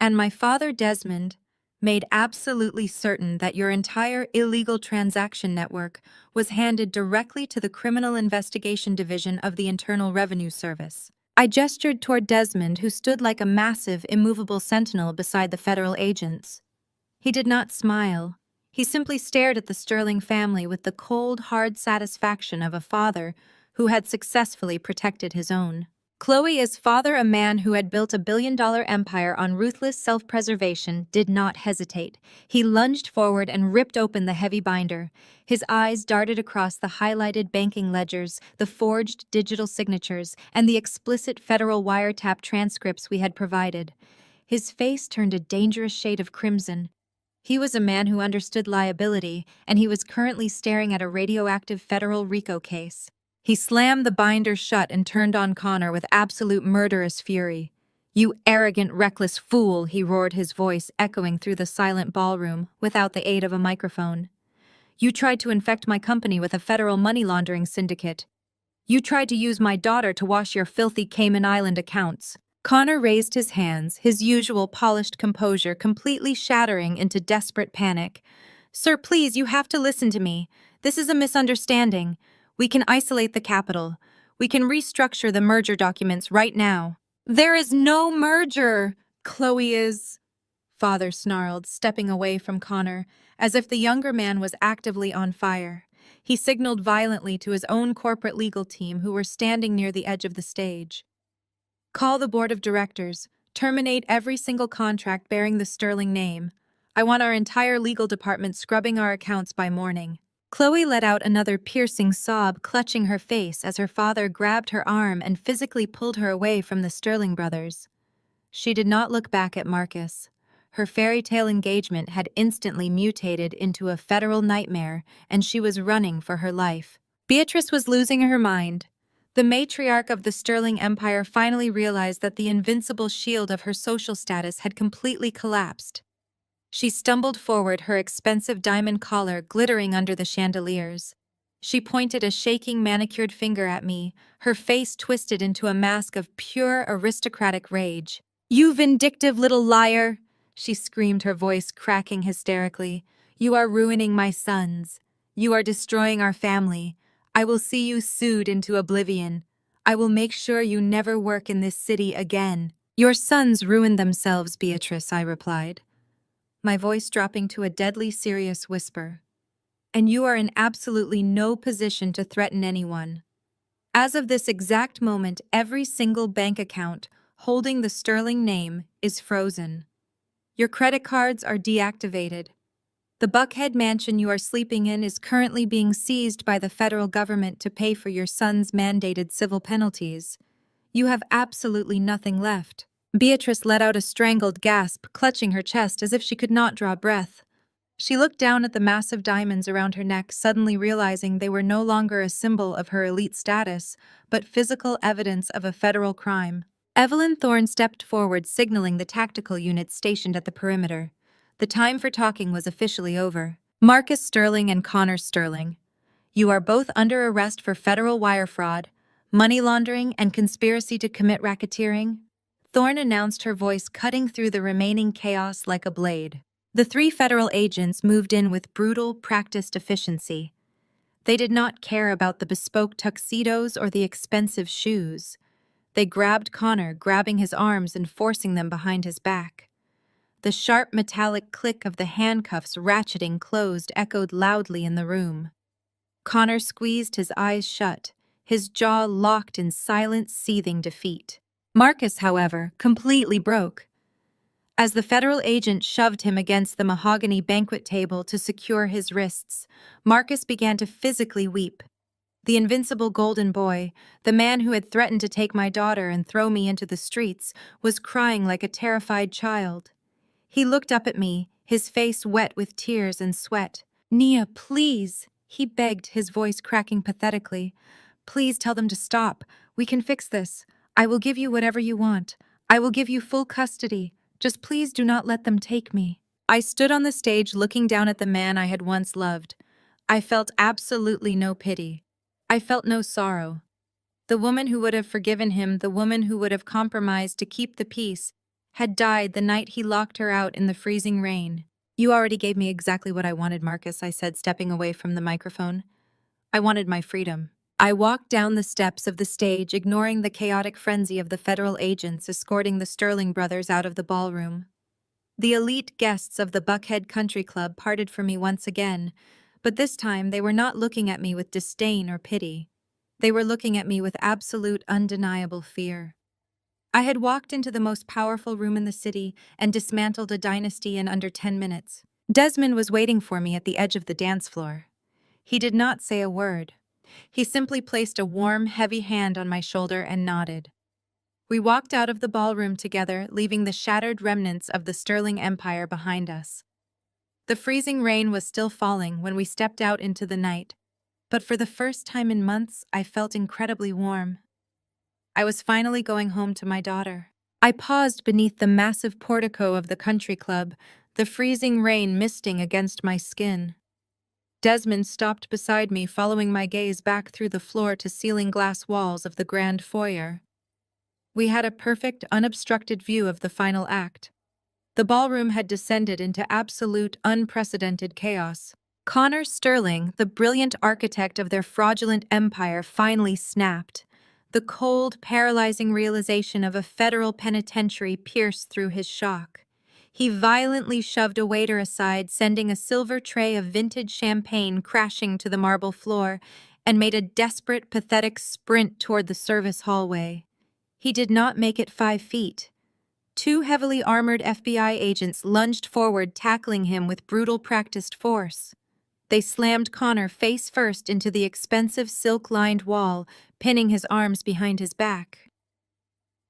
And my father, Desmond, made absolutely certain that your entire illegal transaction network was handed directly to the Criminal Investigation Division of the Internal Revenue Service. I gestured toward Desmond, who stood like a massive, immovable sentinel beside the federal agents. He did not smile. He simply stared at the Sterling family with the cold, hard satisfaction of a father who had successfully protected his own. Chloe's father, a man who had built a billion-dollar empire on ruthless self-preservation, did not hesitate. He lunged forward and ripped open the heavy binder. His eyes darted across the highlighted banking ledgers, the forged digital signatures, and the explicit federal wiretap transcripts we had provided. His face turned a dangerous shade of crimson. He was a man who understood liability, and he was currently staring at a radioactive federal RICO case. He slammed the binder shut and turned on Connor with absolute murderous fury. "You arrogant, reckless fool," he roared, his voice echoing through the silent ballroom without the aid of a microphone. "You tried to infect my company with a federal money laundering syndicate. You tried to use my daughter to wash your filthy Cayman Island accounts." Connor raised his hands, his usual polished composure completely shattering into desperate panic. "Sir, please, you have to listen to me. This is a misunderstanding. We can isolate the capital. We can restructure the merger documents right now." "There is no merger!" Chloe's father snarled, stepping away from Connor, as if the younger man was actively on fire. He signaled violently to his own corporate legal team, who were standing near the edge of the stage. "Call the board of directors. Terminate every single contract bearing the Sterling name. I want our entire legal department scrubbing our accounts by morning." Chloe let out another piercing sob, clutching her face as her father grabbed her arm and physically pulled her away from the Sterling brothers. She did not look back at Marcus. Her fairy tale engagement had instantly mutated into a federal nightmare, and she was running for her life. Beatrice was losing her mind. The matriarch of the Sterling Empire finally realized that the invincible shield of her social status had completely collapsed. She stumbled forward, her expensive diamond collar glittering under the chandeliers. She pointed a shaking, manicured finger at me, her face twisted into a mask of pure aristocratic rage. "You vindictive little liar!" she screamed, her voice cracking hysterically. "You are ruining my sons. You are destroying our family. I will see you sued into oblivion. I will make sure you never work in this city again." "Your sons ruined themselves, Beatrice," I replied, my voice dropping to a deadly serious whisper. "And you are in absolutely no position to threaten anyone. As of this exact moment, every single bank account holding the Sterling name is frozen. Your credit cards are deactivated. The Buckhead mansion you are sleeping in is currently being seized by the federal government to pay for your son's mandated civil penalties. You have absolutely nothing left." Beatrice let out a strangled gasp, clutching her chest as if she could not draw breath. She looked down at the massive diamonds around her neck, suddenly realizing they were no longer a symbol of her elite status, but physical evidence of a federal crime. Evelyn Thorne stepped forward, signaling the tactical units stationed at the perimeter. The time for talking was officially over. Marcus Sterling and Connor Sterling, you are both under arrest for federal wire fraud, money laundering, and conspiracy to commit racketeering, Thorne announced, her voice cutting through the remaining chaos like a blade. The three federal agents moved in with brutal, practiced efficiency. They did not care about the bespoke tuxedos or the expensive shoes. They grabbed Connor, grabbing his arms and forcing them behind his back. The sharp metallic click of the handcuffs ratcheting closed echoed loudly in the room. Connor squeezed his eyes shut, his jaw locked in silent, seething defeat. Marcus, however, completely broke. As the federal agent shoved him against the mahogany banquet table to secure his wrists, Marcus began to physically weep. The invincible golden boy, the man who had threatened to take my daughter and throw me into the streets, was crying like a terrified child. He looked up at me, his face wet with tears and sweat. "Nia, please," he begged, his voice cracking pathetically. "Please tell them to stop. We can fix this. I will give you whatever you want. I will give you full custody. Just please do not let them take me." I stood on the stage looking down at the man I had once loved. I felt absolutely no pity. I felt no sorrow. The woman who would have forgiven him, the woman who would have compromised to keep the peace, had died the night he locked her out in the freezing rain. "You already gave me exactly what I wanted, Marcus," I said, stepping away from the microphone. "I wanted my freedom." I walked down the steps of the stage, ignoring the chaotic frenzy of the federal agents escorting the Sterling brothers out of the ballroom. The elite guests of the Buckhead Country Club parted from me once again, but this time they were not looking at me with disdain or pity. They were looking at me with absolute, undeniable fear. I had walked into the most powerful room in the city and dismantled a dynasty in under 10 minutes. Desmond was waiting for me at the edge of the dance floor. He did not say a word. He simply placed a warm, heavy hand on my shoulder and nodded. We walked out of the ballroom together, leaving the shattered remnants of the Sterling Empire behind us. The freezing rain was still falling when we stepped out into the night, but for the first time in months, I felt incredibly warm. I was finally going home to my daughter. I paused beneath the massive portico of the country club, the freezing rain misting against my skin. Desmond stopped beside me, following my gaze back through the floor-to-ceiling glass walls of the grand foyer. We had a perfect, unobstructed view of the final act. The ballroom had descended into absolute, unprecedented chaos. Connor Sterling, the brilliant architect of their fraudulent empire, finally snapped. The cold, paralyzing realization of a federal penitentiary pierced through his shock. He violently shoved a waiter aside, sending a silver tray of vintage champagne crashing to the marble floor, and made a desperate, pathetic sprint toward the service hallway. He did not make it 5 feet. 2 heavily armored FBI agents lunged forward, tackling him with brutal, practiced force. They slammed Connor face first into the expensive silk-lined wall, pinning his arms behind his back.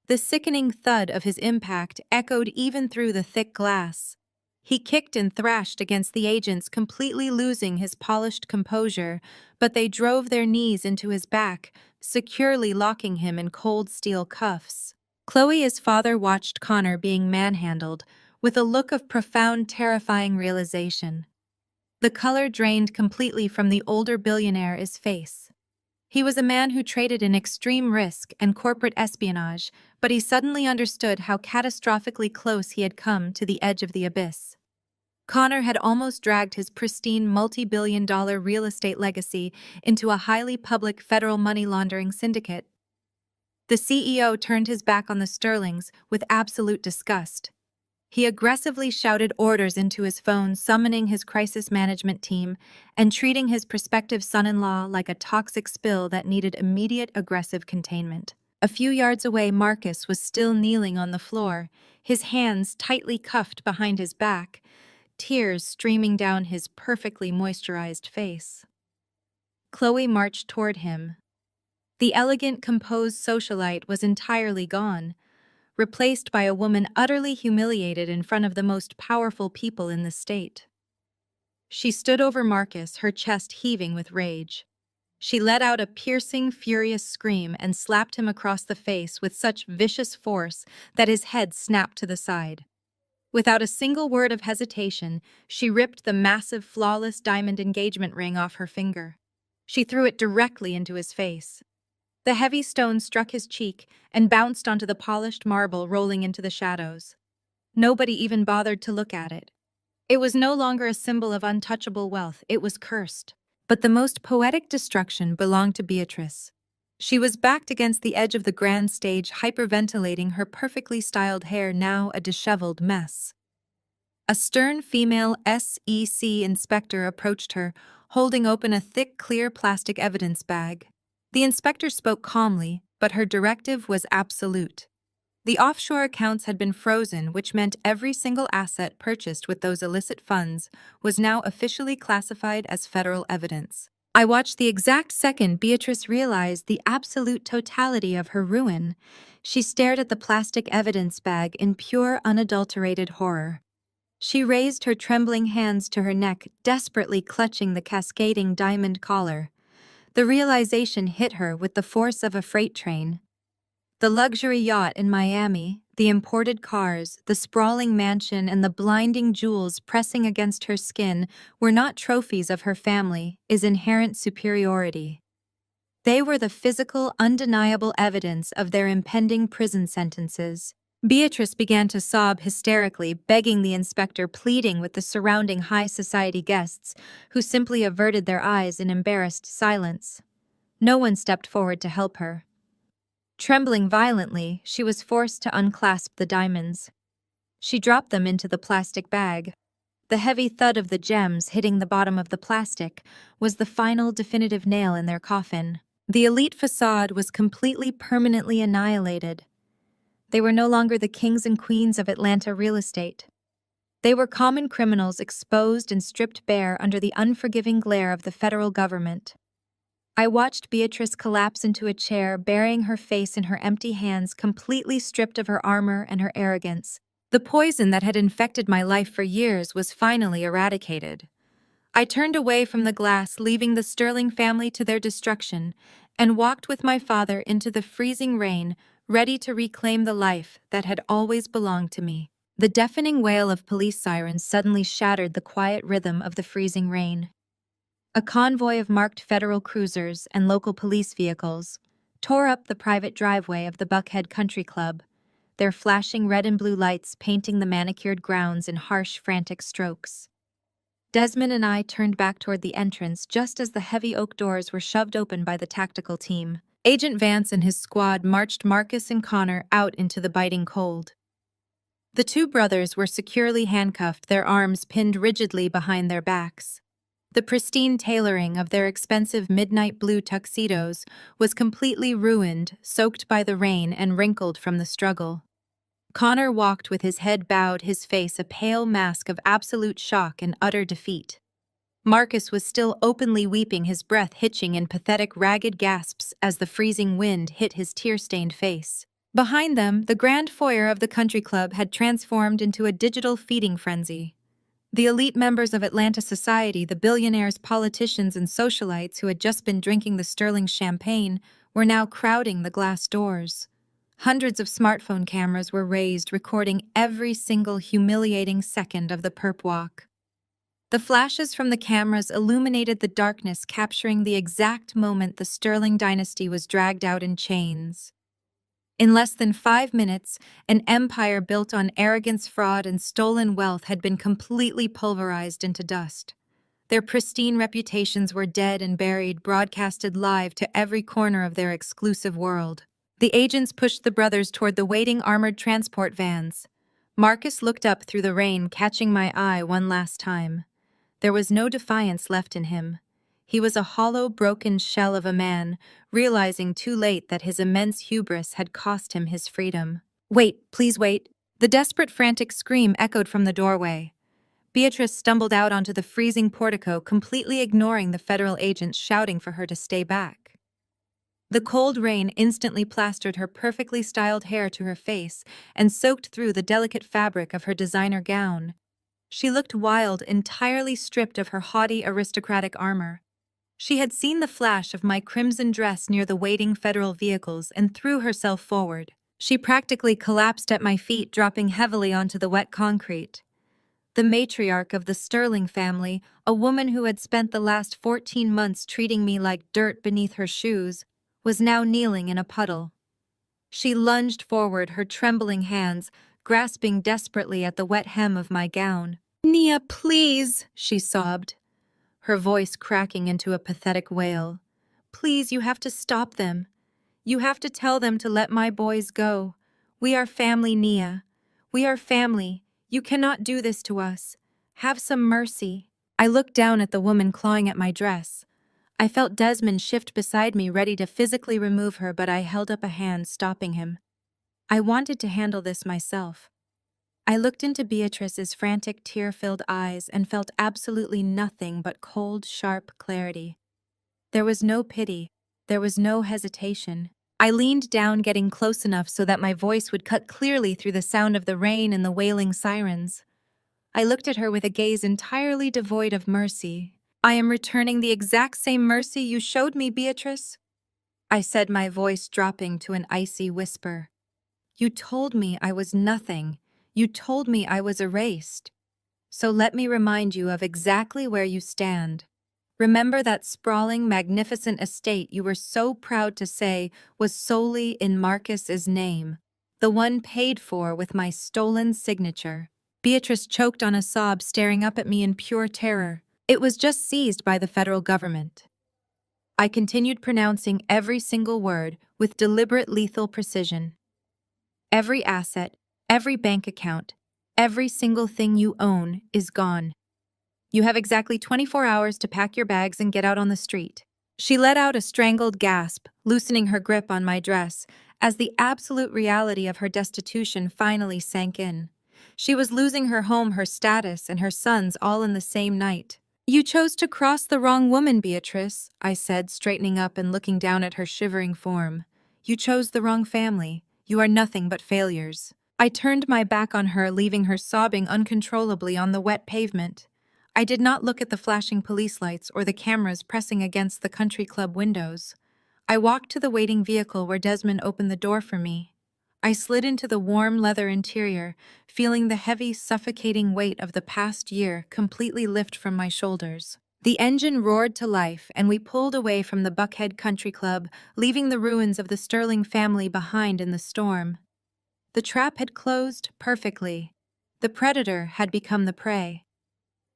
The sickening thud of his impact echoed even through the thick glass. He kicked and thrashed against the agents, completely losing his polished composure, but they drove their knees into his back, securely locking him in cold steel cuffs. Chloe, his father, watched Connor being manhandled with a look of profound, terrifying realization. The color drained completely from the older billionaire's face. He was a man who traded in extreme risk and corporate espionage, but he suddenly understood how catastrophically close he had come to the edge of the abyss. Connor had almost dragged his pristine multi-billion-dollar real estate legacy into a highly public federal money laundering syndicate. The CEO turned his back on the Sterlings with absolute disgust. He aggressively shouted orders into his phone, summoning his crisis management team and treating his prospective son-in-law like a toxic spill that needed immediate aggressive containment. A few yards away, Marcus was still kneeling on the floor, his hands tightly cuffed behind his back, tears streaming down his perfectly moisturized face. Chloe marched toward him. The elegant, composed socialite was entirely gone, replaced by a woman utterly humiliated in front of the most powerful people in the state. She stood over Marcus, her chest heaving with rage. She let out a piercing, furious scream and slapped him across the face with such vicious force that his head snapped to the side. Without a single word of hesitation, she ripped the massive, flawless diamond engagement ring off her finger. She threw it directly into his face. The heavy stone struck his cheek and bounced onto the polished marble, rolling into the shadows. Nobody even bothered to look at it. It was no longer a symbol of untouchable wealth, it was cursed. But the most poetic destruction belonged to Beatrice. She was backed against the edge of the grand stage, hyperventilating, her perfectly styled hair now a disheveled mess. A stern female SEC inspector approached her, holding open a thick, clear plastic evidence bag. The inspector spoke calmly, but her directive was absolute. The offshore accounts had been frozen, which meant every single asset purchased with those illicit funds was now officially classified as federal evidence. I watched the exact second Beatrice realized the absolute totality of her ruin. She stared at the plastic evidence bag in pure, unadulterated horror. She raised her trembling hands to her neck, desperately clutching the cascading diamond collar. The realization hit her with the force of a freight train. The luxury yacht in Miami, the imported cars, the sprawling mansion, and the blinding jewels pressing against her skin were not trophies of her family's inherent superiority. They were the physical, undeniable evidence of their impending prison sentences. Beatrice began to sob hysterically, begging the inspector, pleading with the surrounding high society guests, who simply averted their eyes in embarrassed silence. No one stepped forward to help her. Trembling violently, she was forced to unclasp the diamonds. She dropped them into the plastic bag. The heavy thud of the gems hitting the bottom of the plastic was the final definitive nail in their coffin. The elite facade was completely, permanently annihilated. They were no longer the kings and queens of Atlanta real estate. They were common criminals exposed and stripped bare under the unforgiving glare of the federal government. I watched Beatrice collapse into a chair, burying her face in her empty hands, completely stripped of her armor and her arrogance. The poison that had infected my life for years was finally eradicated. I turned away from the glass, leaving the Sterling family to their destruction, and walked with my father into the freezing rain, ready to reclaim the life that had always belonged to me. The deafening wail of police sirens suddenly shattered the quiet rhythm of the freezing rain. A convoy of marked federal cruisers and local police vehicles tore up the private driveway of the Buckhead Country Club, their flashing red and blue lights painting the manicured grounds in harsh, frantic strokes. Desmond and I turned back toward the entrance just as the heavy oak doors were shoved open by the tactical team. Agent Vance and his squad marched Marcus and Connor out into the biting cold. The two brothers were securely handcuffed, their arms pinned rigidly behind their backs. The pristine tailoring of their expensive midnight blue tuxedos was completely ruined, soaked by the rain and wrinkled from the struggle. Connor walked with his head bowed, his face a pale mask of absolute shock and utter defeat. Marcus was still openly weeping, his breath hitching in pathetic, ragged gasps as the freezing wind hit his tear-stained face. Behind them, the grand foyer of the country club had transformed into a digital feeding frenzy. The elite members of Atlanta society, the billionaires, politicians, and socialites who had just been drinking the Sterling champagne, were now crowding the glass doors. Hundreds of smartphone cameras were raised, recording every single humiliating second of the perp walk. The flashes from the cameras illuminated the darkness, capturing the exact moment the Sterling dynasty was dragged out in chains. In less than 5 minutes, an empire built on arrogance, fraud, and stolen wealth had been completely pulverized into dust. Their pristine reputations were dead and buried, broadcasted live to every corner of their exclusive world. The agents pushed the brothers toward the waiting armored transport vans. Marcus looked up through the rain, catching my eye one last time. There was no defiance left in him. He was a hollow, broken shell of a man, realizing too late that his immense hubris had cost him his freedom. "Wait, please wait." The desperate, frantic scream echoed from the doorway. Beatrice stumbled out onto the freezing portico, completely ignoring the federal agents shouting for her to stay back. The cold rain instantly plastered her perfectly styled hair to her face and soaked through the delicate fabric of her designer gown. She looked wild, entirely stripped of her haughty aristocratic armor. She had seen the flash of my crimson dress near the waiting federal vehicles and threw herself forward. She practically collapsed at my feet, dropping heavily onto the wet concrete. The matriarch of the Sterling family, a woman who had spent the last 14 months treating me like dirt beneath her shoes, was now kneeling in a puddle. She lunged forward, her trembling hands grasping desperately at the wet hem of my gown. "Nia, please," she sobbed, her voice cracking into a pathetic wail. "Please, you have to stop them. You have to tell them to let my boys go. We are family, Nia. We are family. You cannot do this to us. Have some mercy." I looked down at the woman clawing at my dress. I felt Desmond shift beside me, ready to physically remove her, but I held up a hand, stopping him. I wanted to handle this myself. I looked into Beatrice's frantic, tear-filled eyes and felt absolutely nothing but cold, sharp clarity. There was no pity. There was no hesitation. I leaned down, getting close enough so that my voice would cut clearly through the sound of the rain and the wailing sirens. I looked at her with a gaze entirely devoid of mercy. "I am returning the exact same mercy you showed me, Beatrice," I said, my voice dropping to an icy whisper. "You told me I was nothing. You told me I was erased. So let me remind you of exactly where you stand. Remember that sprawling, magnificent estate you were so proud to say was solely in Marcus's name, the one paid for with my stolen signature." Beatrice choked on a sob, staring up at me in pure terror. "It was just seized by the federal government." I continued, pronouncing every single word with deliberate, lethal precision. "Every asset, every bank account, every single thing you own is gone. You have exactly 24 hours to pack your bags and get out on the street." She let out a strangled gasp, loosening her grip on my dress, as the absolute reality of her destitution finally sank in. She was losing her home, her status, and her sons all in the same night. "You chose to cross the wrong woman, Beatrice," I said, straightening up and looking down at her shivering form. "You chose the wrong family. You are nothing but failures." I turned my back on her, leaving her sobbing uncontrollably on the wet pavement. I did not look at the flashing police lights or the cameras pressing against the country club windows. I walked to the waiting vehicle where Desmond opened the door for me. I slid into the warm leather interior, feeling the heavy, suffocating weight of the past year completely lift from my shoulders. The engine roared to life, and we pulled away from the Buckhead Country Club, leaving the ruins of the Sterling family behind in the storm. The trap had closed perfectly. The predator had become the prey.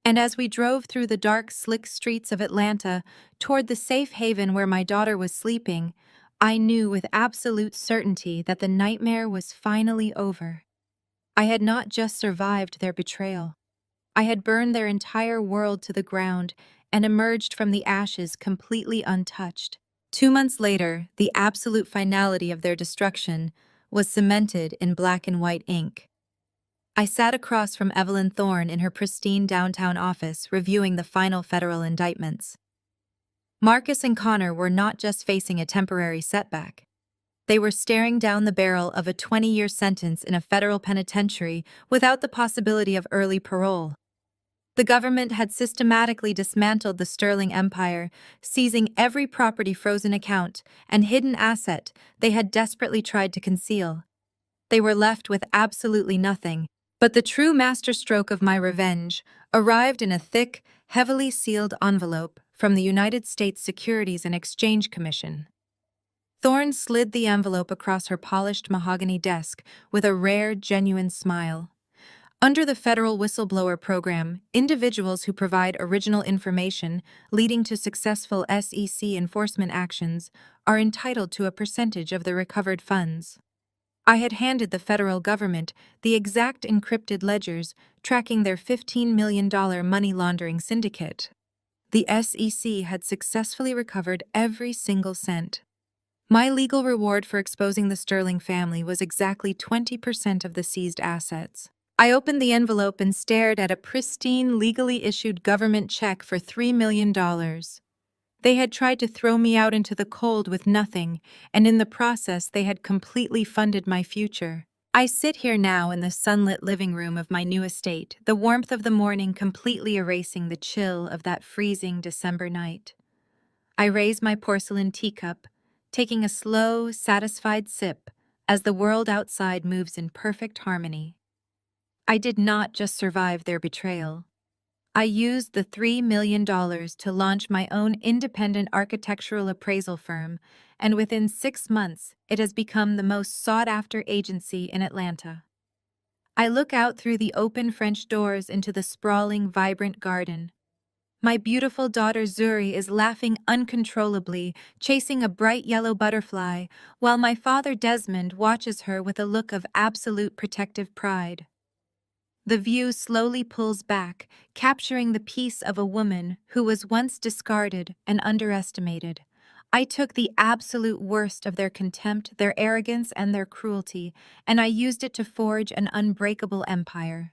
And as we drove through the dark, slick streets of Atlanta toward the safe haven where my daughter was sleeping, I knew with absolute certainty that the nightmare was finally over. I had not just survived their betrayal. I had burned their entire world to the ground and emerged from the ashes completely untouched. 2 months later, the absolute finality of their destruction was cemented in black and white ink. I sat across from Evelyn Thorne in her pristine downtown office, reviewing the final federal indictments. Marcus and Connor were not just facing a temporary setback. They were staring down the barrel of a 20-year sentence in a federal penitentiary without the possibility of early parole. The government had systematically dismantled the Sterling Empire, seizing every property, frozen account, and hidden asset they had desperately tried to conceal. They were left with absolutely nothing. But the true masterstroke of my revenge arrived in a thick, heavily sealed envelope from the United States Securities and Exchange Commission. Thorne slid the envelope across her polished mahogany desk with a rare, genuine smile. Under the federal whistleblower program, individuals who provide original information leading to successful SEC enforcement actions are entitled to a percentage of the recovered funds. I had handed the federal government the exact encrypted ledgers tracking their $15 million money laundering syndicate. The SEC had successfully recovered every single cent. My legal reward for exposing the Sterling family was exactly 20% of the seized assets. I opened the envelope and stared at a pristine, legally issued government check for $3 million. They had tried to throw me out into the cold with nothing, and in the process they had completely funded my future. I sit here now in the sunlit living room of my new estate, the warmth of the morning completely erasing the chill of that freezing December night. I raise my porcelain teacup, taking a slow, satisfied sip as the world outside moves in perfect harmony. I did not just survive their betrayal. I used the $3 million to launch my own independent architectural appraisal firm, and within 6 months, it has become the most sought-after agency in Atlanta. I look out through the open French doors into the sprawling, vibrant garden. My beautiful daughter Zuri is laughing uncontrollably, chasing a bright yellow butterfly, while my father Desmond watches her with a look of absolute protective pride. The view slowly pulls back, capturing the peace of a woman who was once discarded and underestimated. I took the absolute worst of their contempt, their arrogance, and their cruelty, and I used it to forge an unbreakable empire.